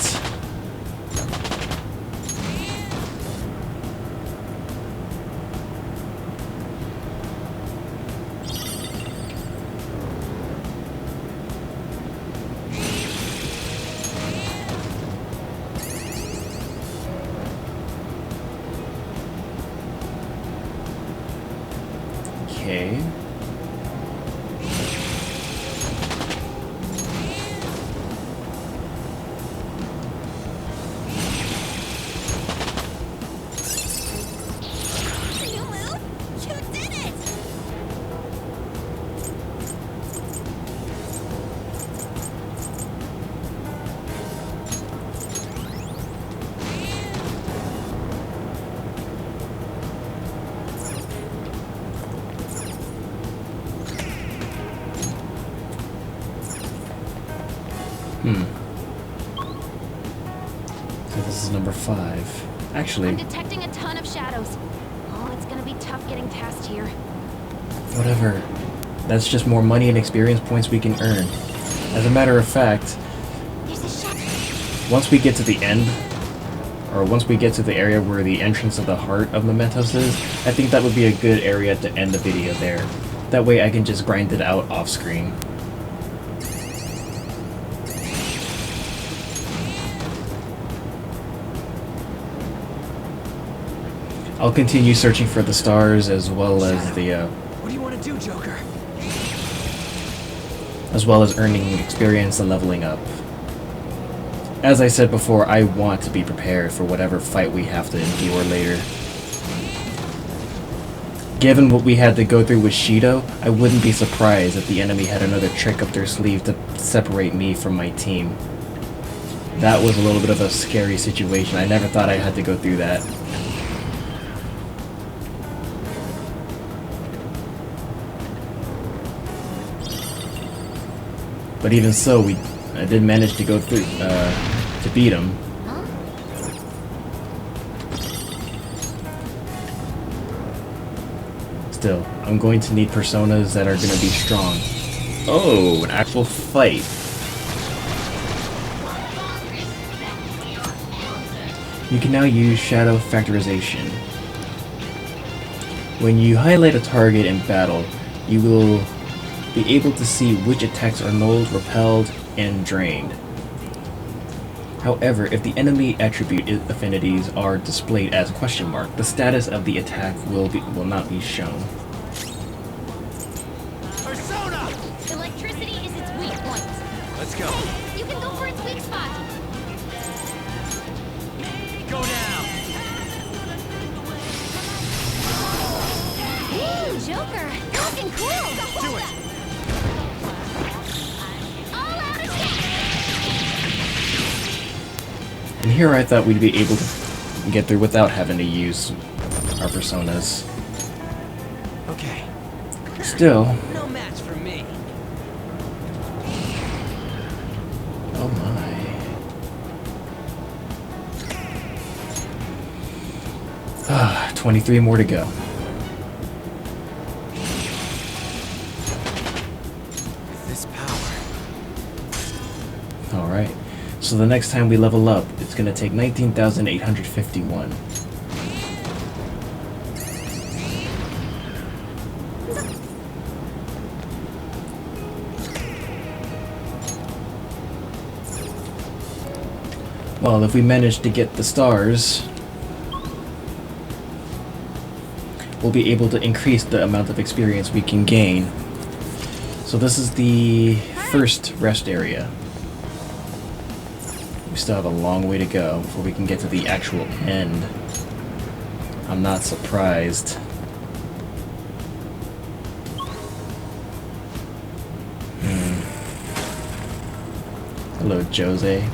Okay. You move? You did it! So this is number 5. Actually, I'm detecting a ton of shadows. Oh, it's gonna be tough getting past here. whatever. That's just more money and experience points we can earn. As a matter of fact, There's a shadow. once we get to the end, or once we get to the area where the entrance of the heart of Mementos is, I think that would be a good area to end the video there. That way I can just grind it out off screen. I'll continue searching for the stars as well as the What do you want to do, Joker? as well as earning experience and leveling up. As I said before, I want to be prepared for whatever fight we have to endure later. Given what we had to go through with Shido, I wouldn't be surprised if the enemy had another trick up their sleeve to separate me from my team. That was a little bit of a scary situation. I never thought I had to go through that. But even so, I did manage to go through, to beat him. Still, I'm going to need personas that are going to be strong. Oh, an actual fight. You can now use shadow factorization. When you highlight a target in battle, you will be able to see which attacks are nulled, repelled, and drained. However, if the enemy attribute affinities are displayed as question mark, the status of the attack will not be shown. Persona! Electricity is its weak point. Let's go. Hey, you can go for its weak spot. Go down. Ooh, Joker, you're looking cool. Do it. All out attack. And here I thought we'd be able to get through without having to use our personas. Okay. Still, No match for me. oh my. 23 more to go. With this power. Alright, So the next time we level up, it's gonna take 19,851. Well, if we manage to get the stars, we'll be able to increase the amount of experience we can gain. So this is the first rest area. We still have a long way to go before we can get to the actual end. I'm not surprised. Hello, Jose.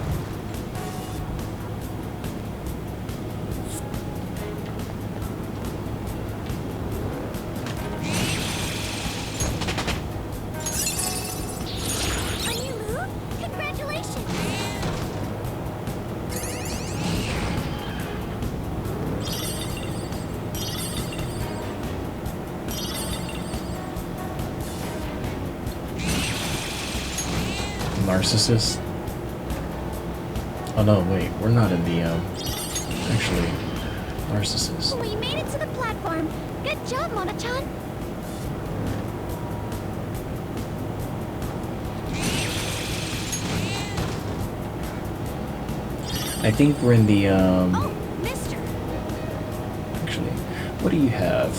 Narcissist? Oh no, wait, we're not in the, actually, Narcissist. We made it to the platform. Good job, Mona-chan. I think we're in the, Oh, mister. actually, what do you have?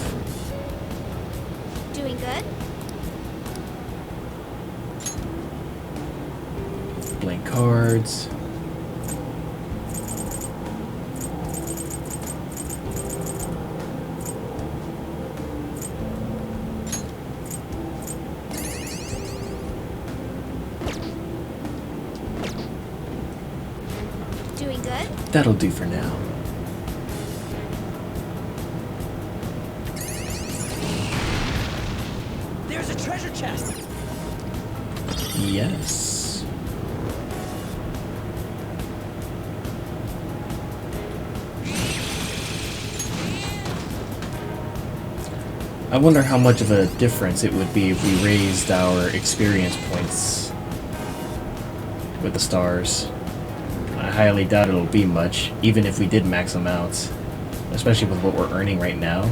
Doing good? Blank cards. Doing good? That'll do for now. There's a treasure chest. Yes. I wonder how much of a difference it would be if we raised our experience points with the stars. I highly doubt it'll be much, even if we did max them out, especially with what we're earning right now.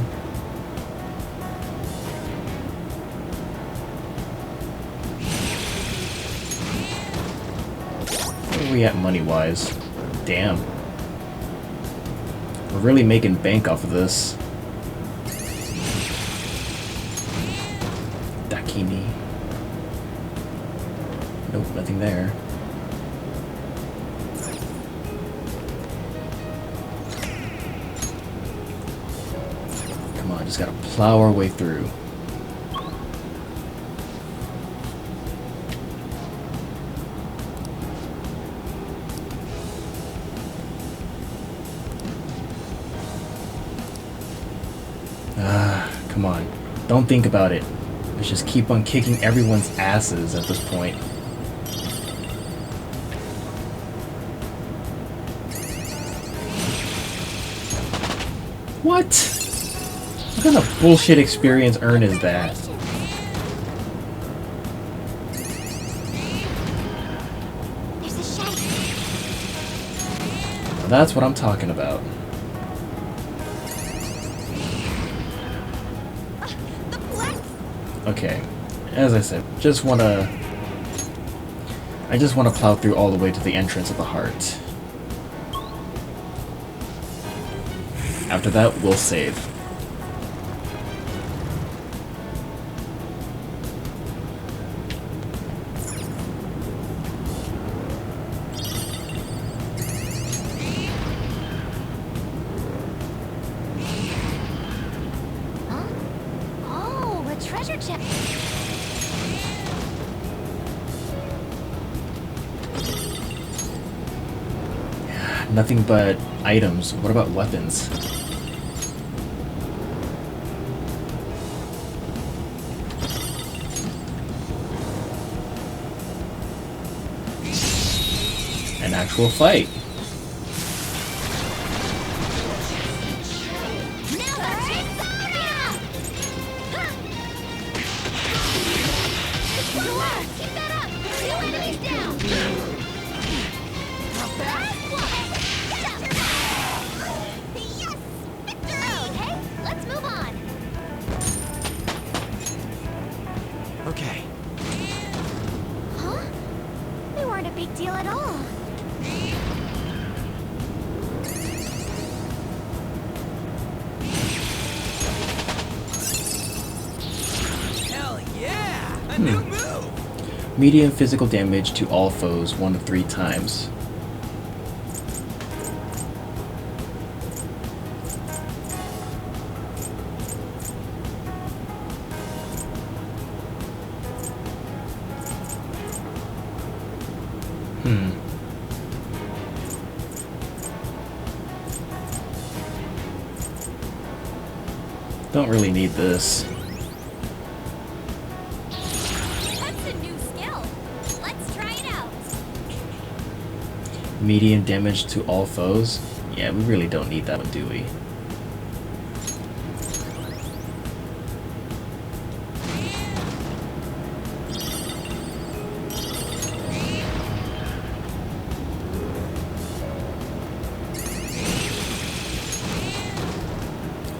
Where are we at money-wise? Damn. We're really making bank off of this. Dakini. Nope, nothing there. Come on, just gotta plow our way through. Come on. Don't think about it. Let's just keep on kicking everyone's asses at this point. What? What kind of bullshit experience earn is that? There's a shed. Now that's what I'm talking about. Okay, as I said, I just wanna plow through all the way to the entrance of the heart. After that, we'll save. Treasure chest. Nothing but items. What about weapons? An actual fight. big deal at all. Hell yeah! A new move! Medium physical damage to all foes 1 to 3 times. Don't really need this. That's a new skill. Let's try it out. Medium damage to all foes? Yeah, we really don't need that one, do we?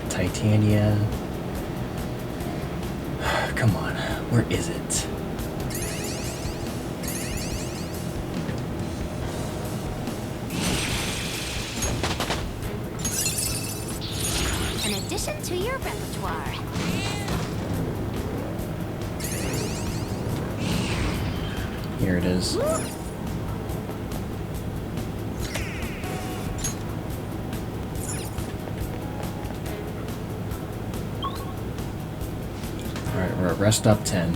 Titania. Come on, where is it? An addition to your repertoire. Here it is. Alright, we're at rest stop 10.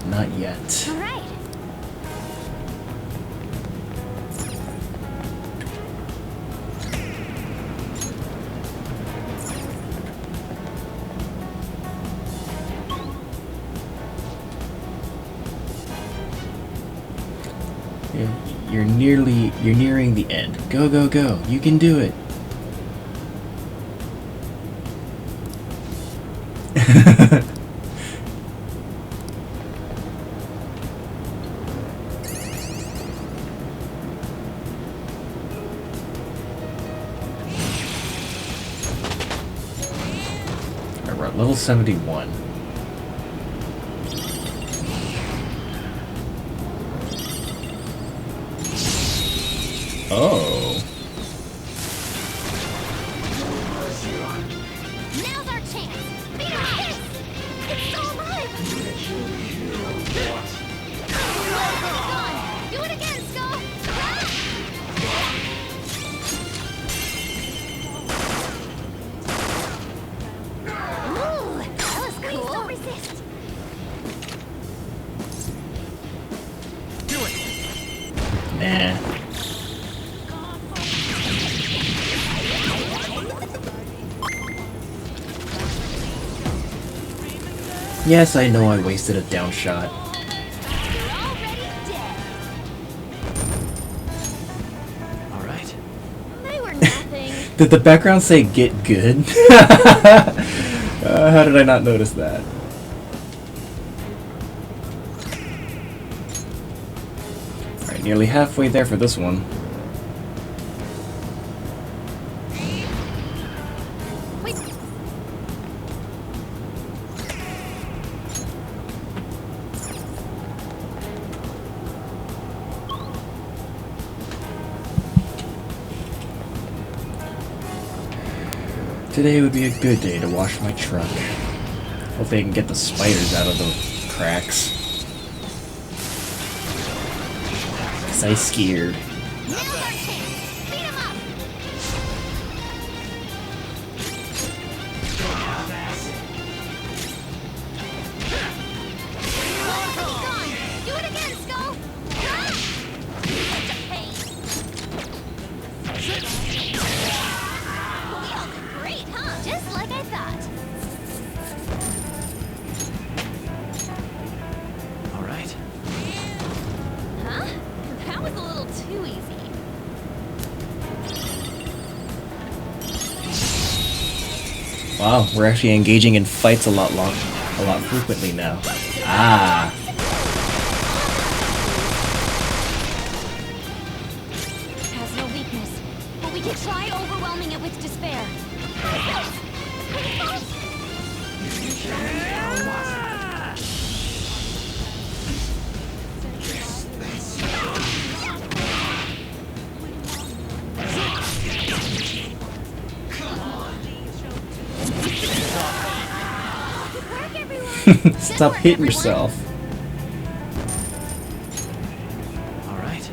Not yet. All right. You're nearing the end. Go, go, go. You can do it. Alright, we're at level 71. Oh. Now's our chance. Beat him up. It's still alive. Gone. Do it again, Skull. Ooh, that was cool. Please don't resist. Do it! Nah. Yes, I know I wasted a down shot. Alright. They were nothing. Did the background say get good? How did I not notice that? Alright, nearly halfway there for this one. Today would be a good day to wash my truck. Hopefully I can get the spiders out of the cracks. 'Cause I'm scared. Do it again, Skull. Such a pain. Well, great, huh? Just like I thought. All right. Huh? That was a little too easy. Wow, we're actually engaging in fights a lot frequently now. Ah. Has no weakness, but we can try overwhelming it with despair. Stop hitting yourself. All right.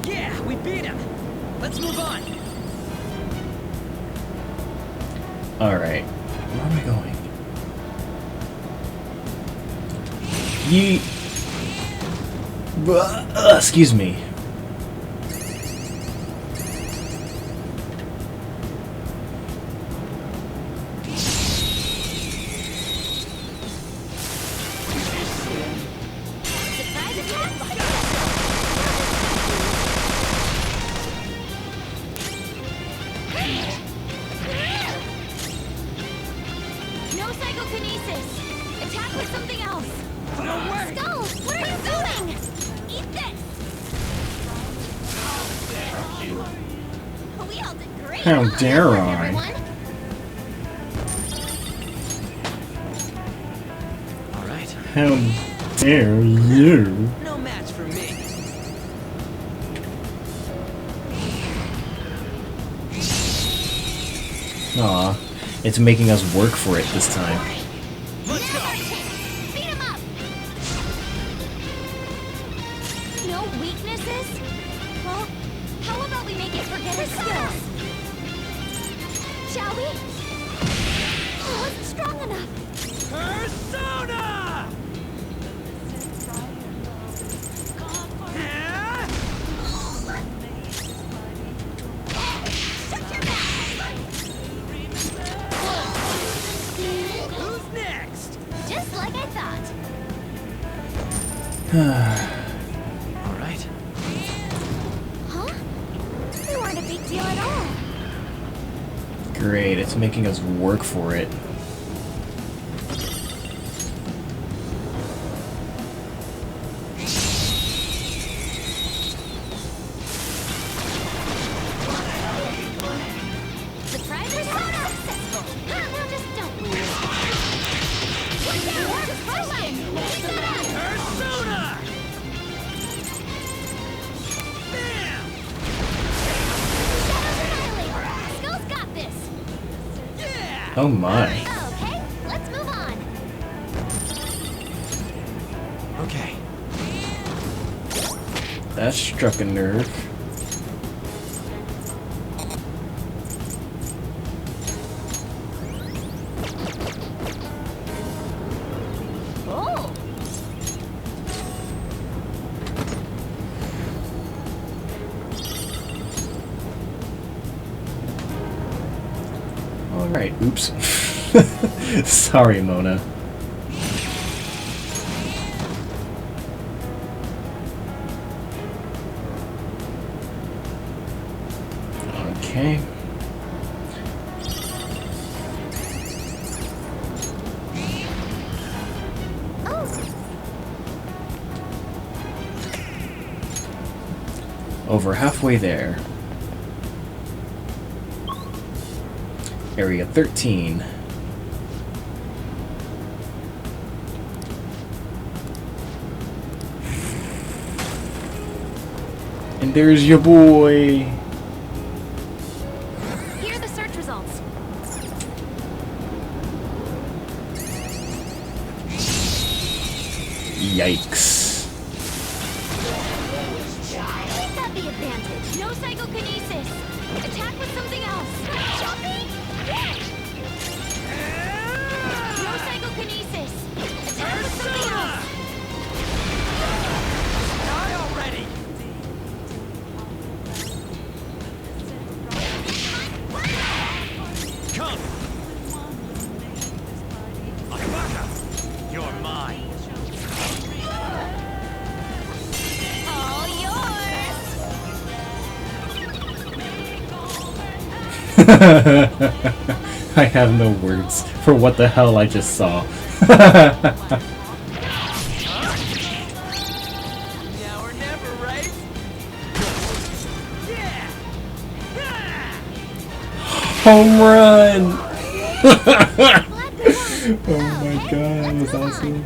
Yeah, we beat him. Let's move on. Alright. Where am I going? Excuse me. No psychokinesis. Attack with something else. Skull, where are you going? Eat this. We all did great. How dare I? Everyone. All right. How dare you? No match for me. Aw, it's making us work for it this time. Let's go. Beat him up. No weaknesses? Well, how about we make it forget his skills? Shall we? Oh, wasn't strong enough. Persona! Who's next? Just like I thought. All right. Huh? They weren't a big deal at all. Great, it's making us work for it. Surprise persona successful. Well, just don't lose. Look out! Rolling! Set up! Persona! Bam! Shadows annihilate! Skull's got this! Yeah! Oh my. Okay, let's move on. Okay. That struck a nerve. Oh! Alright, oops. Sorry, Mona. Okay. Over halfway there. Area 13. And there's your boy. Here are the search results. Yikes. We've got the advantage. No psychokinesis. Attack with something else. Jumping? No psychokinesis. Attack with something else. Die already! Come! Akabaka! You're mine! All yours. I have no words for what the hell I just saw. Now or never, right? Yeah! Home run! Oh my god, that was awesome.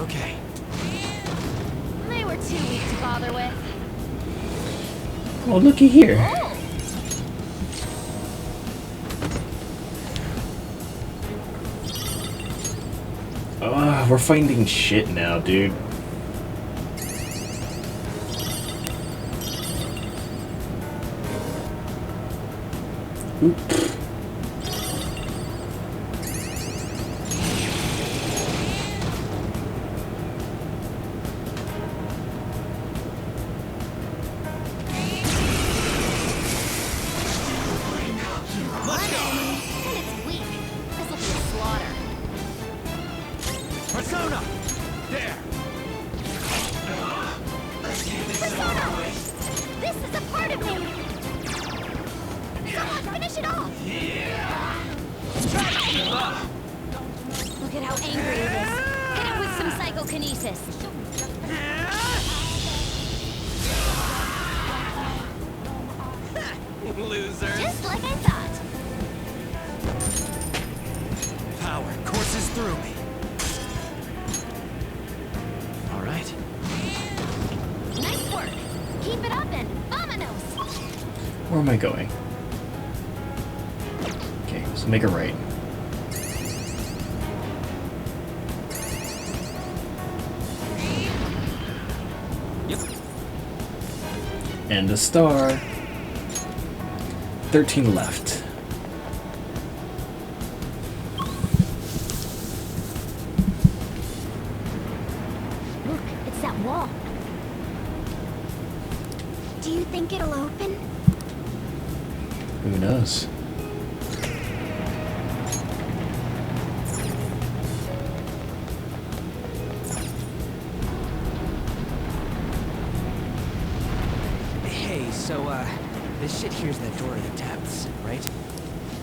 Okay. They were too weak to bother with. Oh, looky here. Oh! We're finding shit now, dude. Oop. Persona! There! Persona! This is a part of me! Someone finish it off! Look at how angry it is. Hit it with some psychokinesis. Losers! Just like I thought. Power courses through me. All right. Nice work. Keep it up and Mementos. Where am I going? Okay, so make a right. Yep. And a star. 13 left. Look, it's that wall. Do you think it'll open? Who knows? Hey, so, this shit here's the door to the depths, right?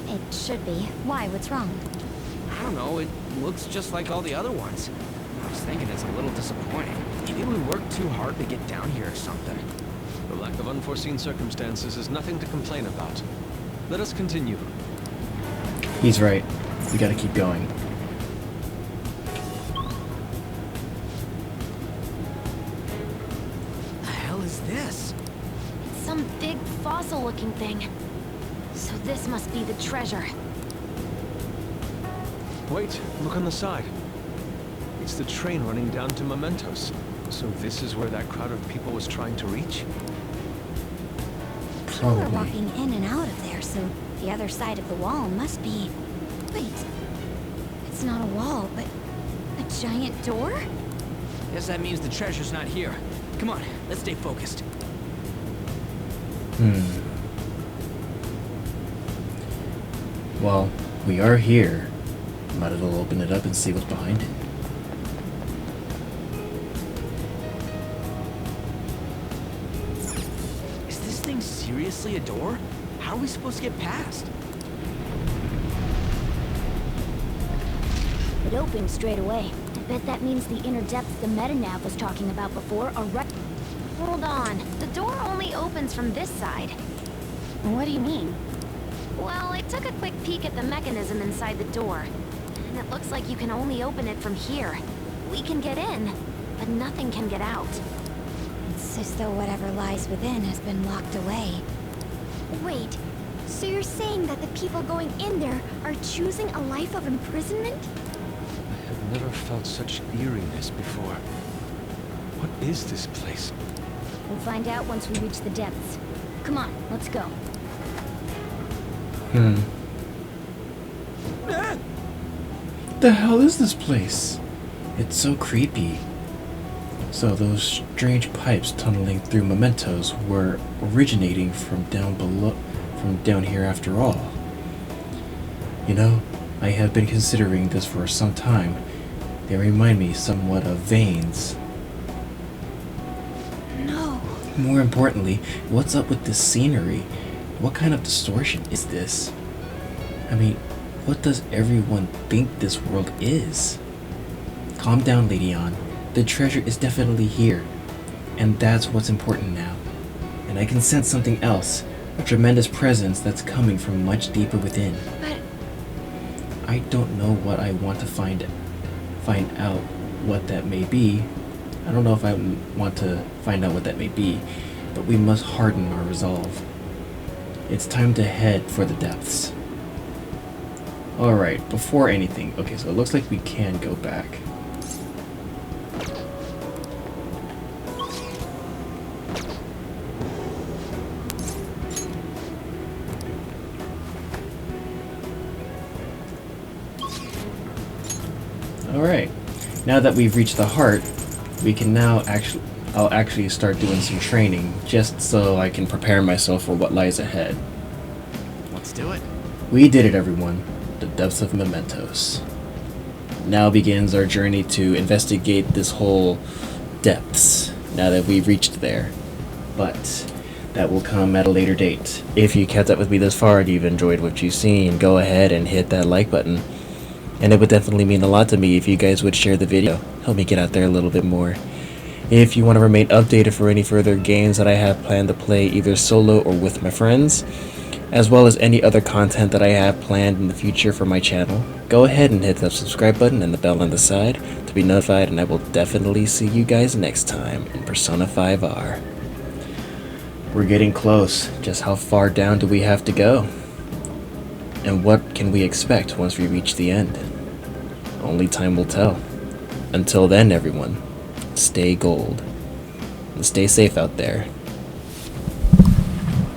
It should be. Why? What's wrong? I don't know, it looks just like all the other ones. I was thinking it's a little disappointing. Maybe we worked too hard to get down here or something. The lack of unforeseen circumstances is nothing to complain about. Let us continue. He's right. We gotta keep going. The hell is this? It's some big fossil-looking thing. So this must be the treasure. Wait, look on the side. It's the train running down to Mementos. So this is where that crowd of people was trying to reach? People are walking in and out of there, so the other side of the wall must be... Wait. It's not a wall, but a giant door? Guess that means the treasure's not here. Come on, let's stay focused. Well, we are here. Might as well open it up and see what's behind it. Is this thing seriously a door? How are we supposed to get past? It opened straight away. I bet that means the inner depths the Metanav was talking about before are right... Hold on. The door only opens from this side. What do you mean? Well, I took a quick peek at the mechanism inside the door. And it looks like you can only open it from here. We can get in, but nothing can get out. It's as though whatever lies within has been locked away. Wait, so you're saying that the people going in there are choosing a life of imprisonment? I have never felt such eeriness before. What is this place? We'll find out once we reach the depths. Come on, let's go. The hell is this place? It's so creepy. So those strange pipes tunneling through Mementos were originating from down here after all. You know, I have been considering this for some time. They remind me somewhat of veins. No. More importantly, what's up with this scenery? What kind of distortion is this? I mean, what does everyone think this world is? Calm down, Lady Ann. The treasure is definitely here. And that's what's important now. And I can sense something else. A tremendous presence that's coming from much deeper within. But... I don't know what I want to find out what that may be. I don't know if I want to find out what that may be. But we must harden our resolve. It's time to head for the depths. Alright, before anything. Okay, so it looks like we can go back. Alright, now that we've reached the heart, we can now I'll actually start doing some training, just so I can prepare myself for what lies ahead. Let's do it. We did it, everyone. The depths of Mementos. Now begins our journey to investigate this whole depths, now that we've reached there. But that will come at a later date. If you kept up with me this far and you've enjoyed what you've seen, go ahead and hit that like button. And it would definitely mean a lot to me if you guys would share the video. Help me get out there a little bit more. If you want to remain updated for any further games that I have planned to play either solo or with my friends, as well as any other content that I have planned in the future for my channel, go ahead and hit that subscribe button and the bell on the side to be notified, and I will definitely see you guys next time in Persona 5R. We're getting close. Just how far down do we have to go? And what can we expect once we reach the end? Only time will tell. Until then, everyone, stay gold. And stay safe out there.